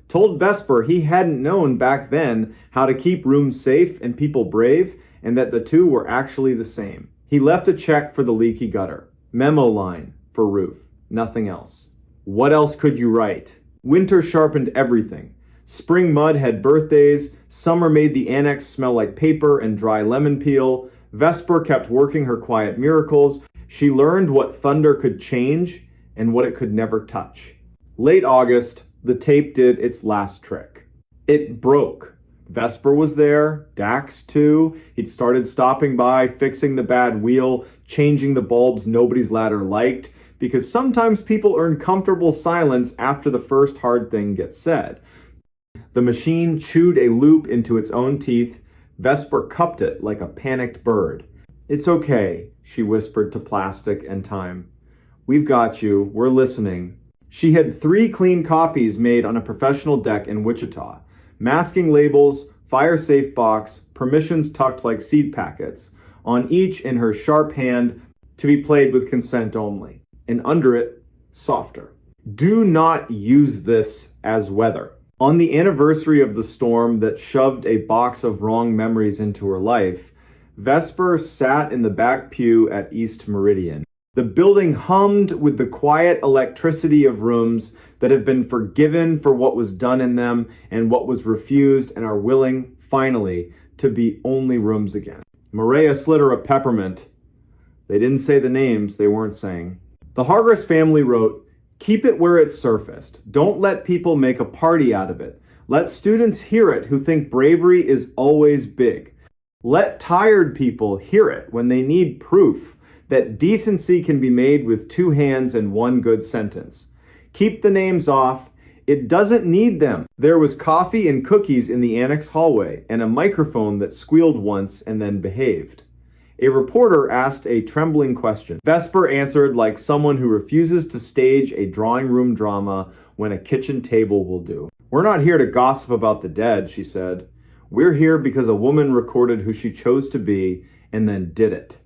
S1: Told Vesper he hadn't known back then how to keep rooms safe and people brave, and that the 2 were actually the same. He left a check for the leaky gutter. Memo line for roof. Nothing else. What else could you write? Winter sharpened everything. Spring mud had birthdays, summer made the annex smell like paper and dry lemon peel, Vesper kept working her quiet miracles. She learned what thunder could change and what it could never touch. Late August, the tape did its last trick. It broke. Vesper was there, Dax too. He'd started stopping by, fixing the bad wheel, changing the bulbs nobody's ladder liked, because sometimes people earn comfortable silence after the first hard thing gets said. The machine chewed a loop into its own teeth. Vesper cupped it like a panicked bird. "It's okay," she whispered to plastic and time. "We've got you. We're listening." She had 3 clean copies made on a professional deck in Wichita. Masking labels, fire-safe box, permissions tucked like seed packets, on each in her sharp hand, to be played with consent only. And under it, softer. "Do not use this as weather." On the anniversary of the storm that shoved a box of wrong memories into her life, Vesper sat in the back pew at East Meridian. The building hummed with the quiet electricity of rooms that have been forgiven for what was done in them and what was refused and are willing, finally, to be only rooms again. Maria slid her a peppermint. They didn't say the names they weren't saying. The Hargris family wrote, "Keep it where it's surfaced. Don't let people make a party out of it. Let students hear it who think bravery is always big. Let tired people hear it when they need proof that decency can be made with 2 hands and 1 good sentence. Keep the names off. It doesn't need them." There was coffee and cookies in the annex hallway and a microphone that squealed once and then behaved. A reporter asked a trembling question. Vesper answered like someone who refuses to stage a drawing room drama when a kitchen table will do. "We're not here to gossip about the dead," she said. "We're here because a woman recorded who she chose to be and then did it.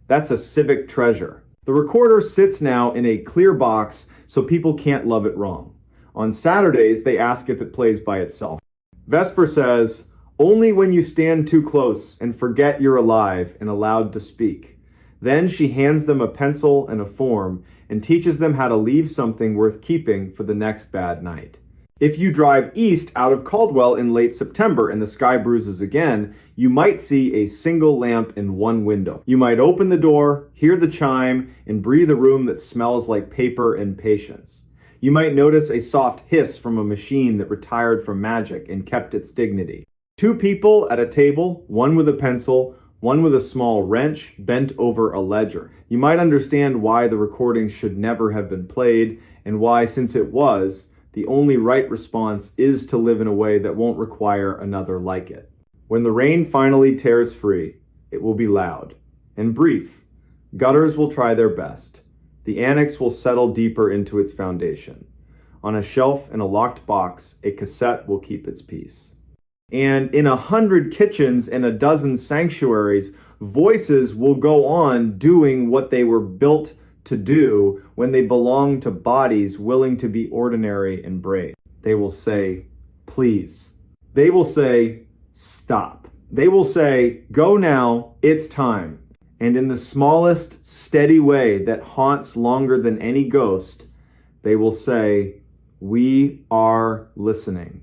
S1: That's a civic treasure." The recorder sits now in a clear box so people can't love it wrong. On Saturdays, they ask if it plays by itself. Vesper says, "Only when you stand too close and forget you're alive and allowed to speak." Then she hands them a pencil and a form and teaches them how to leave something worth keeping for the next bad night. If you drive east out of Caldwell in late September and the sky bruises again, you might see a single lamp in one window. You might open the door, hear the chime, and breathe a room that smells like paper and patience. You might notice a soft hiss from a machine that retired from magic and kept its dignity. 2 people at a table, one with a pencil, one with a small wrench, bent over a ledger. You might understand why the recording should never have been played, and why, since it was, the only right response is to live in a way that won't require another like it. When the rain finally tears free, it will be loud and brief. Gutters will try their best. The annex will settle deeper into its foundation. On a shelf in a locked box, a cassette will keep its peace. And in 100 kitchens and a dozen sanctuaries, voices will go on doing what they were built to do when they belong to bodies willing to be ordinary and brave. They will say, "Please." They will say, "Stop." They will say, "Go now, it's time." And in the smallest, steady way that haunts longer than any ghost, they will say, "We are listening."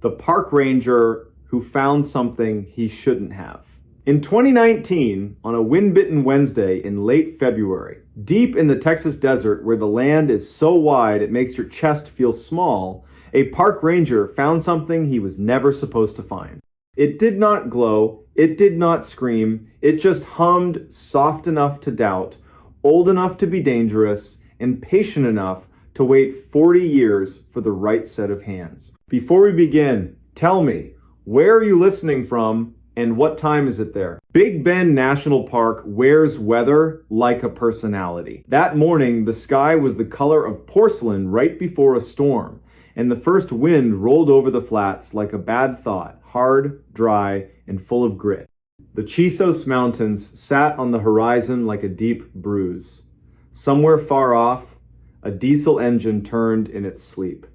S1: The park ranger who found something he shouldn't have. In 2019, on a wind-bitten Wednesday in late February, deep in the Texas desert where the land is so wide it makes your chest feel small, a park ranger found something he was never supposed to find. It did not glow, it did not scream, it just hummed soft enough to doubt, old enough to be dangerous, and patient enough to wait 40 years for the right set of hands. Before we begin, tell me, where are you listening from? And what time is it there? Big Bend National Park wears weather like a personality. That morning, the sky was the color of porcelain right before a storm, and the first wind rolled over the flats like a bad thought, hard, dry, and full of grit. The Chisos Mountains sat on the horizon like a deep bruise. Somewhere far off, a diesel engine turned in its sleep.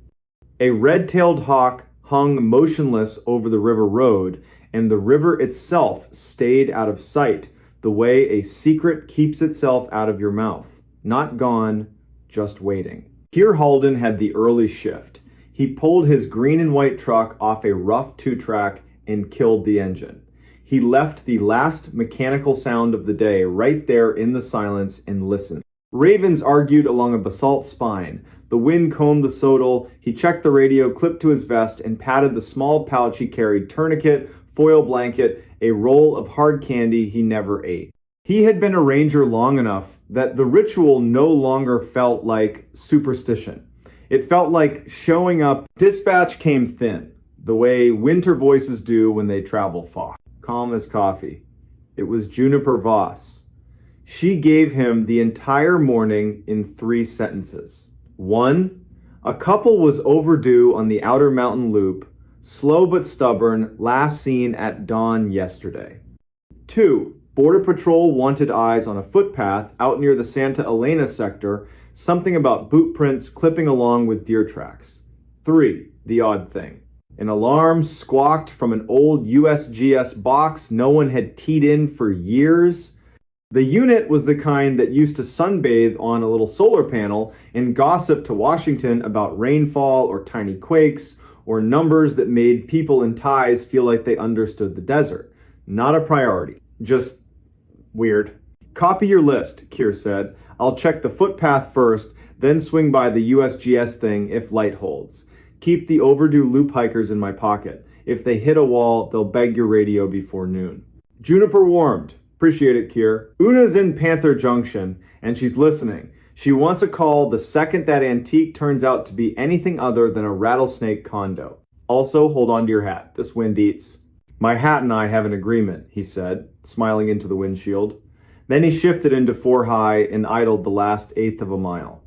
S1: A red-tailed hawk hung motionless over the river road, and the river itself stayed out of sight, the way a secret keeps itself out of your mouth. Not gone, just waiting. Here Halden had the early shift. He pulled his green and white truck off a rough two-track and killed the engine. He left the last mechanical sound of the day right there in the silence and listened. Ravens argued along a basalt spine. The wind combed the sodal. He checked the radio, clipped to his vest, and patted the small pouch he carried, tourniquet, foil blanket, a roll of hard candy he never ate. He had been a ranger long enough that the ritual no longer felt like superstition. It felt like showing up. Dispatch came thin, the way winter voices do when they travel far. Calm as coffee. It was Juniper Voss. She gave him the entire morning in 3 sentences. 1. A couple was overdue on the Outer Mountain Loop, slow but stubborn, last seen at dawn yesterday. 2. Border Patrol wanted eyes on a footpath out near the Santa Elena sector, something about boot prints clipping along with deer tracks. 3. The odd thing. An alarm squawked from an old USGS box no one had keyed in for years. The unit was the kind that used to sunbathe on a little solar panel and gossip to Washington about rainfall or tiny quakes or numbers that made people in ties feel like they understood the desert. Not a priority. Just weird. Copy your list, Keir said. I'll check the footpath first, then swing by the USGS thing if light holds. Keep the overdue loop hikers in my pocket. If they hit a wall, they'll beg your radio before noon. Juniper warmed. Appreciate it, Keir. Una's in Panther Junction, and she's listening. She wants a call the second that antique turns out to be anything other than a rattlesnake condo. Also, hold on to your hat. This wind eats. My hat and I have an agreement, he said, smiling into the windshield. Then he shifted into 4 high and idled the last 1/8 of a mile.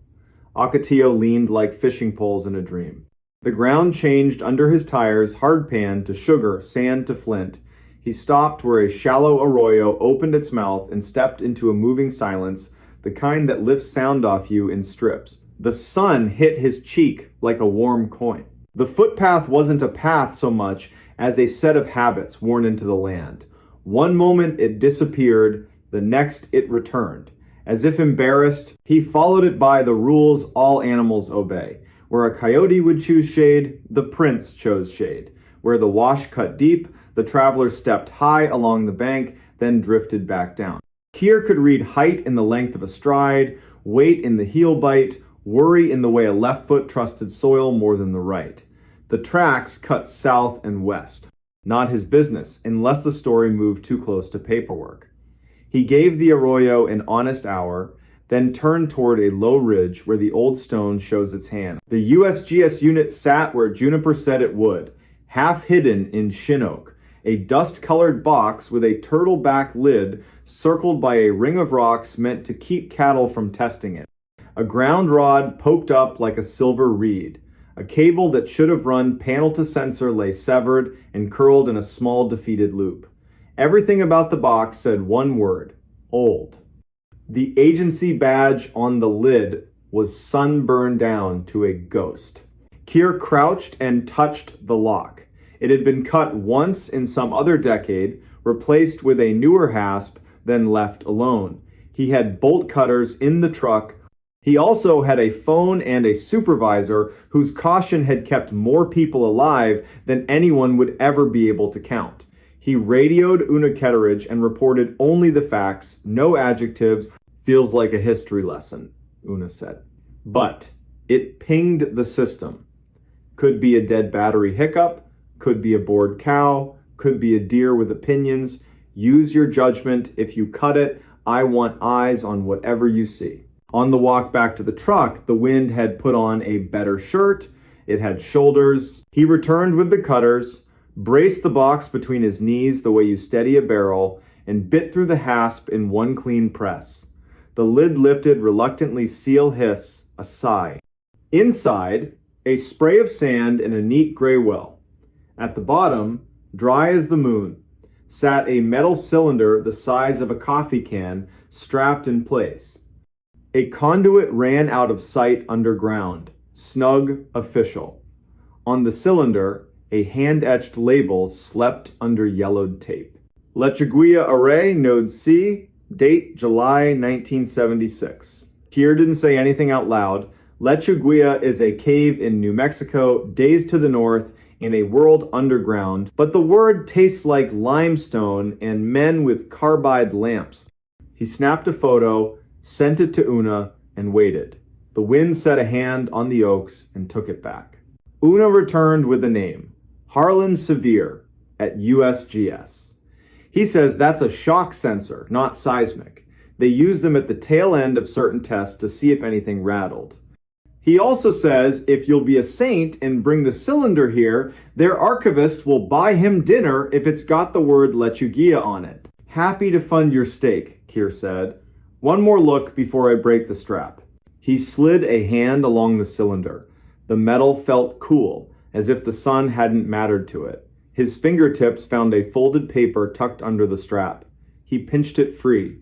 S1: Ocotillo leaned like fishing poles in a dream. The ground changed under his tires, hardpan to sugar, sand to flint. He stopped where a shallow arroyo opened its mouth and stepped into a moving silence, the kind that lifts sound off you in strips. The sun hit his cheek like a warm coin. The footpath wasn't a path so much as a set of habits worn into the land. One moment it disappeared, the next it returned. As if embarrassed, he followed it by the rules all animals obey. Where a coyote would choose shade, the prince chose shade. Where the wash cut deep, the traveler stepped high along the bank, then drifted back down. Keir could read height in the length of a stride, weight in the heel bite, worry in the way a left foot trusted soil more than the right. The tracks cut south and west. Not his business, unless the story moved too close to paperwork. He gave the arroyo an honest hour, then turned toward a low ridge where the old stone shows its hand. The USGS unit sat where Juniper said it would, half hidden in shin oak, a dust-colored box with a turtle-back lid circled by a ring of rocks meant to keep cattle from testing it. A ground rod poked up like a silver reed. A cable that should have run panel to sensor lay severed and curled in a small defeated loop. Everything about the box said one word: old. The agency badge on the lid was sunburned down to a ghost. Keir crouched and touched the lock. It had been cut once in some other decade, replaced with a newer hasp, then left alone. He had bolt cutters in the truck. He also had a phone and a supervisor whose caution had kept more people alive than anyone would ever be able to count. He radioed Una Ketteridge and reported only the facts, no adjectives. Feels like a history lesson, Una said. But it pinged the system. Could be a dead battery hiccup, could be a bored cow, could be a deer with opinions. Use your judgment. If you cut it, I want eyes on whatever you see. On the walk back to the truck, the wind had put on a better shirt. It had shoulders. He returned with the cutters, braced the box between his knees the way you steady a barrel, and bit through the hasp in one clean press. The lid lifted, reluctantly, seal hiss, a sigh. Inside, a spray of sand in a neat gray well. At the bottom, dry as the moon, sat a metal cylinder the size of a coffee can, strapped in place. A conduit ran out of sight underground, snug, official. On the cylinder, a hand-etched label slept under yellowed tape. Lechuguilla Array, Node C, date July 1976. Keir didn't say anything out loud. Lechuguilla is a cave in New Mexico, days to the north, in a world underground, but the word tastes like limestone and men with carbide lamps. He snapped a photo, sent it to Una, and waited. The wind set a hand on the oaks and took it back. Una returned with a name, Harlan Sevier, at USGS. He says that's a shock sensor, not seismic. They use them at the tail end of certain tests to see if anything rattled. He also says if you'll be a saint and bring the cylinder here, their archivist will buy him dinner if it's got the word Lechuguilla on it. Happy to fund your stake, Keir said. One more look before I break the strap. He slid a hand along the cylinder. The metal felt cool, as if the sun hadn't mattered to it. His fingertips found a folded paper tucked under the strap. He pinched it free.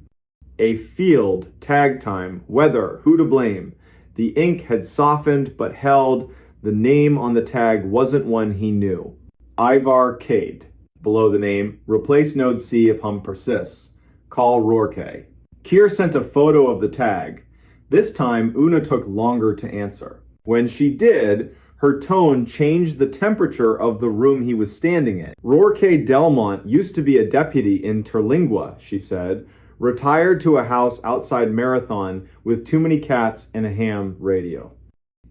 S1: A field, tag time, weather, who to blame. The ink had softened but held. The name on the tag wasn't one he knew. Ivar Cade. Below the name, replace node C if hum persists. Call Rourke. Keir sent a photo of the tag. This time, Una took longer to answer. When she did, her tone changed the temperature of the room he was standing in. Rourke Delmont used to be a deputy in Terlingua, she said, retired to a house outside Marathon with too many cats and a ham radio.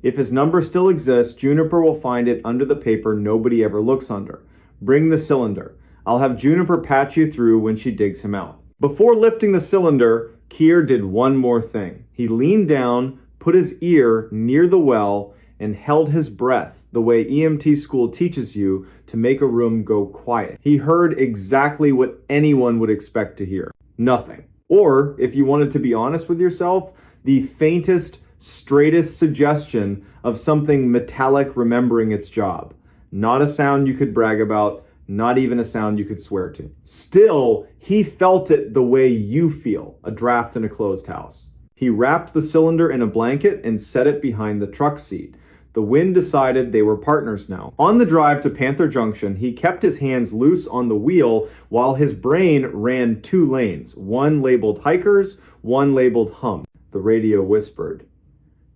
S1: If his number still exists, Juniper will find it under the paper nobody ever looks under. Bring the cylinder. I'll have Juniper patch you through when she digs him out. Before lifting the cylinder, Keir did one more thing. He leaned down, put his ear near the well, and held his breath the way EMT school teaches you to make a room go quiet. He heard exactly what anyone would expect to hear. Nothing. Or, if you wanted to be honest with yourself, the faintest, straightest suggestion of something metallic remembering its job. Not a sound you could brag about, not even a sound you could swear to. Still, he felt it the way you feel a draft in a closed house. He wrapped the cylinder in a blanket and set it behind the truck seat. The wind decided they were partners now. On the drive to Panther Junction, he kept his hands loose on the wheel while his brain ran two lanes, one labeled hikers, one labeled hum. The radio whispered,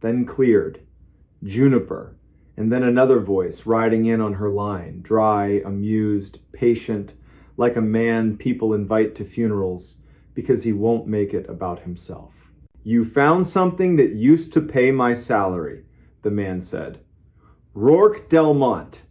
S1: then cleared. Juniper. And then another voice riding in on her line, dry, amused, patient, like a man people invite to funerals because he won't make it about himself. You found something that used to pay my salary, the man said. Rourke Delmont,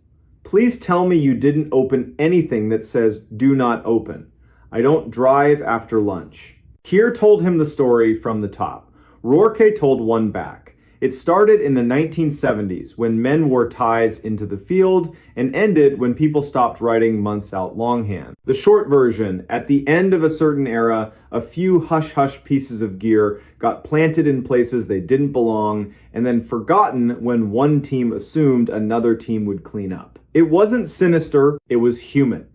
S1: please tell me you didn't open anything that says do not open. I don't drive after lunch. Keir told him the story from the top. Rourke told one back. It started in the 1970s when men wore ties into the field and ended when people stopped writing months out longhand. The short version, at the end of a certain era, a few hush-hush pieces of gear got planted in places they didn't belong and then forgotten when one team assumed another team would clean up. It wasn't sinister, it was human.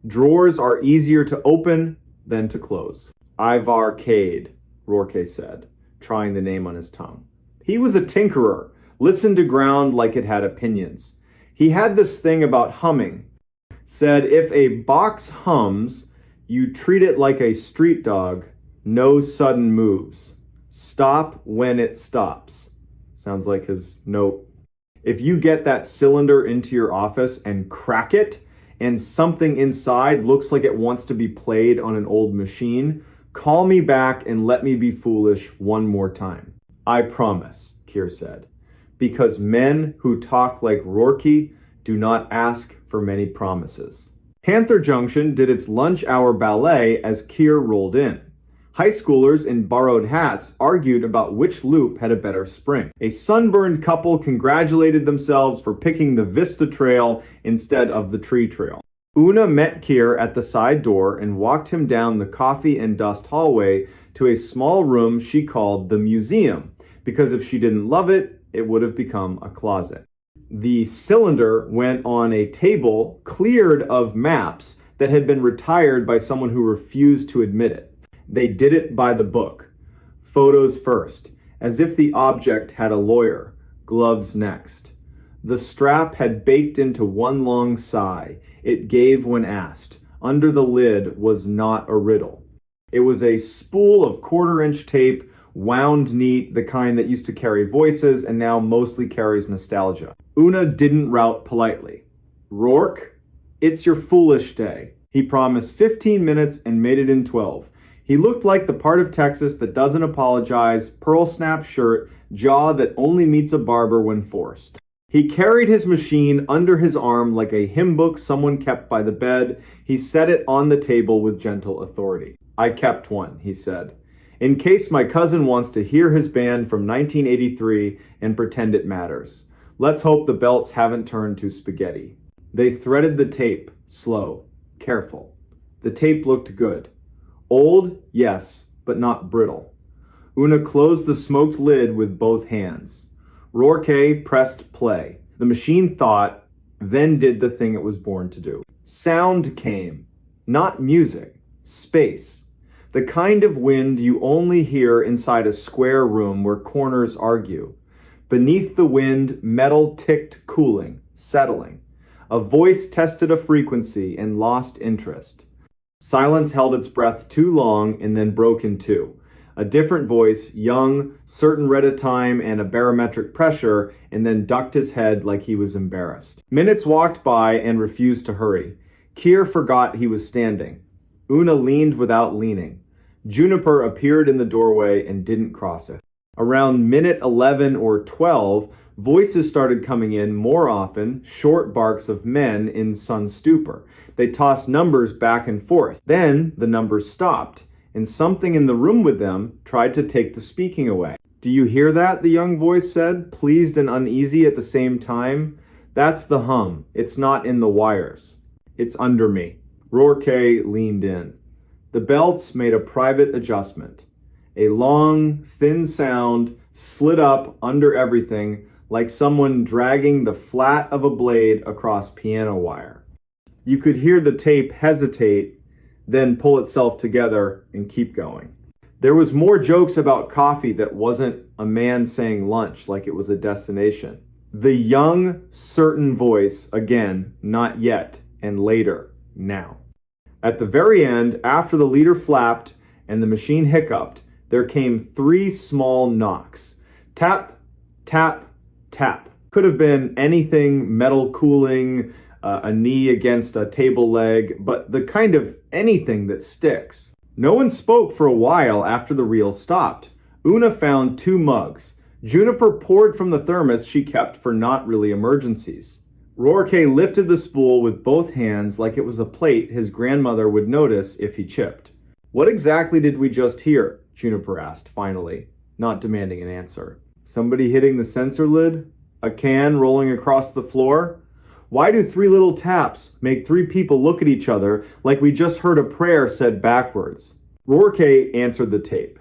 S1: Drawers are easier to open than to close. Ivar Cade, Rourke said, trying the name on his tongue. He was a tinkerer, listened to ground like it had opinions. He had this thing about humming. Said if a box hums, you treat it like a street dog, no sudden moves. Stop when it stops. Sounds like his note. If you get that cylinder into your office and crack it, and something inside looks like it wants to be played on an old machine, call me back and let me be foolish one more time. I promise, Keir said, because men who talk like Rourke do not ask for many promises. Panther Junction did its lunch hour ballet as Keir rolled in. High schoolers in borrowed hats argued about which loop had a better spring. A sunburned couple congratulated themselves for picking the Vista Trail instead of the Tree Trail. Una met Keir at the side door and walked him down the coffee and dust hallway to a small room she called the museum, because if she didn't love it, it would have become a closet. The cylinder went on a table cleared of maps that had been retired by someone who refused to admit it. They did it by the book. Photos first, as if the object had a lawyer, gloves next. The strap had baked into one long sigh. It gave when asked. Under the lid was not a riddle. It was a spool of quarter-inch tape wound neat, the kind that used to carry voices and now mostly carries nostalgia. Una didn't rout politely. "Rourke, it's your foolish day." He promised 15 minutes and made it in 12. He looked like the part of Texas that doesn't apologize, pearl snap shirt, jaw that only meets a barber when forced. He carried his machine under his arm like a hymn book someone kept by the bed. He set it on the table with gentle authority. "I kept one," he said, "in case my cousin wants to hear his band from 1983 and pretend it matters. Let's hope the belts haven't turned to spaghetti." They threaded the tape, slow, careful. The tape looked good. Old, yes, but not brittle. Una closed the smoked lid with both hands. Rourke pressed play. The machine thought, then did the thing it was born to do. Sound came. Not music. Space. The kind of wind you only hear inside a square room where corners argue. Beneath the wind, metal ticked, cooling, settling. A voice tested a frequency and lost interest. Silence held its breath too long and then broke in two. A different voice, young, certain read a time and a barometric pressure, and then ducked his head like he was embarrassed. Minutes walked by and refused to hurry. Keir forgot he was standing. Una leaned without leaning. Juniper appeared in the doorway and didn't cross it. Around minute 11 or 12, voices started coming in more often, short barks of men in sun stupor. They tossed numbers back and forth. Then the numbers stopped, and something in the room with them tried to take the speaking away. "Do you hear that?" the young voice said, pleased and uneasy at the same time. "That's the hum. It's not in the wires. It's under me." Rourke leaned in. The belts made a private adjustment. A long, thin sound slid up under everything, like someone dragging the flat of a blade across piano wire. You could hear the tape hesitate, then pull itself together and keep going. There was more jokes about coffee that wasn't a man saying lunch like it was a destination. The young, certain voice, again, not yet, and later, now. At the very end, after the leader flapped and the machine hiccuped, there came 3 small knocks. Tap, tap, tap. Could have been anything, metal cooling, a knee against a table leg, but the kind of anything that sticks. No one spoke for a while after the reel stopped. Una found 2 mugs. Juniper poured from the thermos she kept for not really emergencies. Rourke lifted the spool with both hands like it was a plate his grandmother would notice if he chipped. "What exactly did we just hear?" Juniper asked finally, not demanding an answer. "Somebody hitting the sensor lid? A can rolling across the floor? Why do 3 little taps make 3 people look at each other like we just heard a prayer said backwards?" Rourke answered the tape.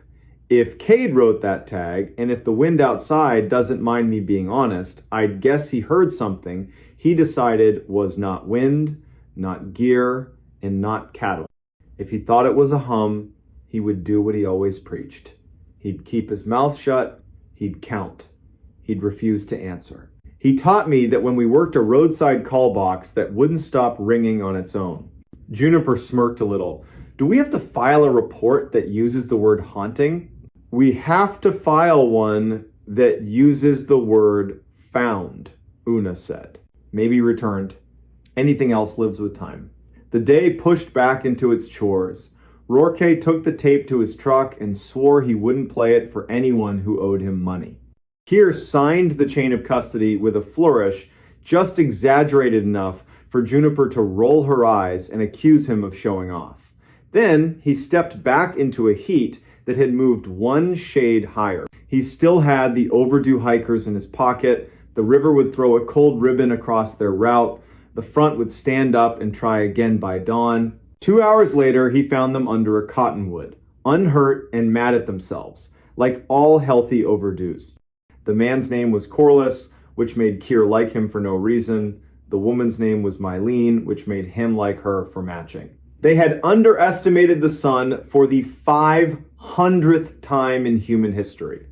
S1: "If Cade wrote that tag, and if the wind outside doesn't mind me being honest, I'd guess he heard something he decided was not wind, not gear, and not cattle. If he thought it was a hum, he would do what he always preached. He'd keep his mouth shut, he'd count. He'd refuse to answer. He taught me that when we worked a roadside call box that wouldn't stop ringing on its own." Juniper smirked a little. "Do we have to file a report that uses the word haunting?" "We have to file one that uses the word found," Una said. Maybe returned. Anything else lives with time. The day pushed back into its chores. Rourke took the tape to his truck and swore he wouldn't play it for anyone who owed him money. Keir signed the chain of custody with a flourish just exaggerated enough for Juniper to roll her eyes and accuse him of showing off. Then he stepped back into a heat that had moved 1 shade higher. He still had the overdue hikers in his pocket. The river would throw a cold ribbon across their route. The front would stand up and try again by dawn. 2 hours later, he found them under a cottonwood, unhurt and mad at themselves, like all healthy overdues. The man's name was Corliss, which made Keir like him for no reason. The woman's name was Mylene, which made him like her for matching. They had underestimated the sun for the 500th time in human history.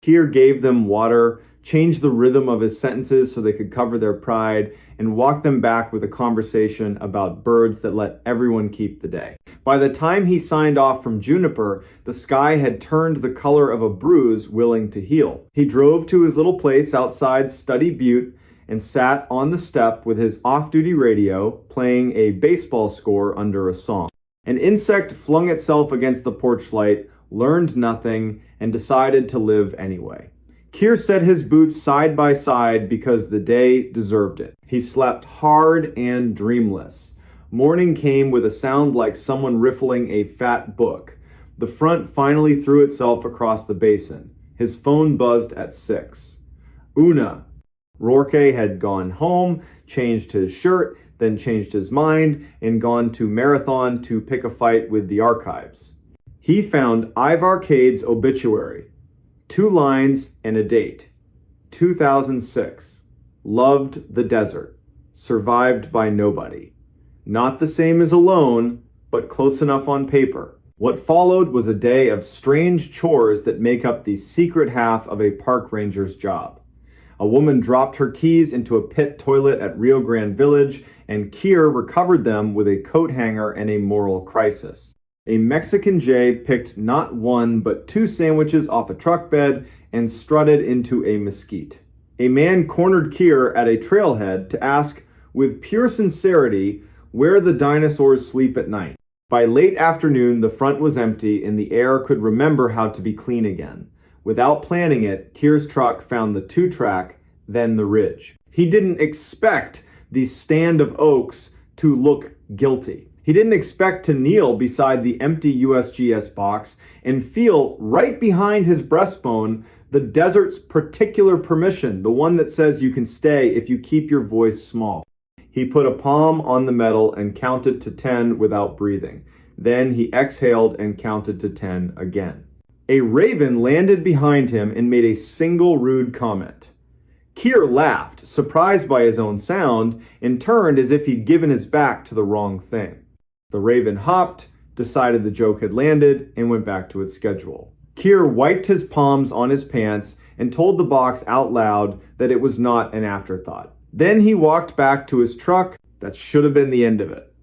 S1: Keir gave them water, change the rhythm of his sentences so they could cover their pride, and walk them back with a conversation about birds that let everyone keep the day. By the time he signed off from Juniper, the sky had turned the color of a bruise willing to heal. He drove to his little place outside Study Butte and sat on the step with his off-duty radio, playing a baseball score under a song. An insect flung itself against the porch light, learned nothing, and decided to live anyway. Keir set his boots side by side because the day deserved it. He slept hard and dreamless. Morning came with a sound like someone riffling a fat book. The front finally threw itself across the basin. His phone buzzed at 6. Una. Rourke had gone home, changed his shirt, then changed his mind, and gone to Marathon to pick a fight with the archives. He found Ivar Cade's obituary. 2 lines and a date. 2006. Loved the desert. Survived by nobody. Not the same as alone, but close enough on paper. What followed was a day of strange chores that make up the secret half of a park ranger's job. A woman dropped her keys into a pit toilet at Rio Grande Village, and Keir recovered them with a coat hanger and a moral crisis. A Mexican Jay picked not 1 but 2 sandwiches off a truck bed and strutted into a mesquite. A man cornered Keir at a trailhead to ask, with pure sincerity, where the dinosaurs sleep at night. By late afternoon, the front was empty and the air could remember how to be clean again. Without planning it, Keir's truck found the 2-track, then the ridge. He didn't expect the stand of oaks to look guilty. He didn't expect to kneel beside the empty USGS box and feel right behind his breastbone the desert's particular permission, the one that says you can stay if you keep your voice small. He put a palm on the metal and counted to 10 without breathing. Then he exhaled and counted to 10 again. A raven landed behind him and made a single rude comment. Keir laughed, surprised by his own sound, and turned as if he'd given his back to the wrong thing. The raven hopped, decided the joke had landed, and went back to its schedule. Keir wiped his palms on his pants and told the box out loud that it was not an afterthought. Then he walked back to his truck. That should have been the end of it.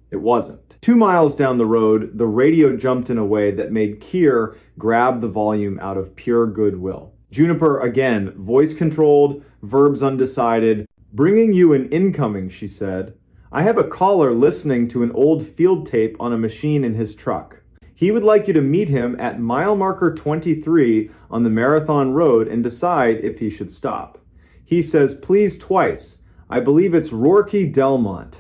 S1: It wasn't. 2 miles down the road, the radio jumped in a way that made Keir grab the volume out of pure goodwill. Juniper again, voice controlled, verbs undecided. Bringing you an incoming, she said. I have a caller listening to an old field tape on a machine in his truck. He would like you to meet him at mile marker 23 on the Marathon Road and decide if he should stop. He says please twice. I believe it's Rourke Delmont.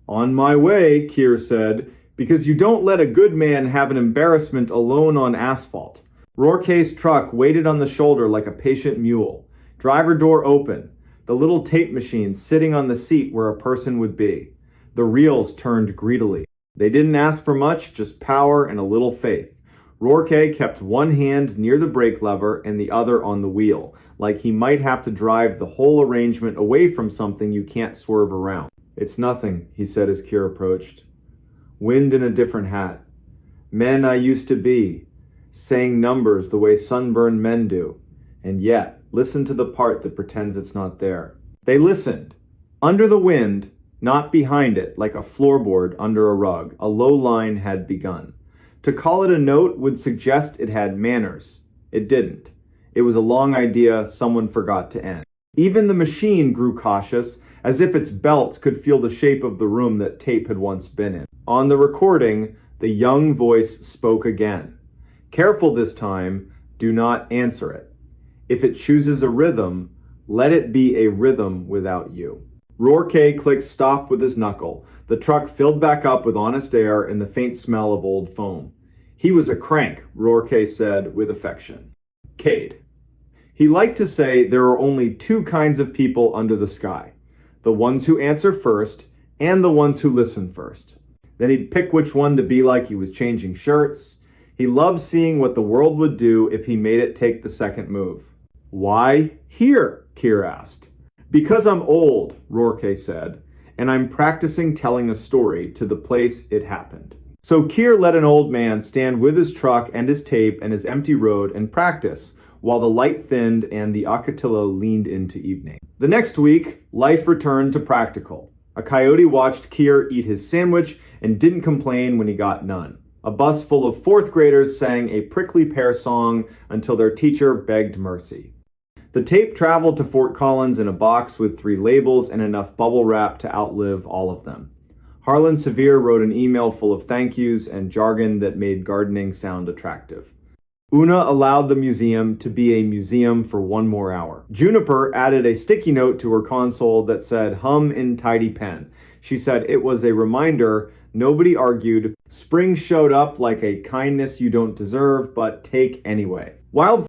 S1: On my way, Keir said, because you don't let a good man have an embarrassment alone on asphalt. Rourke's truck waited on the shoulder like a patient mule. Driver door open. The little tape machine sitting on the seat where a person would be. The reels turned greedily. They didn't ask for much, just power and a little faith. Rourke kept one hand near the brake lever and the other on the wheel, like he might have to drive the whole arrangement away from something you can't swerve around. It's nothing, he said as Keir approached. Wind in a different hat. Men I used to be, saying numbers the way sunburned men do. And yet, listen to the part that pretends it's not there. They listened. Under the wind, not behind it, like a floorboard under a rug, a low line had begun. To call it a note would suggest it had manners. It didn't. It was a long idea someone forgot to end. Even the machine grew cautious, as if its belts could feel the shape of the room that tape had once been in. On the recording, the young voice spoke again. Careful this time, do not answer it. If it chooses a rhythm, let it be a rhythm without you. Rourke clicked stop with his knuckle. The truck filled back up with honest air and the faint smell of old foam. He was a crank, Rourke said with affection. Cade. He liked to say there are only 2 kinds of people under the sky. The ones who answer first and the ones who listen first. Then he'd pick which one to be like he was changing shirts. He loved seeing what the world would do if he made it take the second move. Why here? Keir asked. Because I'm old, Rourke said, and I'm practicing telling a story to the place it happened. So Keir let an old man stand with his truck and his tape and his empty road and practice, while the light thinned and the Ocotillo leaned into evening. The next week, life returned to practical. A coyote watched Kier eat his sandwich and didn't complain when he got none. A bus full of fourth graders sang a prickly pear song until their teacher begged mercy. The tape traveled to Fort Collins in a box with 3 labels and enough bubble wrap to outlive all of them. Harlan Sevier wrote an email full of thank yous and jargon that made gardening sound attractive. Una allowed the museum to be a museum for 1 more hour. Juniper added a sticky note to her console that said, "Hum in tidy pen." She said it was a reminder. Nobody argued. Spring showed up like a kindness you don't deserve, but take anyway. Wild